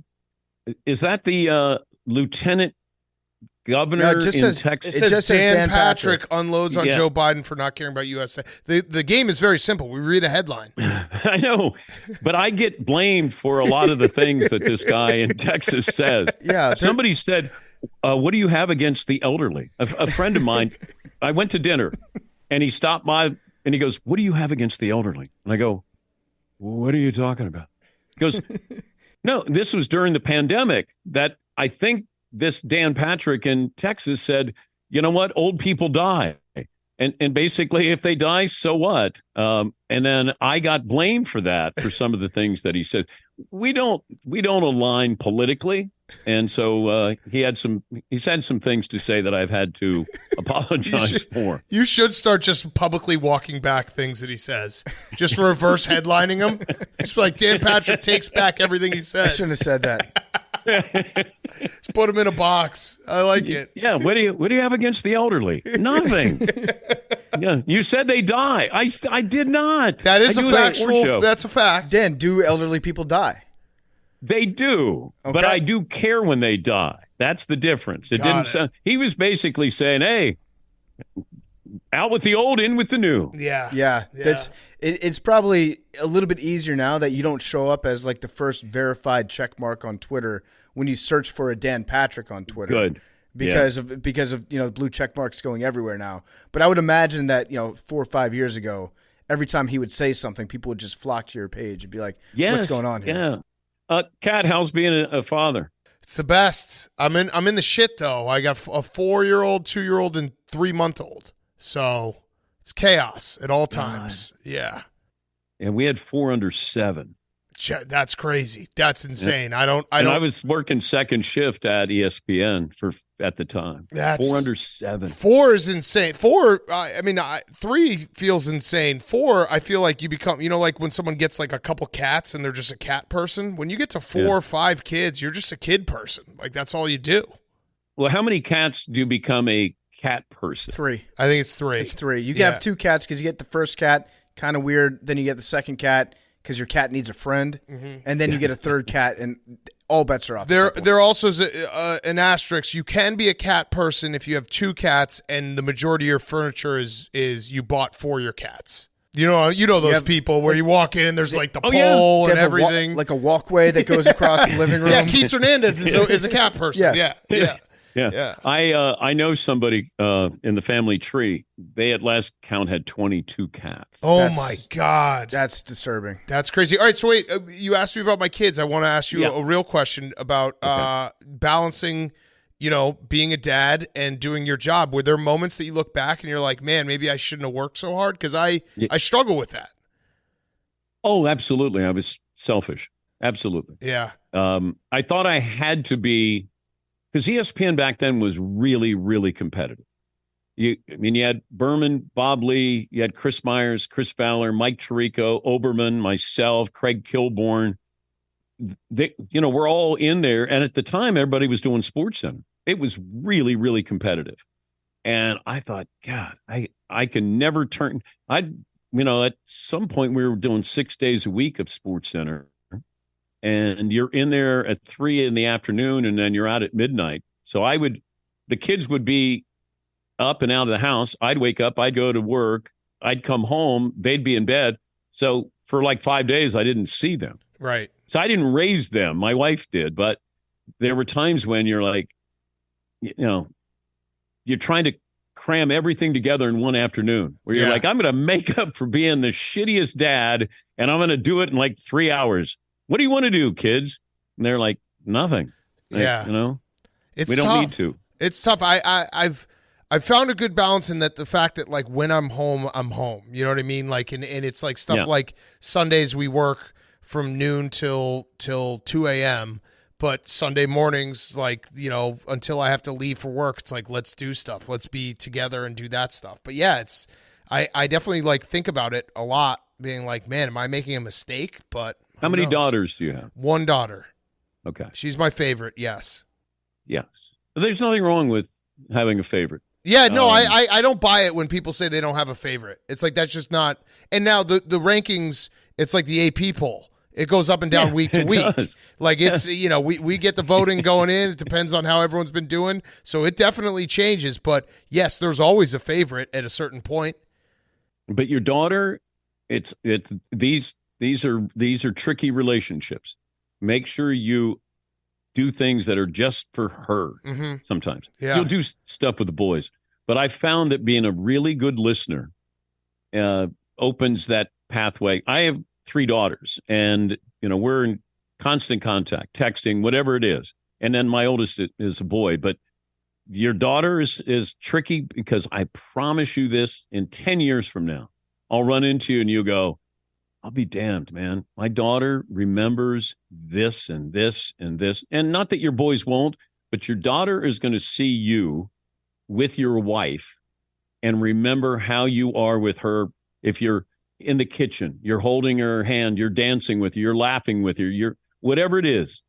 is that the lieutenant governor in Texas? It says Dan Patrick unloads on Joe Biden for not caring about U.S. The game is very simple. We read a headline. I know, but I get blamed for a lot of the things that this guy in Texas says. Yeah, somebody said, what do you have against the elderly? A friend of mine, I went to dinner, and he stopped by, and he goes, what do you have against the elderly? And I go, what are you talking about? He goes, no, this was during the pandemic that I think this Dan Patrick in Texas said, you know what, old people die. And basically, if they die, so what? And then I got blamed for that, for some of the things that he said. We don't align politically. And so he's had some things to say that I've had to apologize for. You should start just publicly walking back things that he says. Just reverse headlining him. Just like Dan Patrick takes back everything he said. I shouldn't have said that. Just put him in a box. I like it. Yeah. What do you have against the elderly? Nothing. Yeah. You said they die. I did not. That is a factual. That's a fact. Dan, do elderly people die? They do, but I do care when they die. That's the difference. It didn't sound. He was basically saying, "Hey, out with the old, in with the new." Yeah. It's probably a little bit easier now that you don't show up as the first verified check mark on Twitter when you search for a Dan Patrick on Twitter. Good. Because of blue check marks going everywhere now. But I would imagine that 4 or 5 years ago, every time he would say something, people would just flock to your page and be like, Yes, what's going on here? Yeah. Kat, how's being a father? It's the best. I'm in the shit though. I got a 4-year-old, 2-year-old, and 3-month-old. So it's chaos at all times. Yeah. And we had 4 under 7. That's crazy. That's insane. Yeah. I was working second shift at ESPN at the time. That's 4 under 7. 4 is insane. 4, 3 feels insane. 4, I feel like you become, like when someone gets like a couple cats and they're just a cat person. When you get to 4 or 5 kids, you're just a kid person. Like that's all you do. Well, how many cats do you become a cat person? 3. I think it's 3. It's 3. You can have 2 cats because you get the first cat, kind of weird. Then you get the second cat because your cat needs a friend, and then you get a third cat, and all bets are off. There also is an asterisk. You can be a cat person if you have 2 cats, and the majority of your furniture is you bought for your cats. You know those people where you walk in and there's like the pole and everything, like a walkway that goes across the living room. Yeah, Keith Hernandez is a cat person. Yes. Yeah. I know somebody in the family tree. They at last count had 22 cats. Oh my God, that's disturbing. That's crazy. All right, so wait, you asked me about my kids. I want to ask you a real question about balancing, being a dad and doing your job. Were there moments that you look back and you're like, man, maybe I shouldn't have worked so hard? Because I struggle with that. Oh, absolutely. I was selfish. Absolutely. Yeah. I thought I had to be. Because ESPN back then was really, really competitive. You had Berman, Bob Lee, you had Chris Myers, Chris Fowler, Mike Tirico, Oberman, myself, Craig Kilborn. We're all in there. And at the time, everybody was doing SportsCenter. It was really, really competitive. And I thought, God, I can never turn. At some point we were doing 6 days a week of SportsCenter. And you're in there at 3 in the afternoon, and then you're out at midnight. So the kids would be up and out of the house. I'd wake up, I'd go to work, I'd come home, they'd be in bed. So for like 5 days, I didn't see them. Right. So I didn't raise them. My wife did. But there were times when you're like, you're trying to cram everything together in one afternoon where you're like, I'm going to make up for being the shittiest dad, and I'm going to do it in like 3 hours. What do you want to do, kids? And they're like, nothing. We don't need to. It's tough. I've found a good balance in that the fact that like when I'm home, I'm home. You know what I mean? Like, and it's like stuff like Sundays we work from noon till 2 a.m. But Sunday mornings, like, until I have to leave for work, it's like, let's do stuff. Let's be together and do that stuff. But yeah, I definitely like think about it a lot, being like, man, am I making a mistake? But how many daughters do you have? 1 daughter. Okay. She's my favorite, yes. Yes. There's nothing wrong with having a favorite. Yeah, no, I don't buy it when people say they don't have a favorite. It's like that's just not – and now the rankings, it's like the AP poll. It goes up and down week to week. Does. Like it's we get the voting going in. It depends on how everyone's been doing. So it definitely changes. But, yes, there's always a favorite at a certain point. But your daughter, these are tricky relationships. Make sure you do things that are just for her sometimes. Yeah. You'll do stuff with the boys. But I found that being a really good listener opens that pathway. I have 3 daughters, and we're in constant contact, texting, whatever it is. And then my oldest is a boy. But your daughter is tricky because I promise you this, in 10 years from now, I'll run into you and you go, I'll be damned, man. My daughter remembers this and this and this. And not that your boys won't, but your daughter is going to see you with your wife and remember how you are with her. If you're in the kitchen, you're holding her hand, you're dancing with her, you're laughing with her, you're whatever it is.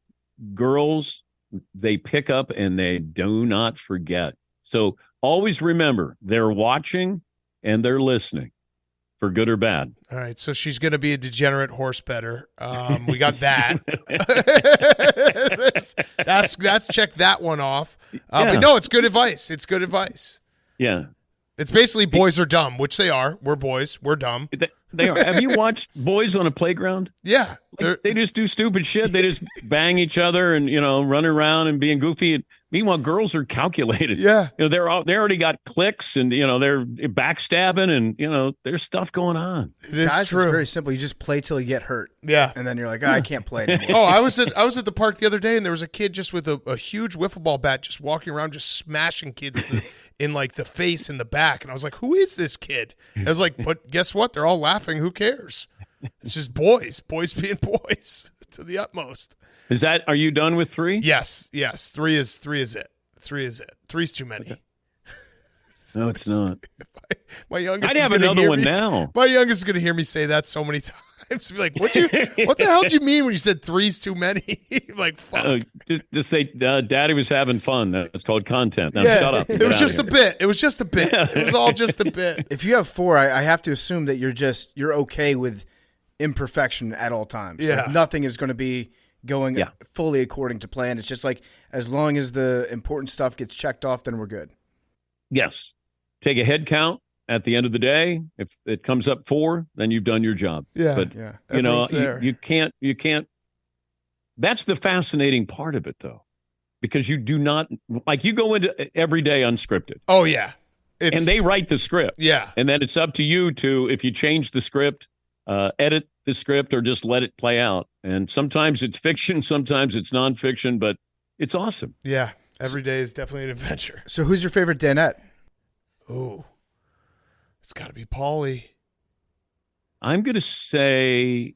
Girls, they pick up and they do not forget. So always remember, they're watching and they're listening. For good or bad. All right, so she's going to be a degenerate horse better. We got that. that's check that one off. But no, it's good advice. It's good advice. Yeah. It's basically boys are dumb, which they are. We're boys. We're dumb. They are. Have you watched boys on a playground? Yeah. They just do stupid shit. They just bang each other and, run around and being goofy. Meanwhile, girls are calculated. Yeah. They already got clicks and, they're backstabbing and, there's stuff going on. It is Guys, true. it's very simple. You just play till you get hurt. Yeah. And then you're like, I can't play anymore. Oh, I was at the park the other day, and there was a kid just with a huge wiffle ball bat just walking around just smashing kids in like the face and the back. And I was like, who is this kid? I was like, but guess what? They're all laughing. Who cares? It's just boys being boys to the utmost. Are you done with 3? Yes. Three is it. 3 is it. 3's too many. No, it's not. My youngest I'd have another one now. My youngest is going to hear me say that so many times. Be like, what the hell did you mean when you said 3's too many? Like, fuck. Just say, Daddy was having fun. That's called content. Now shut up. It was just a bit. It was just a bit. It was all just a bit. If you have 4, I have to assume that you're okay with imperfection at all times. Yeah. Like, nothing is going to be going fully according to plan. It's just like, as long as the important stuff gets checked off, then we're good. Yes. Take a head count at the end of the day. If it comes up 4, then you've done your job. Yeah. But, you can't. That's the fascinating part of it, though, because you do not, like, you go into every day unscripted. Oh, yeah. And they write the script. Yeah. And then it's up to you to, if you change the script, edit the script or just let it play out. And sometimes it's fiction, sometimes it's nonfiction, but it's awesome. Yeah. Every day is definitely an adventure. So who's your favorite Danette? Oh, it's got to be Paulie. I'm going to say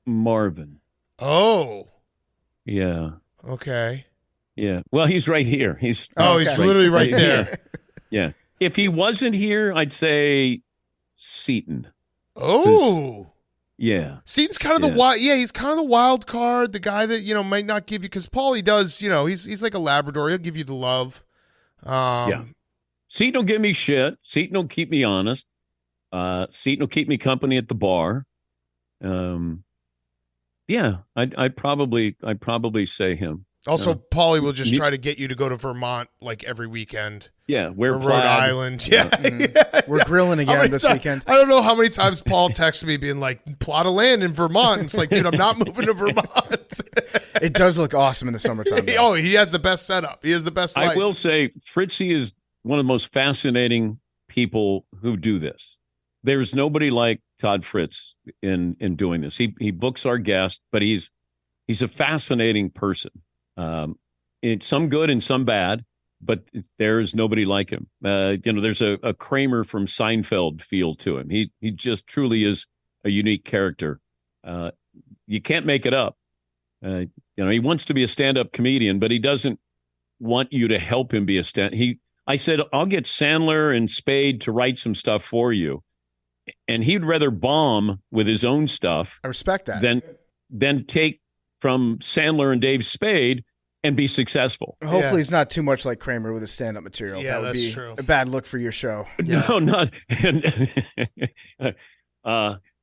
Marvin. Oh. Yeah. Okay. Yeah. Well, he's right here. He's literally right there. Here. Yeah. If he wasn't here, I'd say Seton. Oh. Yeah. Seton's kind of the wild. Yeah, he's kind of the wild card, the guy that might not give you, because Paulie does. He's like a Labrador. He'll give you the love. Seton will give me shit. Seton will keep me honest. Seton will keep me company at the bar. Yeah, I'd probably say him. Also, Paulie will just try to get you to go to Vermont like every weekend. Yeah, or Rhode Island. Yeah. We're grilling again this weekend. I don't know how many times Paul texted me being like, plot of land in Vermont. And it's like, dude, I'm not moving to Vermont. It does look awesome in the summertime. Oh, he has the best setup. He has the best life. I will say Fritzy is one of the most fascinating people who do this. There's nobody like Todd Fritz in doing this. He books our guests, but he's a fascinating person. It's some good and some bad, but there's nobody like him. There's a Kramer from Seinfeld feel to him. He just truly is a unique character. You can't make it up. He wants to be a stand-up comedian, but he doesn't want you to help him be I said, I'll get Sandler and Spade to write some stuff for you. And he'd rather bomb with his own stuff. I respect that. Than take from Sandler and Dave Spade and be successful. Hopefully it's not too much like Kramer with his stand-up material. Yeah, that would be true. a bad look for your show. No, not.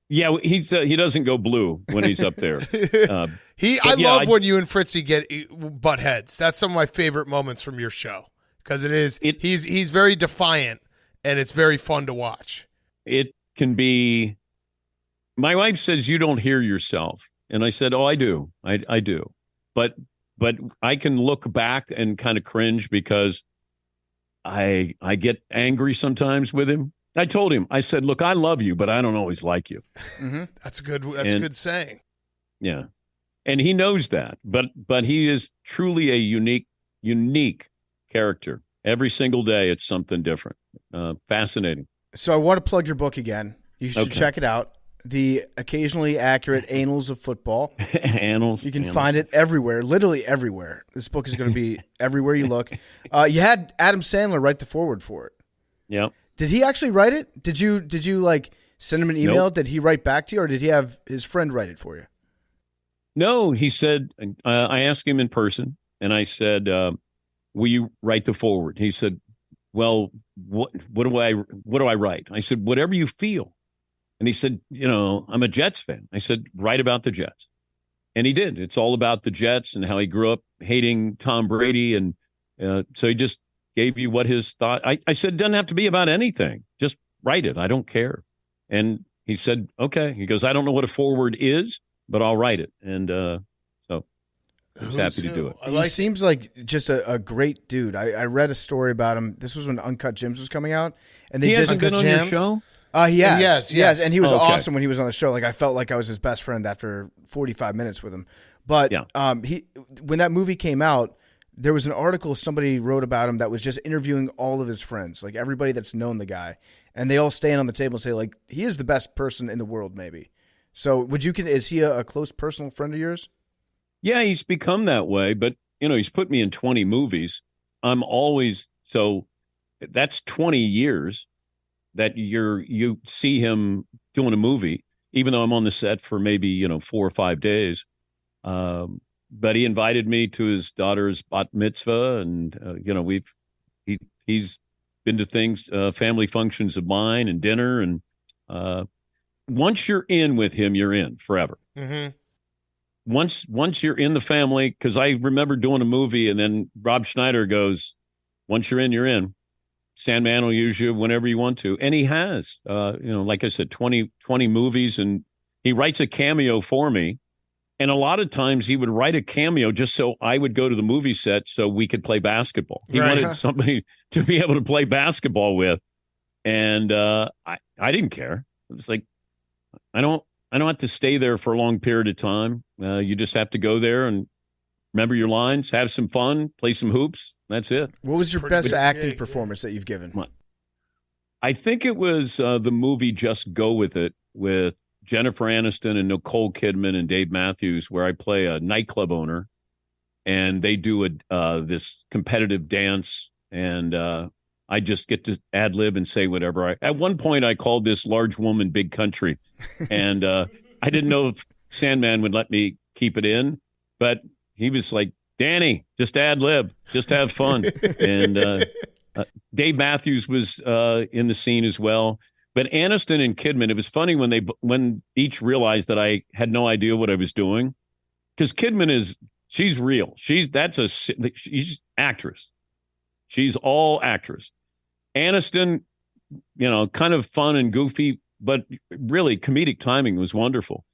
He doesn't go blue when he's up there. I love when you and Fritzy get butt heads. That's some of my favorite moments from your show, because he's very defiant and it's very fun to watch. It can be. My wife says you don't hear yourself, and I said, "Oh, I do. I do." But I can look back and kind of cringe because I get angry sometimes with him. I told him, I said, "Look, I love you, but I don't always like you." Mm-hmm. That's a good saying. Yeah, and he knows that. But he is truly a unique character. Every single day, it's something different. Fascinating. So I want to plug your book again. You should check it out. The Occasionally Accurate Annals of Football. Annals. You can find it everywhere, literally everywhere. This book is going to be everywhere you look. You had Adam Sandler write the foreword for it. Yeah. Did he actually write it? Did you like send him an email? Nope. Did he write back to you, or did he have his friend write it for you? No, he said. I asked him in person, and I said, "Will you write the foreword?" He said, "Well, what do I write?" I said, "Whatever you feel." And he said, "I'm a Jets fan." I said, "Write about the Jets." And he did. It's all about the Jets and how he grew up hating Tom Brady. And so he just gave you what his thought. I said, it doesn't have to be about anything. Just write it. I don't care. And he said, okay. He goes, I don't know what a foreword is, but I'll write it. And so. I was happy to do it. He seems like just a great dude. I read a story about him. This was when Uncut Gems was coming out, and they He just hasn't been on your show? He has. Yes. And he was Okay. awesome when he was on the show. Like I felt like I was his best friend after 45 minutes with him. But he when that movie came out, there was an article somebody wrote about him that was just interviewing all of his friends, like everybody that's known the guy, and they all stand on the table and say like he is the best person in the world, maybe. So is he a close personal friend of yours? Yeah, he's become that way, but he's put me in 20 movies. So that's 20 years that you see him doing a movie, even though I'm on the set for maybe 4 or 5 days. But he invited me to his daughter's bat mitzvah, and he's been to things, family functions of mine, and dinner. And once you're in with him, you're in forever. Mm-hmm. Once you're in the family, because I remember doing a movie, and then Rob Schneider goes, "Once you're in, you're in. Sandman will use you whenever you want to," and he has. Like I said, 20 movies, and he writes a cameo for me. And a lot of times he would write a cameo just so I would go to the movie set so we could play basketball. He wanted somebody to be able to play basketball with. And I didn't care. It was like, I don't have to stay there for a long period of time. You just have to go there and remember your lines, have some fun, play some hoops. That's it. What was your best acting performance that you've given? I think it was the movie Just Go With It with Jennifer Aniston and Nicole Kidman and Dave Matthews, where I play a nightclub owner, and they do this competitive dance, and I just get to ad lib and say whatever. At one point, I called this large woman Big Country, and I didn't know if Sandman would let me keep it in, but he was like, "Danny, just ad lib, just have fun." And Dave Matthews was in the scene as well. But Aniston and Kidman, it was funny when each realized that I had no idea what I was doing, because Kidman she's real. She's actress. She's all actress. Aniston, kind of fun and goofy, but really comedic timing was wonderful.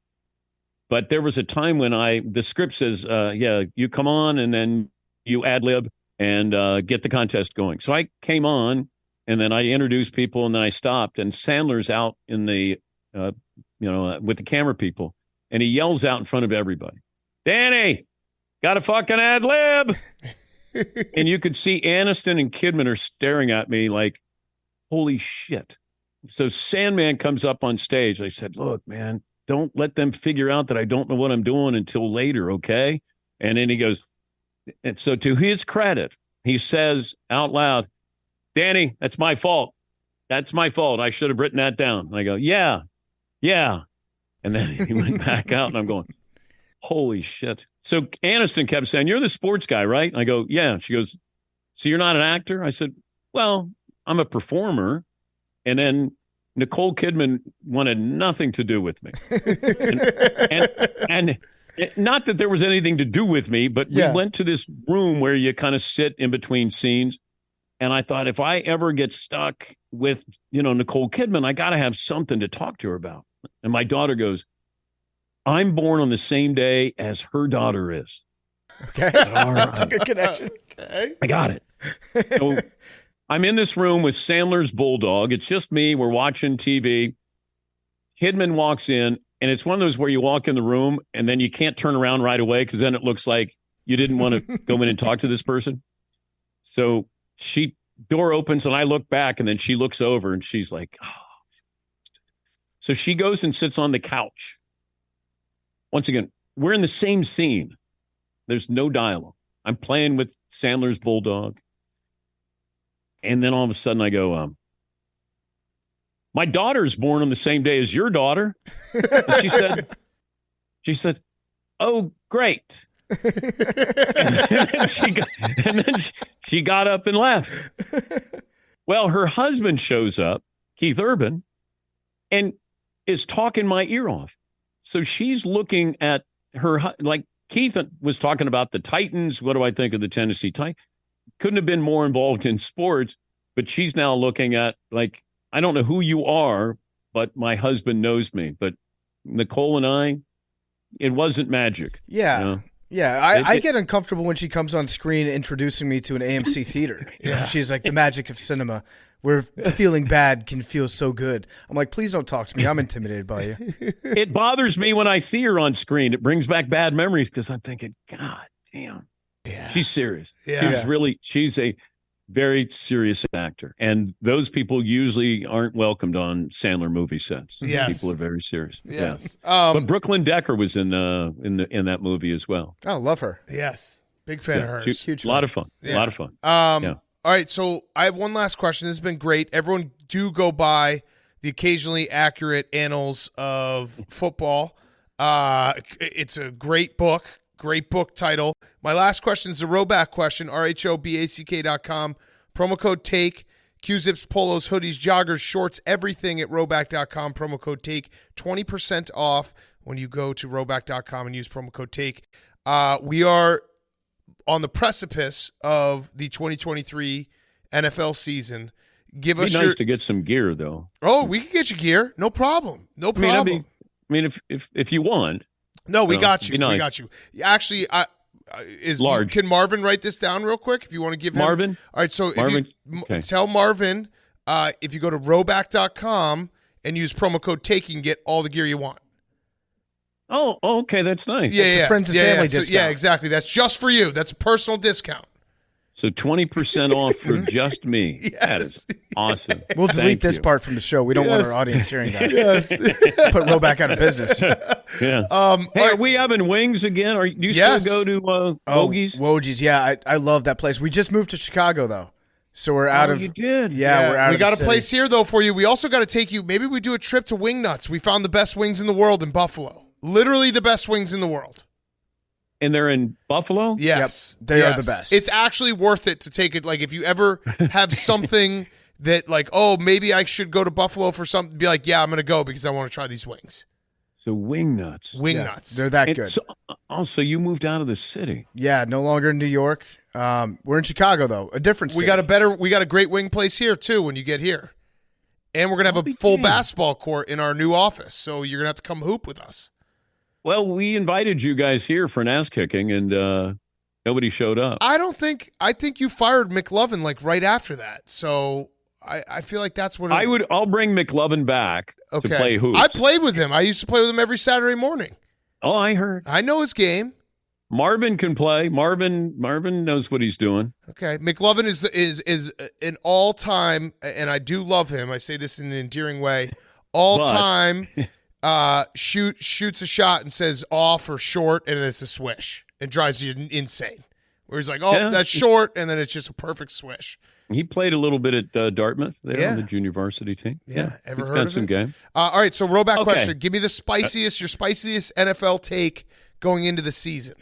But there was a time when the script says, you come on and then you ad lib and get the contest going. So I came on. And then I introduced people, and then I stopped. And Sandler's out in the, with the camera people, and he yells out in front of everybody, "Danny, got a fucking ad lib!" And you could see Aniston and Kidman are staring at me like, "Holy shit!" So Sandman comes up on stage. I said, "Look, man, don't let them figure out that I don't know what I'm doing until later, okay?" And then he goes, and so to his credit, he says out loud, "Danny, that's my fault. That's my fault. I should have written that down." And I go, yeah. And then he went back out, and I'm going, holy shit. So Aniston kept saying, "You're the sports guy, right?" I go, "Yeah." She goes, "So you're not an actor?" I said, "Well, I'm a performer." And then Nicole Kidman wanted nothing to do with me. and not that there was anything to do with me, but we went to this room where you kind of sit in between scenes. And I thought, if I ever get stuck with, Nicole Kidman, I got to have something to talk to her about. And my daughter goes, "I'm born on the same day as her daughter is." Okay. All right. That's a good connection. Okay. I got it. So I'm in this room with Sandler's Bulldog. It's just me. We're watching TV. Kidman walks in, and it's one of those where you walk in the room, and then you can't turn around right away, because then it looks like you didn't want to go in and talk to this person. So door opens, and I look back, and then she looks over, and she's like, "Oh." So she goes and sits on the couch. Once again, we're in the same scene. There's no dialogue. I'm playing with Sandler's Bulldog. And then all of a sudden I go, "My daughter's born on the same day as your daughter." And she said, "Oh, great." and then she got up and left. Well, her husband shows up, Keith Urban, and is talking my ear off. So she's looking at her, like Keith was talking about the Titans. What do I think of the Tennessee Titans? Couldn't have been more involved in sports, but she's now looking at, like, I don't know who you are, but my husband knows me. But Nicole and I, it wasn't magic. Yeah. Yeah, I get uncomfortable when she comes on screen introducing me to an AMC theater. She's like, the magic of cinema. Where feeling bad can feel so good. I'm like, please don't talk to me. I'm intimidated by you. It bothers me when I see her on screen. It brings back bad memories because I'm thinking, God damn. Yeah. She's serious. Yeah. She's a very serious actor. And those people usually aren't welcomed on Sandler movie sets. Yes. People are very serious. Yes. But Brooklyn Decker was in that movie as well. Oh, love her. Yes. Big fan of hers. Huge fan. A lot of fun. Yeah. A lot of fun. All right, so I have one last question. This has been great. Everyone do go by the Occasionally Accurate Annals of Football. It's a great book title. My last question is the Roback question, RHOBACK.com. Promo code TAKE, Q-Zips, polos, hoodies, joggers, shorts, everything at Roback.com. Promo code TAKE, 20% off when you go to Roback.com and use promo code TAKE. We are on the precipice of the 2023 NFL season. Give us nice to get some gear, though. Oh, we can get you gear. No problem. No problem. I mean, if you want. No, we got you. Nice. We got you. Actually, large. Can Marvin write this down real quick if you want to give him? Marvin? All right, so Marvin? Tell Marvin if you go to Roback.com and use promo code TAKE, you can get all the gear you want. Oh, okay, that's nice. Yeah, a friends and family discount. Yeah, exactly. That's just for you. That's a personal discount. So 20% off for just me. Yes. That is awesome. We'll delete this part from the show. We don't want our audience hearing that. Yes. Put Roback out of business. Yeah. Hey, are we having wings again? Do you still go to Wogie's? Wogie's, yeah. I love that place. We just moved to Chicago, though. So we're out of. You did? Yeah, we're out. We of got the a place here though for you. We also got to take you. Maybe we do a trip to Wingnuts. We found the best wings in the world in Buffalo. Literally the best wings in the world. And they're in Buffalo? Yes. Yep. They are the best. It's actually worth it to take it. Like, if you ever have something that, like, oh, maybe I should go to Buffalo for something, be like, yeah, I'm going to go because I want to try these wings. So Wingnuts. Wingnuts. They're that good. So you moved out of the city. Yeah, no longer in New York. We're in Chicago, though. A different city. We got a great wing place here, too, when you get here. And we're going to have a full basketball court in our new office. So you're going to have to come hoop with us. Well, we invited you guys here for an ass kicking, and nobody showed up. I think you fired McLovin like right after that. So I feel like that's what I'll bring McLovin back to play hoops. I played with him. I used to play with him every Saturday morning. Oh, I heard. I know his game. Marvin can play. Marvin knows what he's doing. Okay, McLovin is an all-time, and I do love him. I say this in an endearing way. All-time. Shoots a shot and says off or short, and then it's a swish. It drives you insane. Where he's like, that's short, and then it's just a perfect swish. He played a little bit at Dartmouth there on the junior varsity team. Yeah, ever he's heard got of some it? game. All right, so rollback question. Give me your spiciest NFL take going into the season.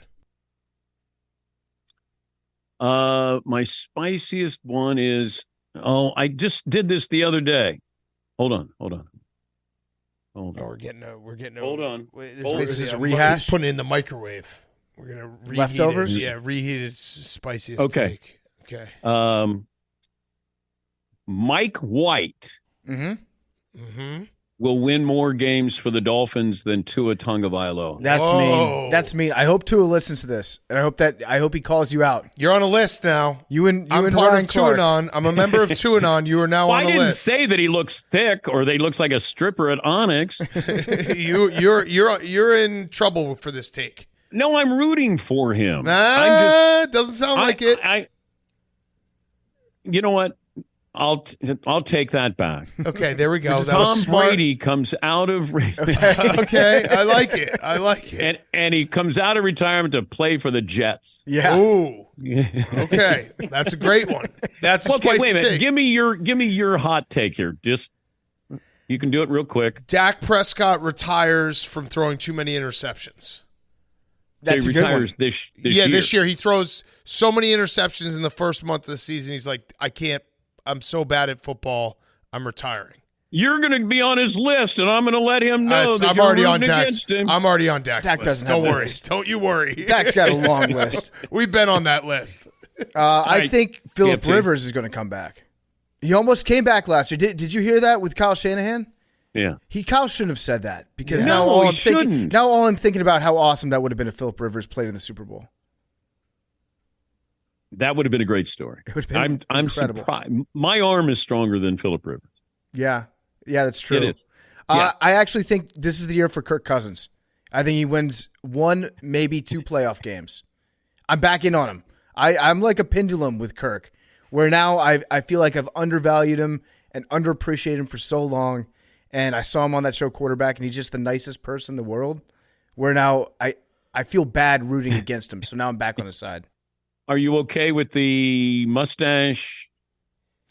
My spiciest one is, I just did this the other day. Hold on. Oh, we're getting. Hold on. Is this a rehash? He's putting it in the microwave. We're gonna reheat leftovers. It. Yeah, reheated spiciest take. Okay. Mike White. Mm-hmm. Will win more games for the Dolphins than Tua Tagovailoa. That's me. I hope Tua listens to this, and I hope he calls you out. You're on a list now. I'm part Ryan of Clark. TuaNon. I'm a member of TuaNon. You are now on the list. I didn't say that he looks thick or that he looks like a stripper at Onyx. You're in trouble for this take. No, I'm rooting for him. Doesn't sound like it. You know what? I'll take that back. Okay, there we go. Tom Brady comes out of okay, I like it. And he comes out of retirement to play for the Jets. Yeah. Ooh. Okay, that's a great one. That's a spicy wait a minute. take. Give me your hot take here. Just you can do it real quick. Dak Prescott retires from throwing too many interceptions. That's he retires this year. This year he throws so many interceptions in the first month of the season. He's like, I can't. I'm so bad at football. I'm retiring. You're going to be on his list, and I'm going to let him know that I'm you're already on rooting Dak's. against him. I'm already on Dak's Dak list. doesn't Don't have a worry. list. Don't you worry. Dak's got a long list. We've been on that list. I think Phillip Rivers is going to come back. He almost came back last year. Did you hear that with Kyle Shanahan? Yeah. Kyle shouldn't have said that because No, now all he I'm thinking shouldn't. now all I'm thinking about how awesome that would have been if Phillip Rivers played in the Super Bowl. That would have been a great story. It would have been I'm incredible. surprised. My arm is stronger than Phillip Rivers. Yeah, that's true. It is. Yeah. I actually think this is the year for Kirk Cousins. I think he wins 1, maybe 2 playoff games. I'm back in on him. I'm like a pendulum with Kirk, where now I feel like I've undervalued him and underappreciated him for so long. And I saw him on that show Quarterback, and he's just the nicest person in the world, where now I feel bad rooting against him. So now I'm back on his side. Are you okay with the mustache?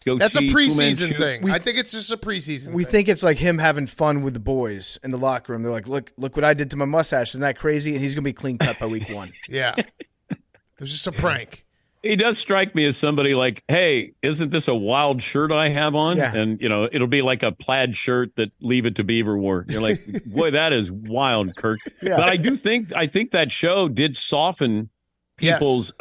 Goatee, That's a preseason Fu Manchu? thing. I think it's just a preseason We thing. think it's like him having fun with the boys in the locker room. They're like, look what I did to my mustache. Isn't that crazy? And he's going to be clean cut by week 1. Yeah. It was just a prank. He does strike me as somebody like, hey, isn't this a wild shirt I have on? Yeah. And, it'll be like a plaid shirt that Leave It to Beaver wore. You're like, boy, that is wild, Kirk. Yeah. But I think that show did soften people's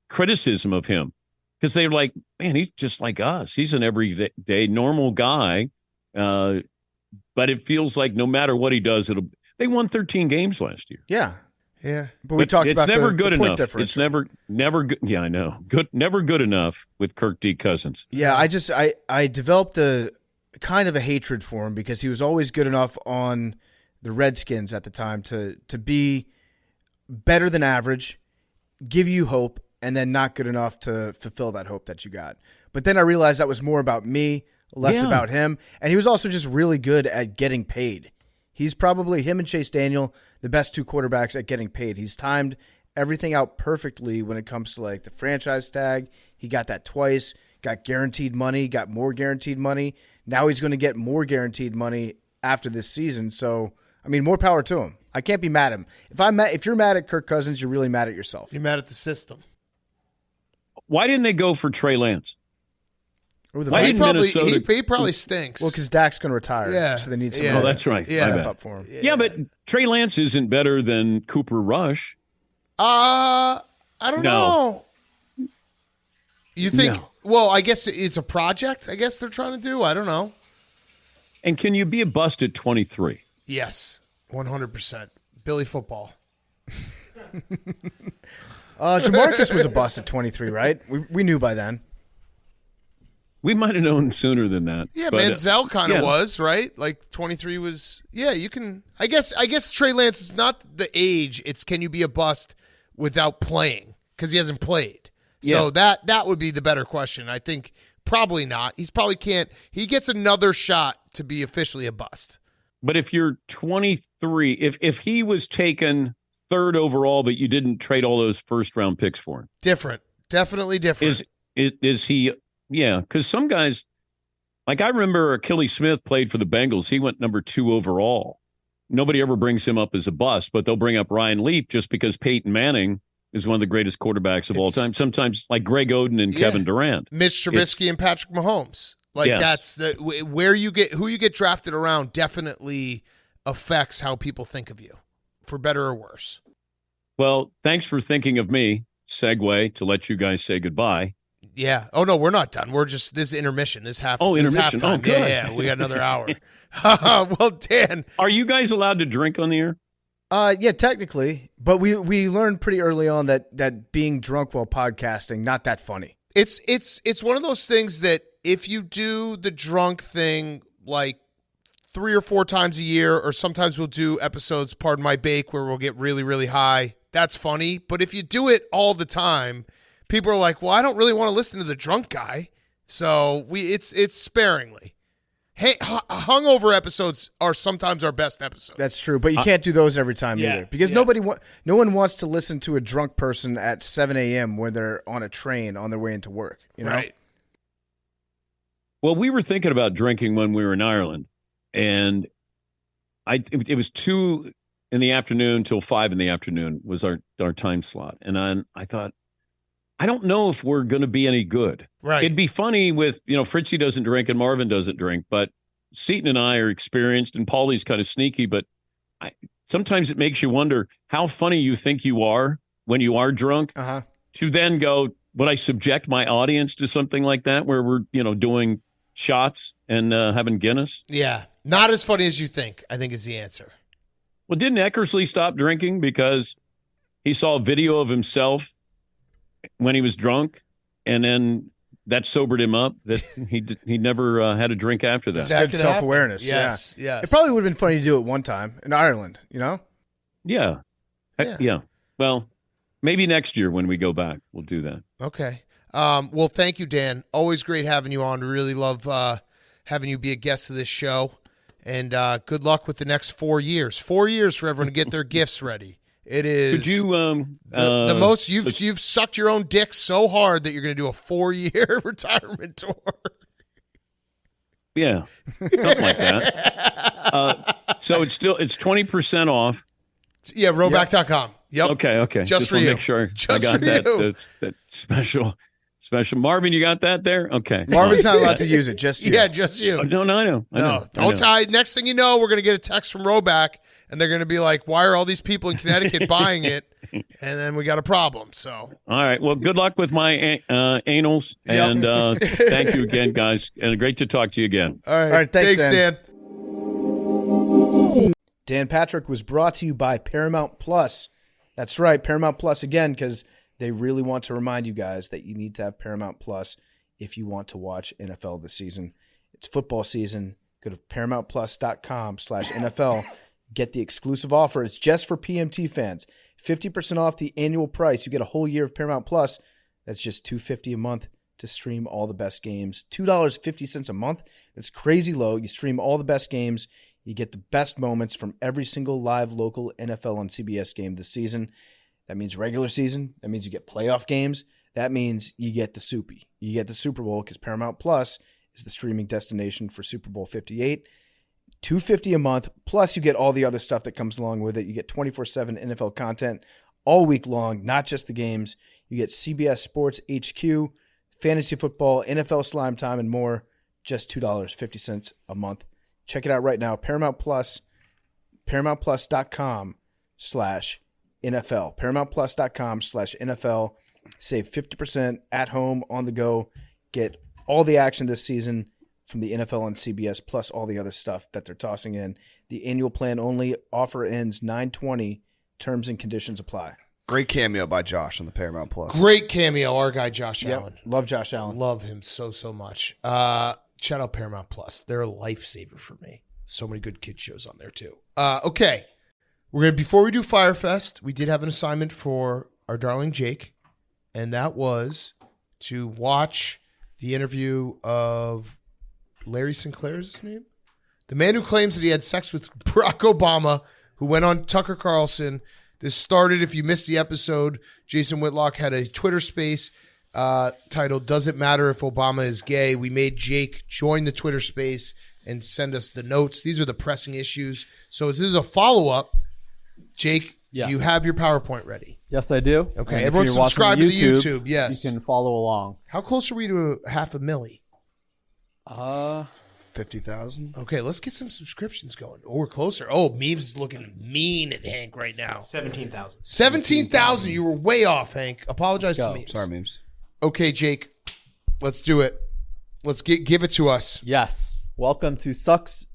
criticism of him. Because they're like, man, he's just like us. He's an everyday normal guy. But it feels like no matter what he does, they won 13 games last year. Yeah. Yeah. But we talked about never the good point enough. differential. It's never good. Yeah, I know. Never good enough with Kirk D. Cousins. Yeah, I developed a kind of a hatred for him because he was always good enough on the Redskins at the time to be better than average, give you hope, and then not good enough to fulfill that hope that you got. But then I realized that was more about me, less about him. And he was also just really good at getting paid. He's probably, him and Chase Daniel, the best 2 quarterbacks at getting paid. He's timed everything out perfectly when it comes to like the franchise tag. He got that twice, got guaranteed money, got more guaranteed money. Now he's going to get more guaranteed money after this season. So, I mean, more power to him. I can't be mad at him. If you're mad at Kirk Cousins, you're really mad at yourself. You're mad at the system. Why didn't they go for Trey Lance? He probably stinks. Well, because Dak's going to retire. Yeah. So they need some Yeah. Oh, that's right. Yeah. My step bad. up for him. Yeah, but Trey Lance isn't better than Cooper Rush. I don't No. know. You think? No. Well, I guess it's a project. I guess they're trying to do. I don't know. And can you be a bust at 23? Yes, 100%. Billy football. Jamarcus was a bust at 23, right? We knew by then. We might have known sooner than that. Yeah, but, Manziel kind of yeah. was, right? Like 23 was. Yeah, you can. I guess Trey Lance is not the age. It's can you be a bust without playing because he hasn't played. So that would be the better question. I think probably not. He's probably can't. He gets another shot to be officially a bust. But if you're 23, if he was taken 3rd overall, but you didn't trade all those first-round picks for him. Different. Definitely different. Is he – yeah, because some guys – like I remember Achilles Smith played for the Bengals. He went number 2 overall. Nobody ever brings him up as a bust, but they'll bring up Ryan Leaf just because Peyton Manning is one of the greatest quarterbacks of all time. Sometimes like Greg Oden and Kevin Durant. Mitch Trubisky and Patrick Mahomes. Like that's who you get drafted around definitely affects how people think of you, for better or worse. Well, thanks for thinking of me. Segue to let you guys say goodbye. Yeah. Oh no, we're not done. We're just this is intermission. This half. Oh, this intermission. Halftime. Oh, good. Yeah. We got another hour. Well, Dan, are you guys allowed to drink on the air? Yeah, technically, but we learned pretty early on that being drunk while podcasting not that funny. It's one of those things that if you do the drunk thing like 3 or 4 times a year, or sometimes we'll do episodes, Pardon My Bake, where we'll get really, really high. That's funny. But if you do it all the time, people are like, well, I don't really want to listen to the drunk guy. So it's sparingly. Hey, hungover episodes are sometimes our best episodes. That's true, but you can't do those every time either because no one wants to listen to a drunk person at 7 a.m. when they're on a train on their way into work. You know? Right. Well, we were thinking about drinking when we were in Ireland, and it was 2 in the afternoon till 5 in the afternoon was our time slot, and I thought, I don't know if we're going to be any good. Right. It'd be funny with, Fritzy doesn't drink and Marvin doesn't drink, but Seton and I are experienced and Paulie's kind of sneaky, but sometimes it makes you wonder how funny you think you are when you are drunk to then go, would I subject my audience to something like that where we're, doing shots and having Guinness? Yeah. Not as funny as you think, I think is the answer. Well, didn't Eckersley stop drinking because he saw a video of himself when he was drunk, and then that sobered him up, that he never had a drink after that? That Good could self-awareness. happen. Yes, Yeah. yes. It probably would have been funny to do it one time in Ireland, you know? Yeah. Yeah. Well, maybe next year when we go back, we'll do that. Okay. Well, thank you, Dan. Always great having you on. Really love having you be a guest of this show. And good luck with the next 4 years. 4 years for everyone to get their gifts ready. It is Could you the most you've sucked your own dick so hard that you're going to do a 4-year retirement tour. Yeah, something like that. So it's 20% off. Yeah, Roback.com. Yep. Okay. Just for wanna you. Make sure Just I got for that. you. That special. Marvin, you got that there? Okay. Marvin's not allowed to use it, just you. Yeah, just you. Oh, no, I know. Don't tie. Next thing you know, we're going to get a text from Roback, and they're going to be like, why are all these people in Connecticut buying it? And then we got a problem. So, All right. Well, good luck with my anals, and thank you again, guys. And great to talk to you again. all right. All right, thanks, Dan. Dan Patrick was brought to you by Paramount Plus. That's right, Paramount Plus again, because they really want to remind you guys that you need to have Paramount Plus if you want to watch NFL this season. It's football season. Go to ParamountPlus.com/NFL. Get the exclusive offer. It's just for PMT fans. 50% off the annual price. You get a whole year of Paramount Plus. That's just $250 a month to stream all the best games. $2.50 a month. It's crazy low. You stream all the best games. You get the best moments from every single live local NFL on CBS game this season. That means regular season. That means you get playoff games. That means you get the Soupy. You get the Super Bowl because Paramount Plus is the streaming destination for Super Bowl 58. $250 a month, plus you get all the other stuff that comes along with it. You get 24/7 NFL content all week long, not just the games. You get CBS Sports HQ, fantasy football, NFL Slime Time, and more. Just $2.50 a month. Check it out right now. Paramount Plus, ParamountPlus.com/NFL. ParamountPlus.com/NFL. Save 50% at home, on the go. Get all the action this season from the NFL on CBS, plus all the other stuff that they're tossing in. The annual plan only. Offer ends 9/20. Terms and conditions apply. Great cameo by Josh on the Paramount Plus. Great cameo, our guy Josh Allen. Love Josh Allen. Love him so much. Shout out Paramount Plus. They're a lifesaver for me. So many good kid shows on there too. Okay. Before we do Firefest, we did have an assignment for our darling Jake, and that was to watch the interview of Larry Sinclair's his name? The man who claims that he had sex with Barack Obama, who went on Tucker Carlson. This started, if you missed the episode, Jason Whitlock had a Twitter space titled, "Does It Matter If Obama is Gay?" We made Jake join the Twitter space and send us the notes. These are the pressing issues. So this is a follow-up. Jake, Yes. you have your PowerPoint ready. Yes, I do. Okay, And if everyone you're watching subscribe to the YouTube, yes. You can follow along. How close are we to half a milli? 50,000. Okay, let's get some subscriptions going. Oh, we're closer. Oh, Memes is looking mean at Hank right now. 17,000. 17,000. You were way off, Hank. Apologize to Memes. Sorry, memes. Okay, Jake, let's do it. Let's give it to us. Yes. Welcome to Sex,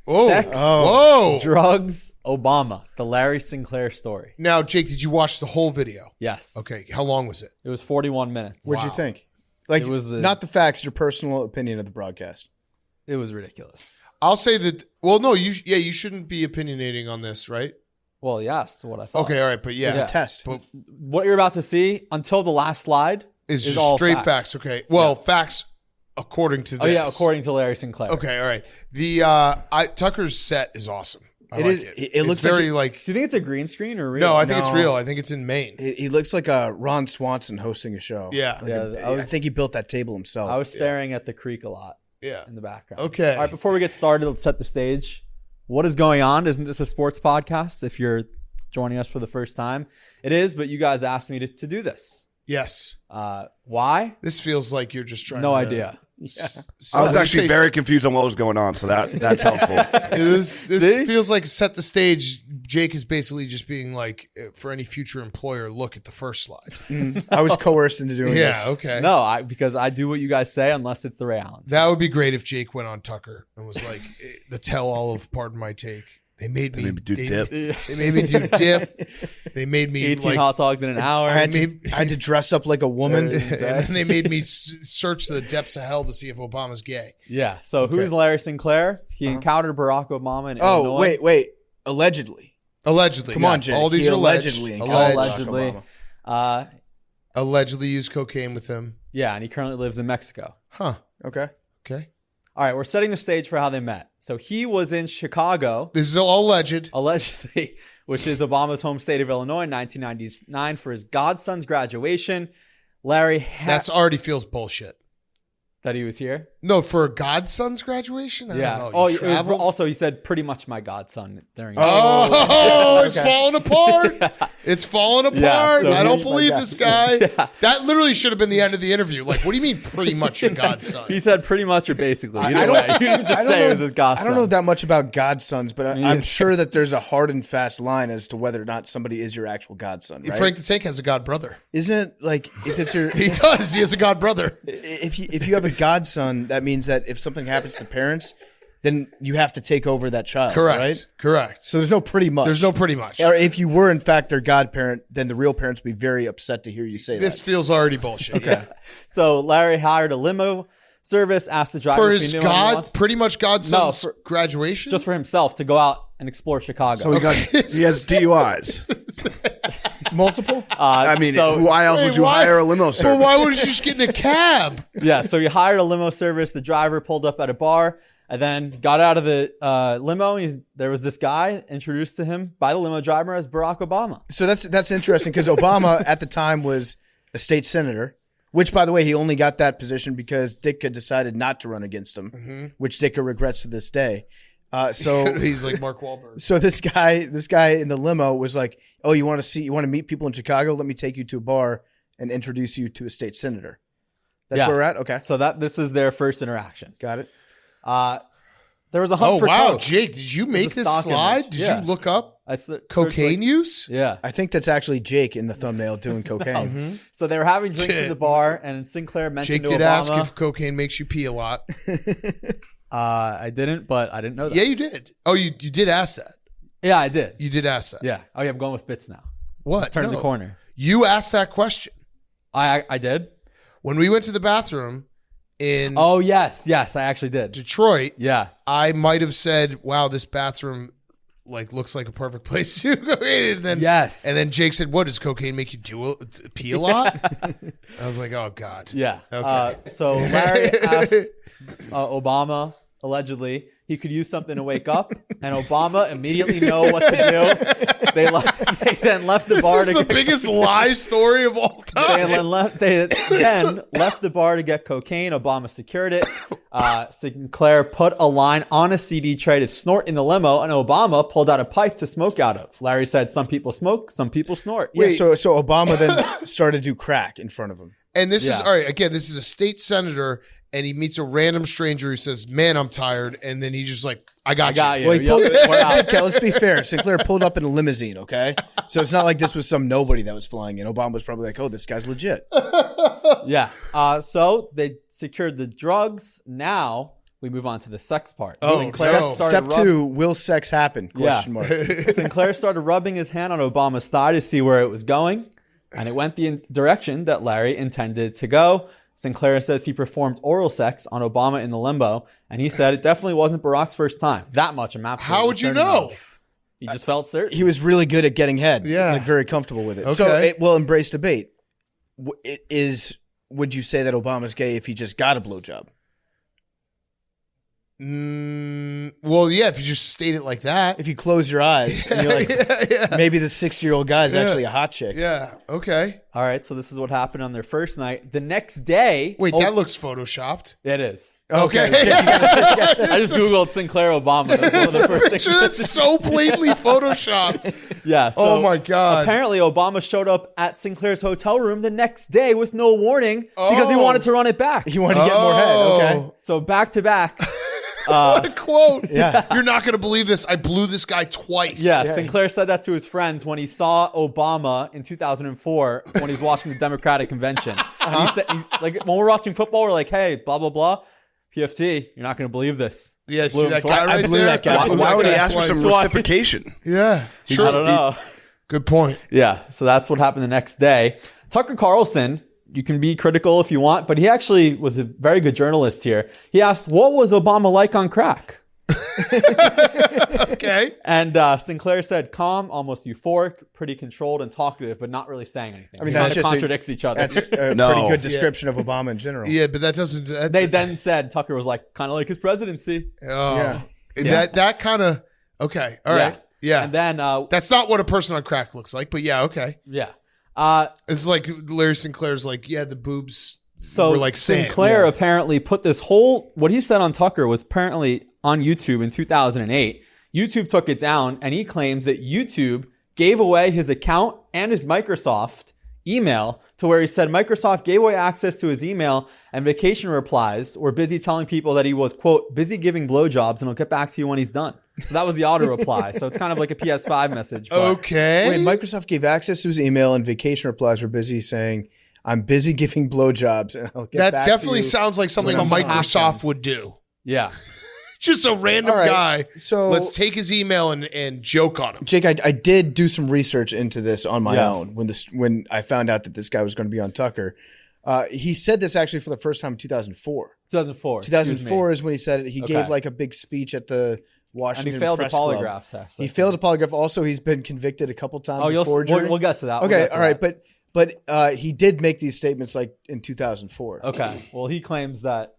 Whoa. Drugs, Obama, the Larry Sinclair story. Now, Jake, did you watch the whole video? Yes. Okay, how long was it? It was 41 minutes. What'd you think? Like, It was not the facts, your personal opinion of the broadcast. It was ridiculous. I'll say that. Well, no, you shouldn't be opinionating on this, right? Well, yes, what I thought. Okay, all right, but yeah, It's a test. But What you're about to see until the last slide it's is just all straight facts. Okay, well, facts according to this. Oh yeah, according to Larry Sinclair. Okay, all right. The Tucker's set is awesome. I It like is- it. it It's looks very like like. Do you think it's a green screen or real? No, I think it's No. real. I think it's in Maine. He looks like a Ron Swanson hosting a show. Yeah. Yeah, I think he built that table himself. I was staring at the creek a lot Yeah. in the background. Okay. All right, before we get started, let's set the stage. What is going on? Isn't this a sports podcast? If you're joining us for the first time, it is, but you guys asked me to do this. Yes. Why? This feels like you're just trying. No to, idea. I was actually very confused on what was going on, so that's helpful. This feels like set the stage. Jake is basically just being like, for any future employer, look at the first slide. I was coerced into doing this. Yeah, okay. No, because I do what you guys say unless it's the Ray Allen. That would be great if Jake went on Tucker and was like, the tell-all of Pardon My Take. They made me do dip. They made me do dip. They made me 18 hot dogs in an hour. I had to dress up like a woman. and then they made me search the depths of hell to see if Obama's gay. Yeah. So who's Larry Sinclair? He encountered Barack Obama in Oh, Illinois. wait. Allegedly. Come on, Jake. All these He are allegedly. Allegedly. Allegedly used cocaine with him. Yeah, and he currently lives in Mexico. Huh. Okay. All right, we're setting the stage for how they met. So he was in Chicago. This is all alleged. Allegedly, which is Obama's home state of Illinois in 1999 for his godson's graduation. Larry That's already feels bullshit. that he was here. No, for a godson's graduation? I Yeah. don't know. Oh, You it was traveled? also he said pretty much my godson during. Oh, it's Okay. falling apart. It's falling apart. Yeah, so I don't he- believe my this guy. godson. That literally should have been the end of the interview. Like, what do you mean pretty much your godson? He said pretty much or basically. I Either don't- way, you didn't just say it was his godson. I don't know that much about godsons, but Me I'm either. sure that there's a hard and fast line as to whether or not somebody is your actual godson. Right? Frank the Tank has a god brother. Isn't it like if it's your He does. He has a god brother. if you have a godson, that means that if something happens to the parents, then you have to take over that child. Correct. Right? Correct. So there's no pretty much. There's no pretty much. Or if you were in fact their godparent, then the real parents would be very upset to hear you say This that. feels already bullshit. Okay. So Larry hired a limo service, asked the driver For if his he knew anyone. god, pretty much godson's No, graduation? just for himself to go out and explore Chicago. So he has DUIs. Multiple? I mean, so- why else would you why- hire a limo service? Well, why wouldn't you just get in a cab? Yeah, so he hired a limo service. The driver pulled up at a bar and then got out of the limo. There was this guy introduced to him by the limo driver as Barack Obama. So that's interesting because Obama at the time was a state senator, which, by the way, he only got that position because Ditka decided not to run against him, which Ditka regrets to this day. So He's like Mark Wahlberg. So this guy in the limo was like, "Oh, you want to meet people in Chicago? Let me take you to a bar and introduce you to a state senator." That's Yeah. where we're at. Okay, So this is their first interaction. got it. There was a hunt Oh, for wow. coke. Jake, did you make a this stock slide? image. Did Yeah. you look up Searched, cocaine use? Yeah. I think that's actually Jake in the thumbnail doing cocaine. So they were having drinks at the bar, and Sinclair mentioned Jake to did Obama. ask if cocaine makes you pee a lot. I didn't, but I didn't know that. Yeah, you did. Oh, you did ask that. Yeah, I did. You did ask that. Yeah. Oh, yeah, I'm going with bits now. What? Turning No. the corner. You asked that question. I did. When we went to the bathroom in Oh, yes. Yes, I actually did. Detroit, Yeah. I might have said, wow, this bathroom looks like a perfect place to go in. And then, Yes. And then Jake said, what, does cocaine make you pee a lot? I was like, oh, God. Yeah. Okay. So Larry asked Obama, allegedly, he could use something to wake up, and Obama immediately know what to do. They then left the This bar is to the biggest lie story of all time. They then left the bar to get cocaine. Obama secured it. Sinclair put a line on a CD tray to snort in the limo, and Obama pulled out a pipe to smoke out of. Larry said, some people smoke, some people snort. Yeah, so Obama then started to do crack in front of him. And this is, Yeah. all right, again, this is a state senator, and he meets a random stranger who says, man, I'm tired. And then he's just like, I got you. Well, he pulled, Yep, we're out. okay, let's be fair. Sinclair pulled up in a limousine, okay? So it's not like this was some nobody that was flying in. Obama was probably like, oh, this guy's legit. Yeah. So they secured the drugs. Now we move on to the sex part. Oh, Sinclair so- started Step 2, will sex happen? Question mark. Sinclair started rubbing his hand on Obama's thigh to see where it was going, and it went the direction that Larry intended to go. Sinclair says he performed oral sex on Obama in the limo, and he said it definitely wasn't Barack's first time. That much I'm absolutely How would you certain know? of. He just felt certain. He was really good at getting head. Yeah. Like very comfortable with it. Okay. So it will embrace debate. Would you say that Obama's gay if he just got a blowjob? Well, yeah, if you just state it like that. If you close your eyes and you're like, maybe the 60-year-old guy is actually a hot chick. Yeah, okay. All right, so this is what happened on their first night. The next day... Wait, that looks photoshopped. It is. Okay. I just Googled Sinclair Obama. That's one of the first things. That's so blatantly photoshopped. Yeah. So Oh, my God. Apparently, Obama showed up at Sinclair's hotel room the next day with no warning because he wanted to run it back. You want to get more head, okay? So back to back. What a quote. Yeah. You're not going to believe this. I blew this guy twice. Yeah, Sinclair said that to his friends when he saw Obama in 2004 when he was watching the Democratic convention. And he said, like, when we're watching football, we're like, hey, blah, blah, blah. PFT, you're not going to believe this. Yeah, Blew see him that twice. guy right I blew there? that guy. I blew Why that would he guy ask for twice. some reciprocation? Yeah. I don't know. Good point. Yeah, so that's what happened the next day. Tucker Carlson, you can be critical if you want, but he actually was a very good journalist here. He asked, what was Obama like on crack? Okay. And Sinclair said, calm, almost euphoric, pretty controlled and talkative, but not really saying anything. I mean, It that's kinda just contradicts each other. That's a No. pretty good description of Obama in general. Yeah, but that doesn't. They then said Tucker was like, kind of like his presidency. Oh, that kind of. Okay. All right. Yeah. And then, That's not what a person on crack looks like, but yeah, okay. yeah. It's like Larry Sinclair's like, yeah, the boobs So were like sand. Sinclair Yeah. apparently put this whole, what he said on Tucker was apparently on YouTube in 2008. YouTube took it down, and he claims that YouTube gave away his account and his Microsoft email to where he said Microsoft gave away access to his email, and vacation replies were busy telling people that he was, quote, busy giving blowjobs and he'll get back to you when he's done. So that was the auto reply. So it's kind of like a PS5 message. But Okay. Wait, Microsoft gave access to his email, and vacation replies were busy saying, I'm busy giving blowjobs, and I'll get That back definitely to you. sounds like something Someone Microsoft hacked him. would do. yeah. Just a random All right, guy. so- let's take his email and joke on him. Jake, I did do some research into this on my Yeah. own when I found out that this guy was going to be on Tucker. He said this actually for the first time in 2004. 2004. 2004 is when he said it. He Okay. gave like a big speech at the And Washington he failed the Press Club. polygraph test. He failed a polygraph. Also, he's been convicted a couple times Oh, of forgery. we'll get to that. We'll Okay, get to all right, that. but he did make these statements like in 2004. Okay. Well, he claims that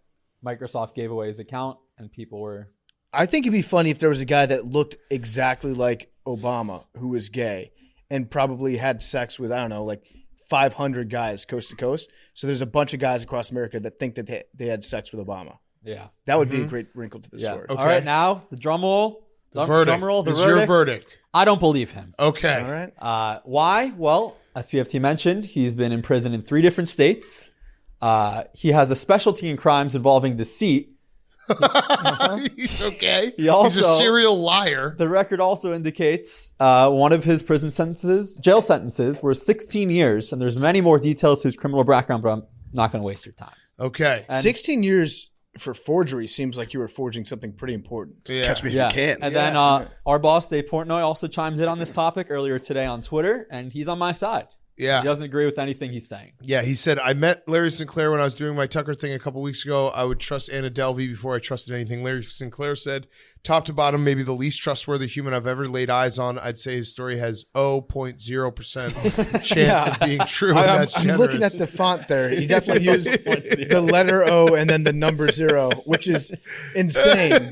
Microsoft gave away his account and people were. I think it'd be funny if there was a guy that looked exactly like Obama who was gay and probably had sex with, I don't know, like 500 guys coast to coast. So there's a bunch of guys across America that think that they had sex with Obama. Yeah. That would be a great wrinkle to the Yeah. story. Okay. All right. Now, the drum roll. Verdict. Drum roll. The It's verdict. your verdict. I don't believe him. Okay. All right. Why? Well, as PFT mentioned, he's been in prison in 3 different states. He has a specialty in crimes involving deceit. He's okay. He also- He's a serial liar. The record also indicates one of his jail sentences, were 16 years, and there's many more details to his criminal background, but I'm not going to waste your time. Okay. 16 years for forgery seems like you were forging something pretty important. Yeah. Catch me if Yeah. you can. And then our boss, Dave Portnoy, also chimed in on this topic earlier today on Twitter, and he's on my side. Yeah. He doesn't agree with anything he's saying. Yeah, he said, I met Larry Sinclair when I was doing my Tucker thing a couple weeks ago. I would trust Anna Delvey before I trusted anything. Larry Sinclair said, top to bottom, maybe the least trustworthy human I've ever laid eyes on. I'd say his story has 0.0% chance of being true. And that's I'm generous. looking at the font there. He definitely used the letter O and then the number 0, which is insane.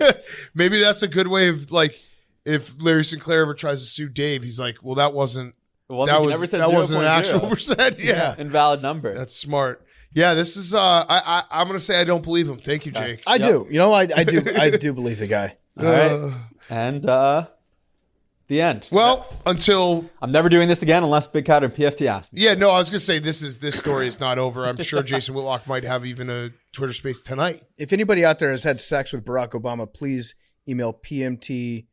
Maybe that's a good way of, like, if Larry Sinclair ever tries to sue Dave, he's like, well, that wasn't He never said that wasn't an 0.0. actual percent. Yeah. Invalid number. That's smart. Yeah, this is I'm gonna say I don't believe him. Thank you, Jake. I do. You know, I do believe the guy. All right. And the end. Well, until I'm never doing this again unless Big Cat or PFT asks me. yeah, no, I was gonna say this story is not over. I'm sure Jason Whitlock might have even a Twitter space tonight. If anybody out there has had sex with Barack Obama, please email PMT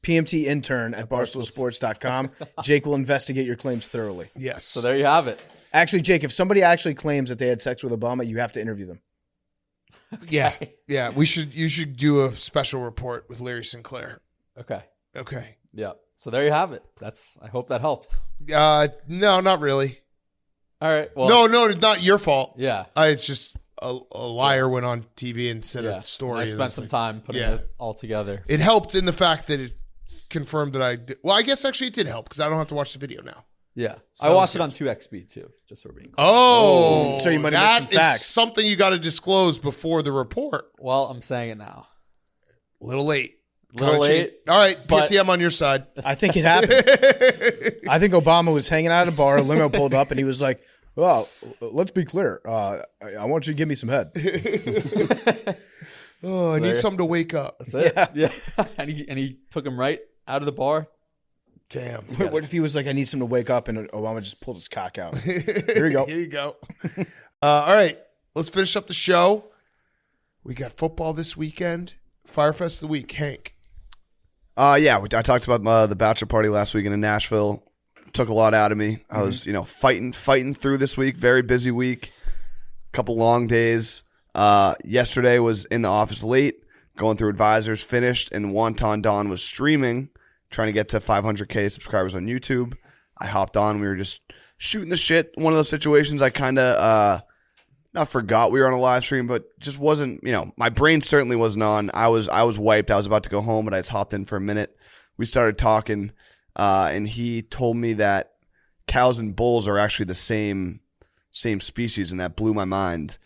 intern at barstoolsports.com. Jake will investigate your claims thoroughly. Yes. So there you have it. Actually, Jake, if somebody actually claims that they had sex with Obama, you have to interview them. Yeah. Yeah. You should do a special report with Larry Sinclair. Okay. Okay. Yeah. So there you have it. I hope that helped. No, not really. All right. Well. No, it's not your fault. Yeah. It's just a liar went on TV and said Yeah. a story. I and spent it's some like- time putting Yeah. it all together. It helped in the fact that it confirmed that I did. Well, I guess actually it did help because I don't have to watch the video now. Yeah. So I watched that it was on 2xB too, just so we're being clear. Oh, So you might have missed that some facts. is something you got to disclose before the report. Well, I'm saying it now. A little late. Little Kinda late, cheap. All right, but- PFT, I'm on your side. I think it happened. I think Obama was hanging out at a bar. A limo pulled up, and he was like, "Well, let's be clear. I want you to give me some head." Oh, I need something to wake up. That's it. Yeah. and he took him right out of the bar. Damn. What if he was like, "I need something to wake up," and Obama just pulled his cock out? Here you go. Here you go. All right, let's finish up the show. We got football this weekend. Firefest of the week, Hank. I talked about the bachelor party last weekend in Nashville. Took a lot out of me. I was, fighting through this week. Very busy week. Couple long days. Yesterday was in the office late, going through advisors, finished, and Wonton Don was streaming, trying to get to 500K subscribers on YouTube. I hopped on. We were just shooting the shit. One of those situations I kind of not forgot we were on a live stream, but just wasn't, my brain certainly wasn't on. I was wiped. I was about to go home, but I just hopped in for a minute. We started talking, and he told me that cows and bulls are actually the same species, and that blew my mind.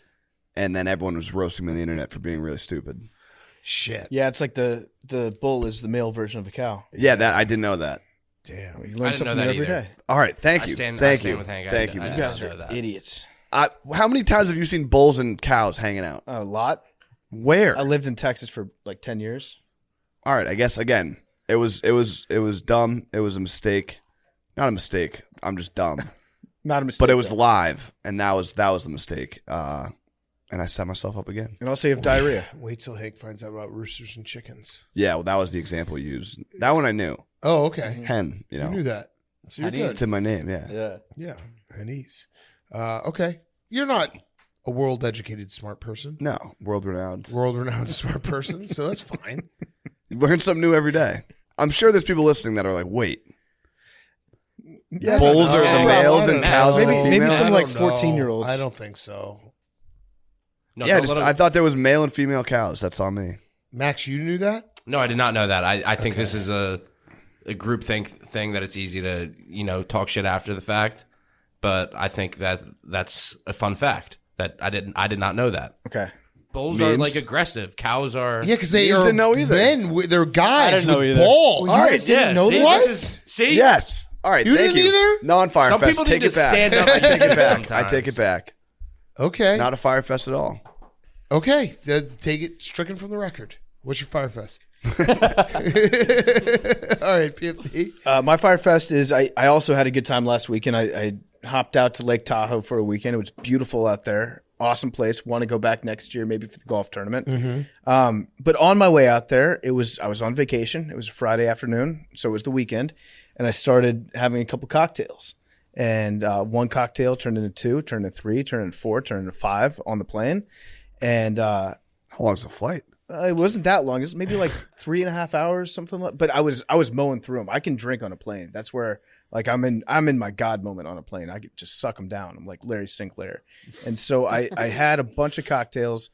And then everyone was roasting me on the internet for being really stupid. Shit. Yeah, it's like the bull is the male version of a cow. Yeah, that I didn't know that. Damn. You learn I didn't know something that every either. day. All right, thank you. I stand you. with Hank. Thank you, I man. You guys didn't are know that. idiots. How many times have you seen bulls and cows hanging out? A lot. Where? I lived in Texas for like 10 years. All right, I guess again, it was dumb. It was a mistake. Not a mistake. I'm just dumb. Not a mistake. But it was though. live, and that was the mistake. And I set myself up again. And also you have diarrhea. Wait till Hank finds out about roosters and chickens. Yeah, well, that was the example used. That one I knew. Oh, okay. Hen, You knew that. So you're Henny. good. It's in my name. Yeah. Yeah. Yeah, Hennies. Okay. You're not a world-educated smart person. No, world renowned. World-renowned smart person, so that's fine. You learn something new every day. I'm sure there's people listening that are like, wait, Yeah, bulls I are don't the know. males I don't and know. cows are the Maybe females? some I like don't know. 14-year-olds. I don't think so. No, Yeah, the little- I thought there was male and female cows. That's on me. Max, you knew that? No, I did not know that. I think this is a group thing that it's easy to talk shit after the fact, but I think that's a fun fact that I did not know that. Okay. Bulls are Memes? like aggressive. Cows are. Yeah, because they You are didn't know either. men. They're I guys didn't know with either. balls. All right. Yeah, Didn't know see, that? What? this is- see? Yes. All right. You thank didn't you. either? Non-Fire Some Fest. people Take need it to back. stand up I and take it think back. I sometimes. take it back. Okay. Not a Fire Fest at all. Okay. Take it stricken from the record. What's your Firefest? All right, PFT. My Firefest is I also had a good time last weekend. I hopped out to Lake Tahoe for a weekend. It was beautiful out there. Awesome place. Want to go back next year, maybe for the golf tournament. But on my way out there, I was on vacation. It was a Friday afternoon, so it was the weekend, and I started having a couple cocktails. And one cocktail turned into two, turned into three, turned into four, turned into five on the plane. And How long's the flight? it wasn't that long. It was maybe like 3.5 hours, something like. But I was mowing through them. I can drink on a plane. That's where like I'm in my God moment on a plane. I could just suck them down. I'm like Larry Sinclair. And so I had a bunch of cocktails,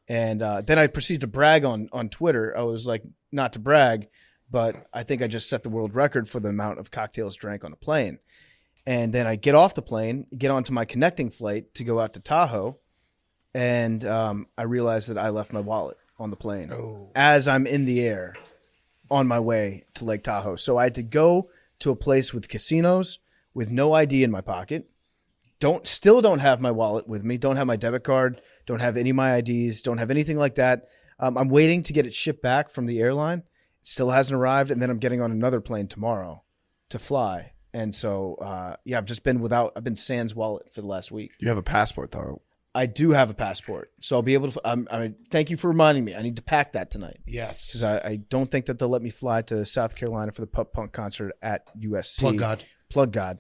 and then I proceeded to brag on Twitter. I was like, not to brag, but I think I just set the world record for the amount of cocktails drank on a plane. And then I get off the plane, get onto my connecting flight to go out to Tahoe, and I realized that I left my wallet on the plane as I'm in the air on my way to Lake Tahoe. So I had to go to a place with casinos with no ID in my pocket. Still don't have my wallet with me. Don't have my debit card. Don't have any of my IDs. Don't have anything like that. I'm waiting to get it shipped back from the airline. It still hasn't arrived. And then I'm getting on another plane tomorrow to fly. And so, I've been sans wallet for the last week. You have a passport, though. I do have a passport, so I'll be able to. Thank you for reminding me. I need to pack that tonight Yes. because I don't think that they'll let me fly to South Carolina for the Pup Punk concert at USC. Plug God.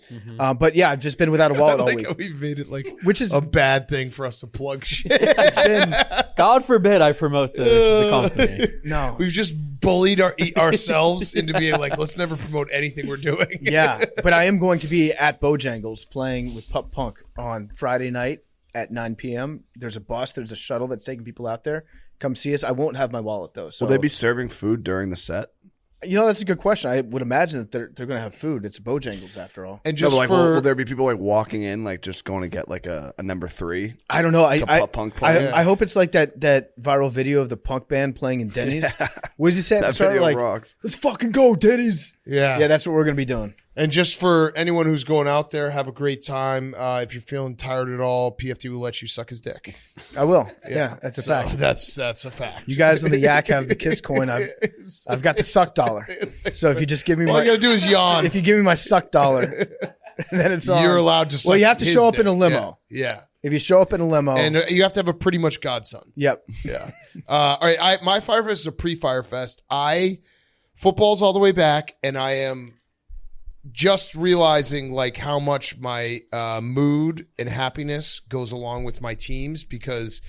But yeah, I've just been without a wallet all like week, how we've made it like which is a bad thing for us to plug shit. it's been God forbid I promote the company. no. We've just bullied ourselves into being like, let's never promote anything we're doing. Yeah, but I am going to be at Bojangles playing with Pup Punk on Friday night at 9 p.m. There's a bus, there's a shuttle that's taking people out there. Come see us. I won't have my wallet though. So Will they be serving food during the set? That's a good question. I would imagine that they're going to have food. It's Bojangles after all. And just will there be people like walking in, like just going to get like a number 3? I don't know. Punk play? I hope it's like that viral video of the punk band playing in Denny's. What does he say at the start? Like, rocks. Let's fucking go, Denny's. Yeah. That's what we're going to be doing. And just for anyone who's going out there, have a great time. If you're feeling tired at all, PFT will let you suck his dick. I will. Yeah, that's a fact. That's a fact. You guys on the Yak have the Kiss coin. I've got the suck dollar. So if you just give me all you got to do is yawn. If you give me my suck dollar, then it's on. You're allowed to suck. Well, you have to show up dick. in a limo. Yeah. If you show up in a limo. And you have to have a pretty much godson. Yep. Yeah. All right. My Fyre Fest is a pre-Fyre Fest. Football's all the way back, and I am just realizing like how much my mood and happiness goes along with my teams, because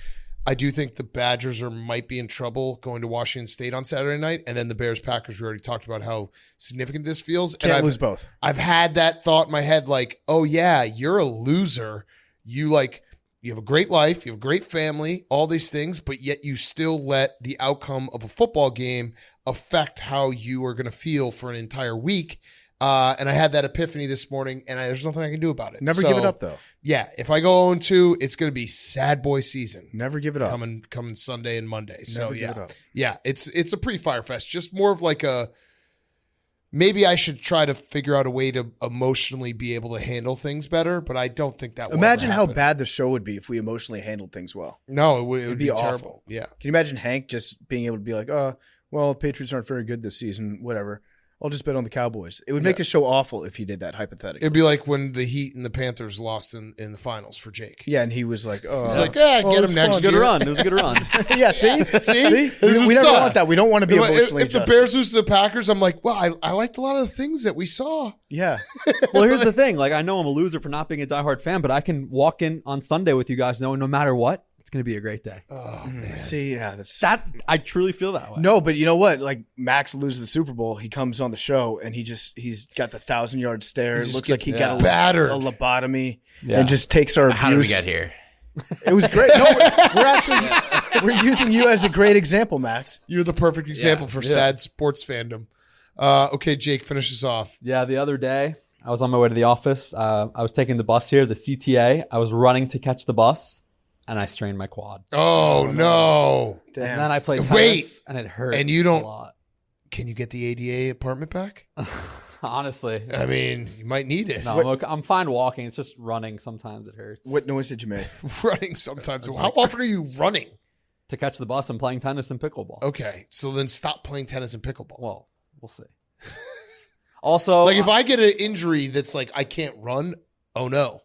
I do think the Badgers might be in trouble going to Washington State on Saturday night, and then the Bears-Packers. We already talked about how significant this feels. Can't lose both. I've had that thought in my head, like, oh yeah, you're a loser. You have a great life, you have a great family, all these things, but yet you still let the outcome of a football game affect how you are going to feel for an entire week. And I had that epiphany this morning, and there's nothing I can do about it. Never give it up, though. Yeah, if I go 0-2, it's going to be sad boy season. Never give it up. Coming Sunday and Monday. Never give it up. Yeah, it's a pre-Fyre Fest. Just more of like maybe I should try to figure out a way to emotionally be able to handle things better, but I don't think that will Imagine ever how happen. bad the show would be if we emotionally handled things well. No, it would be awful. terrible. Yeah. Can you imagine Hank just being able to be like, oh, well, the Patriots aren't very good this season, whatever. I'll just bet on the Cowboys. It would make the show awful if he did that, hypothetically. It'd be like when the Heat and the Panthers lost in the finals for Jake. Yeah, and he was like, oh. He's like, get him next Good year. run. It was a good run. Yeah, see? We never want that. We don't want to be emotionally If the Bears lose to the Packers, I'm like, well, I liked a lot of the things that we saw. Yeah. Well, here's the thing. Like, I know I'm a loser for not being a diehard fan, but I can walk in on Sunday with you guys knowing no matter what, it's going to be a great day. Oh, man. See, yeah. I truly feel that way. No, but you know what? Like, Max loses the Super Bowl. He comes on the show, and he's got the 1,000-yard stare. It looks like he got battered. a lobotomy Yeah. and just takes our abuse. How did we get here? It was great. No, we're using you as a great example, Max. You're the perfect example for sad sports fandom. Okay, Jake, finish us off. Yeah, the other day, I was on my way to the office. I was taking the bus here, the CTA. I was running to catch the bus, and I strained my quad. Oh, no. Damn. And then I played tennis, Wait. and it hurt And you don't- a lot. Can you get the ADA apartment back? Honestly. I mean, you might need it. No, I'm fine walking. It's just running. Sometimes it hurts. What noise did you make? Running sometimes. How often are you running? To catch the bus and playing tennis and pickleball. Okay, so then stop playing tennis and pickleball. Well, we'll see. Also, Like if I get an injury that's like I can't run, oh no.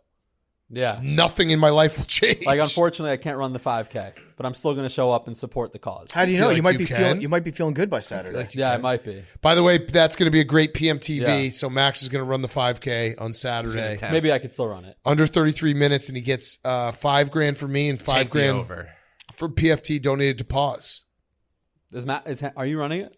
yeah. Nothing in my life will change. Like, unfortunately, I can't run the 5K, but I'm still going to show up and support the cause. How do you feel know? like You might you be can? you might be feeling good by Saturday. like you Yeah, can. it might be. By the way, that's going to be a great PMTV. Yeah. So Max is going to run the 5K on Saturday. Attempt. Maybe I could still run it. Under 33 minutes, and he gets $5,000 for me and Take me $5,000 over. for PFT donated to Pause. Are you running it?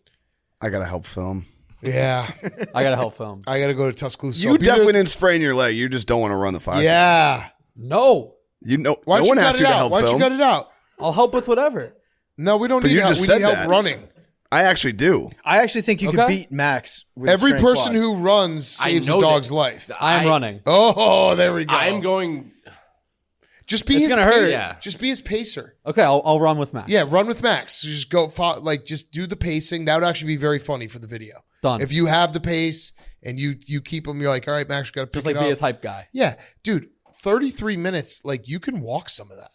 I gotta help film. Yeah, I got to help film. I got to go to Tuscaloosa. You definitely didn't sprain your leg. You just don't want to run the 5. Yeah. No. You know, Why no don't one you cut asked it you to out? help Why don't you film. cut it out? I'll help with whatever. No, we don't But need you help. just We said need help that. running. I actually do. I actually think you could Okay. beat Max with Every a strained person quad. who runs I saves a know dog's that. life. I'm running. Oh, there we go. I'm going. Just be It's his gonna hurt. pacer. Yeah. Just be his pacer. Okay, I'll run with Max. Yeah, run with Max. So just go, just do the pacing. That would actually be very funny for the video. Done. If you have the pace and you keep him, you're like, all right, Max, we got to pick Just like it up. be his hype guy. Yeah, dude, 33 minutes. Like you can walk some of that.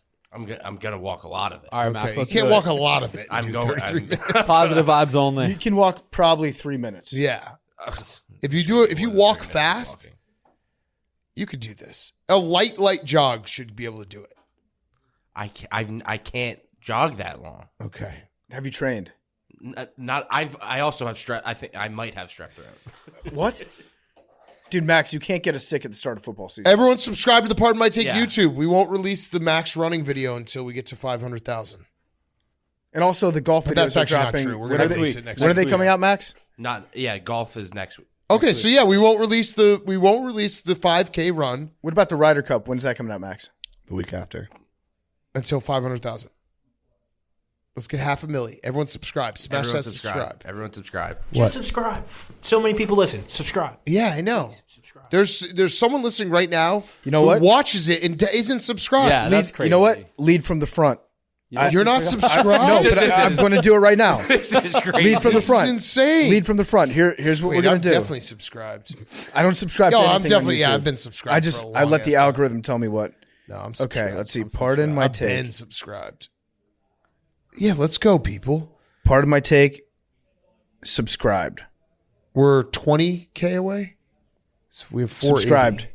I'm gonna walk a lot of it. All right, Okay, Max. you Let's can't do walk it. a lot of it. I'm dude, going. 33 minutes. Positive vibes only. You can walk probably 3 minutes. Yeah, if you do it, if you walk 3 minutes fast, walking. you could do this. A light jog should be able to do it. I can't jog that long. Okay. Have you trained? Not. I also have strep. I think I might have strep throat. What? Dude, Max, you can't get us sick at the start of football season. Everyone subscribe to the Pardon My Take Yeah. YouTube. We won't release the Max running video until we get to 500,000. And also the golf But videos that's are actually not dropping. true. We're When gonna are they- release it next when are week. they coming out, Max? Golf is next week. Okay, so yeah, we won't release the 5K run What about the Ryder Cup? When's that coming out, Max? The week after. until 500,000. Let's get 500,000. Everyone subscribe. Smash Everyone that subscribe. Everyone subscribe. Just subscribe. So many people listen. Subscribe. Yeah, I know. Subscribe. There's someone listening right now. You know who what? watches it and isn't subscribed. Yeah, that's crazy. You know what? Lead from the front. You're not subscribed. No, but I'm going to do it right now. This is crazy. Lead from the This front. is insane. Lead from the front. Here's what Wait, we're going I'm to do. definitely subscribed. I don't subscribe Yo, to I'm anything definitely. on Yeah, YouTube. I've been subscribed. for a I let the long-ass time. algorithm tell me what. No, I'm subscribed. Okay, let's see. I'm Pardon subscribed. my I've take. been subscribed. Yeah, let's go, people. Pardon my take. Subscribed. We're 20K away. So we have 480. Subscribed.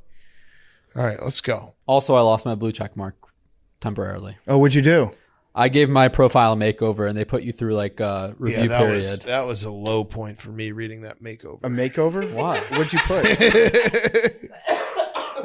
All right, let's go. Also, I lost my blue check mark temporarily. Oh, what'd you do? I gave my profile a makeover, and they put you through like a review that period. that was a low point for me reading that makeover. A makeover? Why? What'd you put?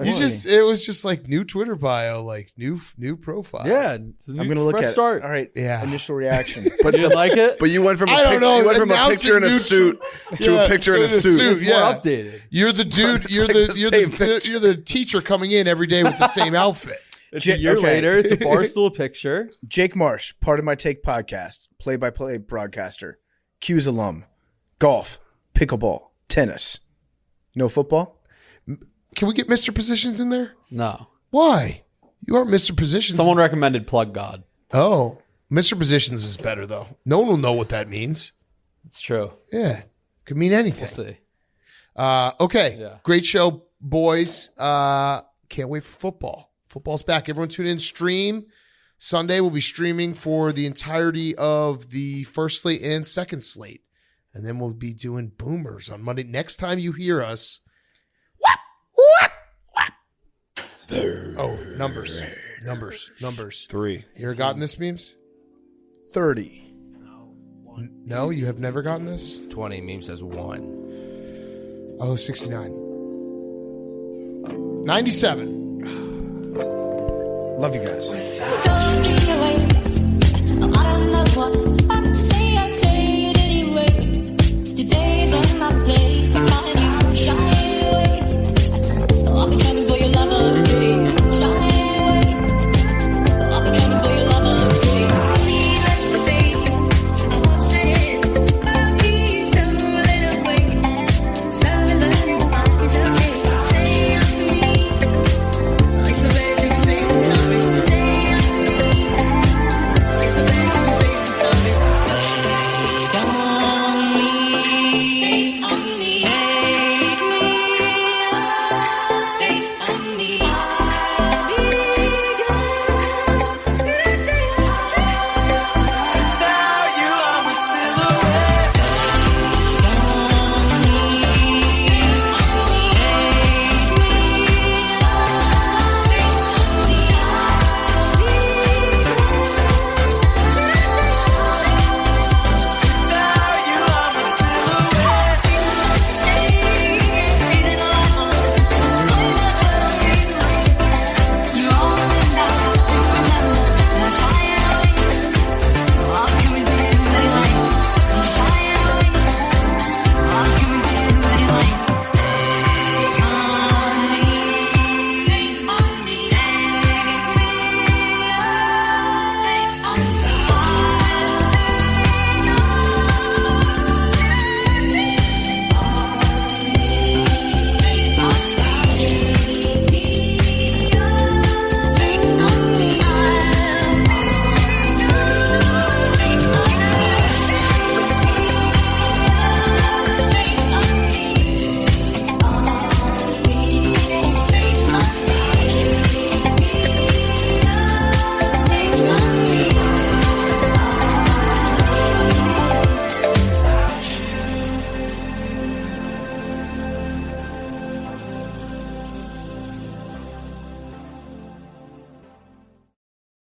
It was just like new Twitter bio, like new profile. Yeah, it's a I'm new, going to look fresh at start. All right. Yeah. Initial reaction. You didn't like it? But you went from I don't know, You went from a announcing picture in a new suit to a picture in a suit. It's more updated. You're the dude. You're the the teacher coming in every day with the same outfit. It's a year later. It's a Barstool picture. Jake Marsh, Pardon My Take podcast, play-by-play broadcaster, Q's alum, golf, pickleball, tennis. No football? Can we get Mr. Positions in there? No. Why? You aren't Mr. Positions. Someone recommended Plug God. Oh, Mr. Positions is better though. No one will know what that means. It's true. Yeah, could mean anything. We'll see. Okay, Yeah. Great show, boys. Can't wait for football. Football's back. Everyone tune in. Stream. Sunday we'll be streaming for the entirety of the first slate and second slate. And then we'll be doing boomers on Monday. Next time you hear us. Oh, numbers. 3. You ever gotten this, Memes? 30. No, you have never gotten this? 20. Meme says 1. Oh, 69. 97. Love you guys. Talking